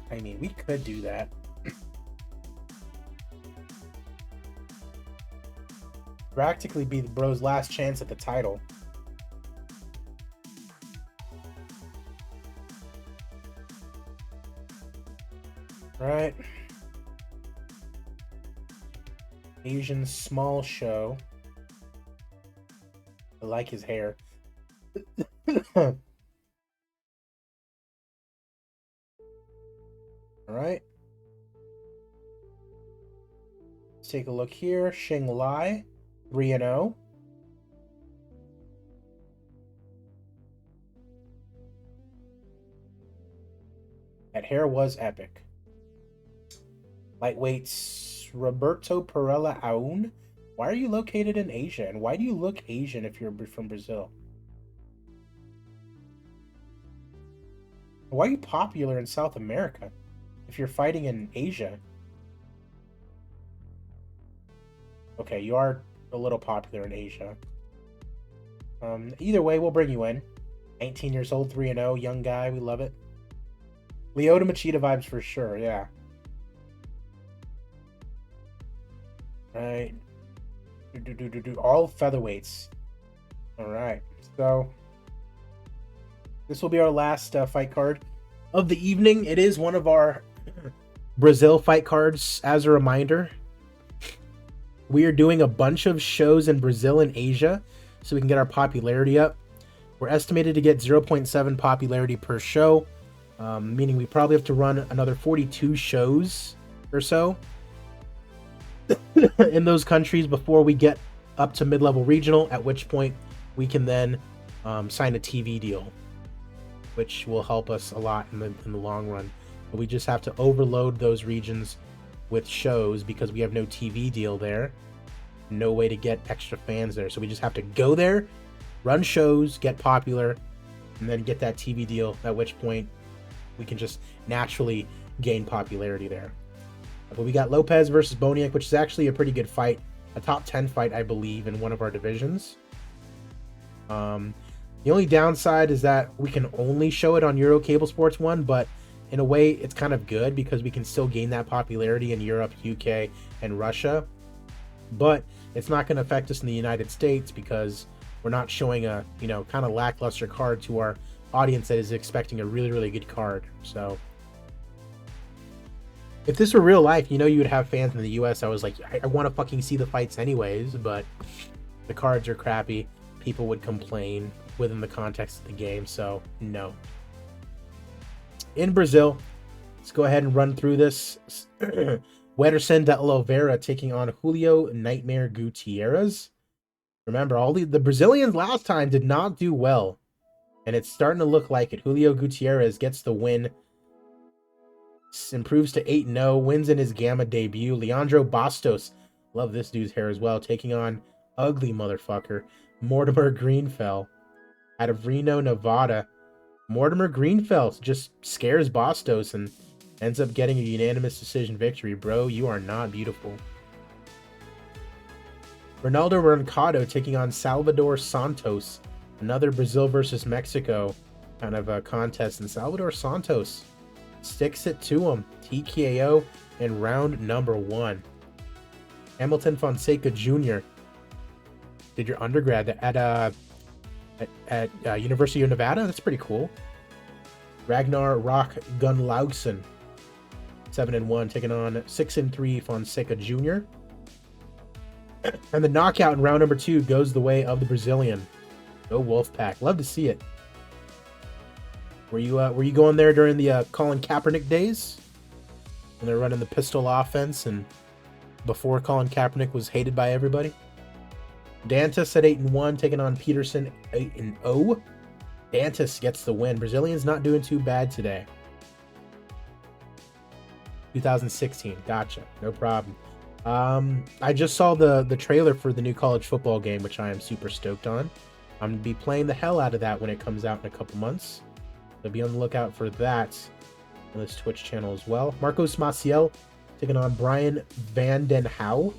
I mean, we could do that. Practically be the bro's last chance at the title. Right. Asian small show. I like his hair. Alright. Let's take a look here. Xing Lai, 3-0. That hair was epic. Lightweights, Roberto Perella Aoun. Why are you located in Asia? And why do you look Asian if you're from Brazil? Why are you popular in South America if you're fighting in Asia? Okay, you are a little popular in Asia. Either way, we'll bring you in. 19 years old, 3-0, young guy. We love it. Lyoto Machida vibes for sure, yeah. Right. All featherweights. Alright, so this will be our last fight card of the evening. It is one of our Brazil fight cards. As a reminder, we are doing a bunch of shows in Brazil and Asia so we can get our popularity up. We're estimated to get 0.7 popularity per show, meaning we probably have to run another 42 shows or so in those countries before we get up to mid-level regional, at which point we can then sign a TV deal, which will help us a lot in the long run. But we just have to overload those regions with shows because we have no TV deal there, no way to get extra fans there. So we just have to go there, run shows, get popular, and then get that TV deal, at which point we can just naturally gain popularity there. But we got Lopez versus Boniek, which is actually a pretty good fight, a top 10 fight, I believe, in one of our divisions. The only downside is that we can only show it on Euro Cable Sports 1, but in a way it's kind of good because we can still gain that popularity in Europe, UK, and Russia. But it's not going to affect us in the United States because we're not showing a, kind of lackluster card to our audience that is expecting a really, really good card. So if this were real life, you would have fans in the US. I was like, I want to fucking see the fights anyways, but the cards are crappy. People would complain within the context of the game, so no. In Brazil, let's go ahead and run through this. Wederson de Oliveira taking on Julio Nightmare Gutierrez. Remember, all the Brazilians last time did not do well, and it's starting to look like it. Julio Gutierrez gets the win, improves to 8-0, wins in his Gamma debut. Leandro Bastos, love this dude's hair as well, taking on ugly motherfucker Mortimer Greenfell out of Reno, Nevada. Mortimer Greenfell just scares Bastos and ends up getting a unanimous decision victory. Bro, you are not beautiful. Ronaldo Roncado taking on Salvador Santos. Another Brazil versus Mexico kind of a contest. And Salvador Santos sticks it to him. TKO in round number 1. Hamilton Fonseca Jr. did your undergrad at University of Nevada. That's pretty cool. Ragnar Rock Gunlaugson, 7-1, taking on 6-3 Fonseca Jr. And the knockout in round number 2 goes the way of the Brazilian. Go Wolfpack. Love to see it. Were you going there during the Colin Kaepernick days when they're running the pistol offense and before Colin Kaepernick was hated by everybody? Dantas at 8-1, taking on Peterson 8-0. Dantas gets the win. Brazilian's not doing too bad today. 2016, gotcha, no problem. I just saw the trailer for the new college football game, which I am super stoked on. I'm gonna be playing the hell out of that when it comes out in a couple months. So be on the lookout for that on this Twitch channel as well. Marcos Maciel taking on Brian Van Den Houw.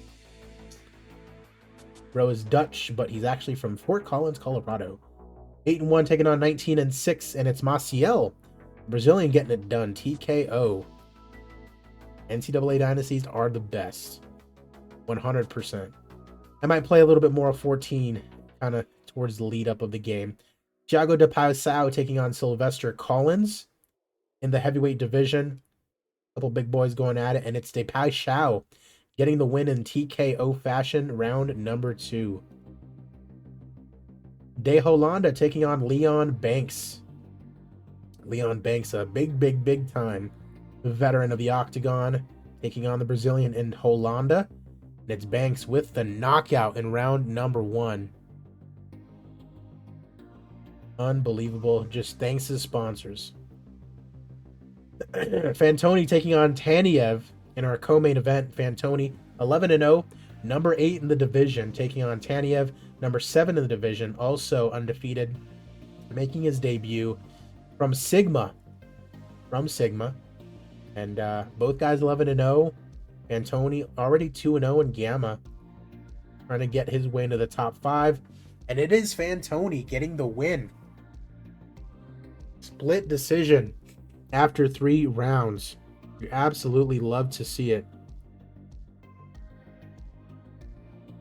Bro is Dutch, but he's actually from Fort Collins, Colorado. 8-1 taking on 19-6, and it's Maciel. Brazilian getting it done. TKO. NCAA dynasties are the best. 100%. I might play a little bit more of 14, kind of towards the lead up of the game. Thiago de Paisao taking on Sylvester Collins in the heavyweight division. A couple big boys going at it, and it's de Paisao getting the win in TKO fashion, round number 2. De Holanda taking on Leon Banks. Leon Banks, a big time veteran of the Octagon, taking on the Brazilian in Holanda. And it's Banks with the knockout in round number 1. Unbelievable. Just thanks to the sponsors. Fantoni taking on Taniev in our co-main event. Fantoni 11-0, number 8 in the division, taking on Taniev, number 7 in the division, also undefeated, making his debut from Sigma. And both guys 11-0. Fantoni already 2-0 in Gamma, trying to get his way into the top 5. And it is Fantoni getting the win. Split decision after 3 rounds. You absolutely love to see it.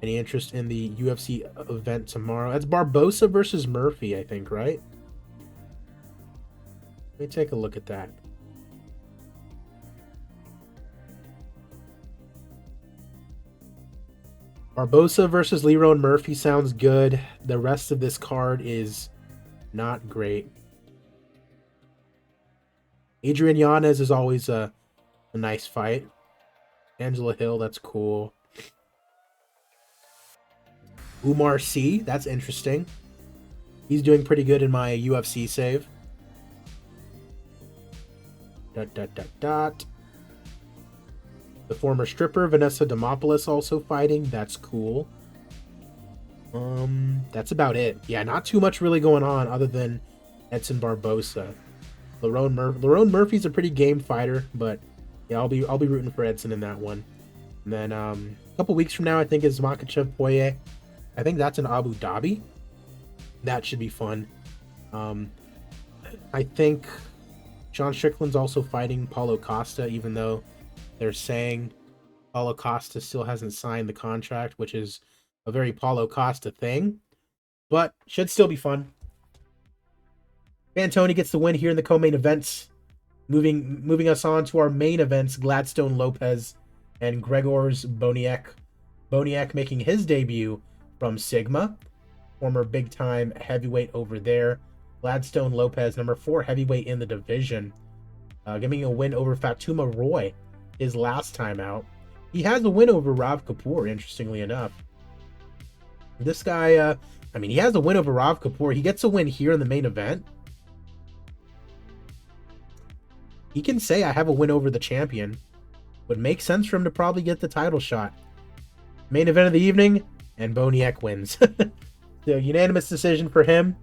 Any interest in the UFC event tomorrow? That's Barbosa versus Murphy, I think, right? Let me take a look at that. Barbosa versus Leron Murphy sounds good. The rest of this card is Not great. Adrian Yanez is always a nice fight. Angela Hill, that's cool. Umar C, that's interesting. He's doing pretty good in my UFC save. Dot, dot, dot, dot. The former stripper, Vanessa Demopoulos, also fighting. That's cool. That's about it. Yeah, not too much really going on other than Edson Barbosa. Lerone Murphy's a pretty game fighter, but yeah, I'll be rooting for Edson in that one. And then a couple weeks from now, I think is Makhachev Poirier. I think that's in Abu Dhabi. That should be fun. I think Sean Strickland's also fighting Paulo Costa, even though they're saying Paulo Costa still hasn't signed the contract, which is a very Paulo Costa thing, but should still be fun. Fantoni gets the win here in the co-main events. Moving us on to our main events, Gladstone Lopez and Gregors Boniek. Boniek making his debut from Sigma, former big-time heavyweight over there. Gladstone Lopez, number 4 heavyweight in the division, giving a win over Fatuma Roy his last time out. He has a win over Rav Kapoor, interestingly enough. This guy, he has a win over Rav Kapoor. He gets a win here in the main event. He can say, I have a win over the champion. Would make sense for him to probably get the title shot. Main event of the evening, and Boniek wins. The unanimous decision for him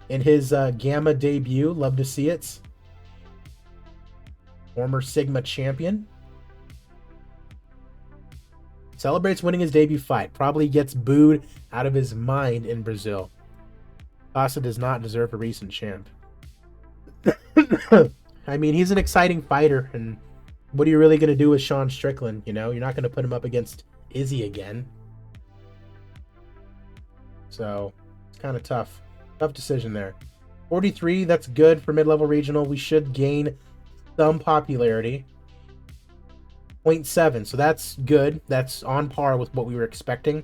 in his Gamma debut. Love to see it. Former Sigma champion. Celebrates winning his debut fight. Probably gets booed out of his mind in Brazil. Costa does not deserve a recent champ. I mean, he's an exciting fighter, and what are you really going to do with Sean Strickland? You know, you're not going to put him up against Izzy again. So, it's kind of tough. Tough decision there. 43, that's good for mid-level regional. We should gain some popularity. 0.7, so that's good. That's on par with what we were expecting.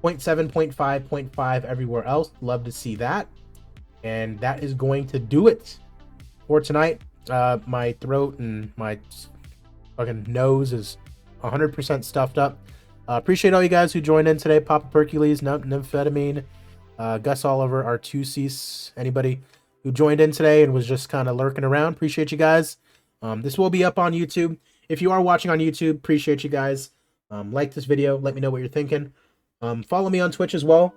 0.7, 0.5, 0.5 everywhere else. Love to see that. And that is going to do it for tonight. My throat and my fucking nose is 100% stuffed up. Appreciate all you guys who joined in today. Papa Percules, Nymphetamine, Gus Oliver, Artusis, anybody who joined in today and was just kind of lurking around. Appreciate you guys. This will be up on YouTube. If you are watching on YouTube, appreciate you guys. Like this video. Let me know what you're thinking. Follow me on Twitch as well.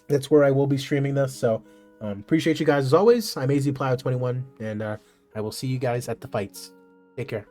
That's where I will be streaming this. So appreciate you guys as always. I'm AZPlow21, and I will see you guys at the fights. Take care.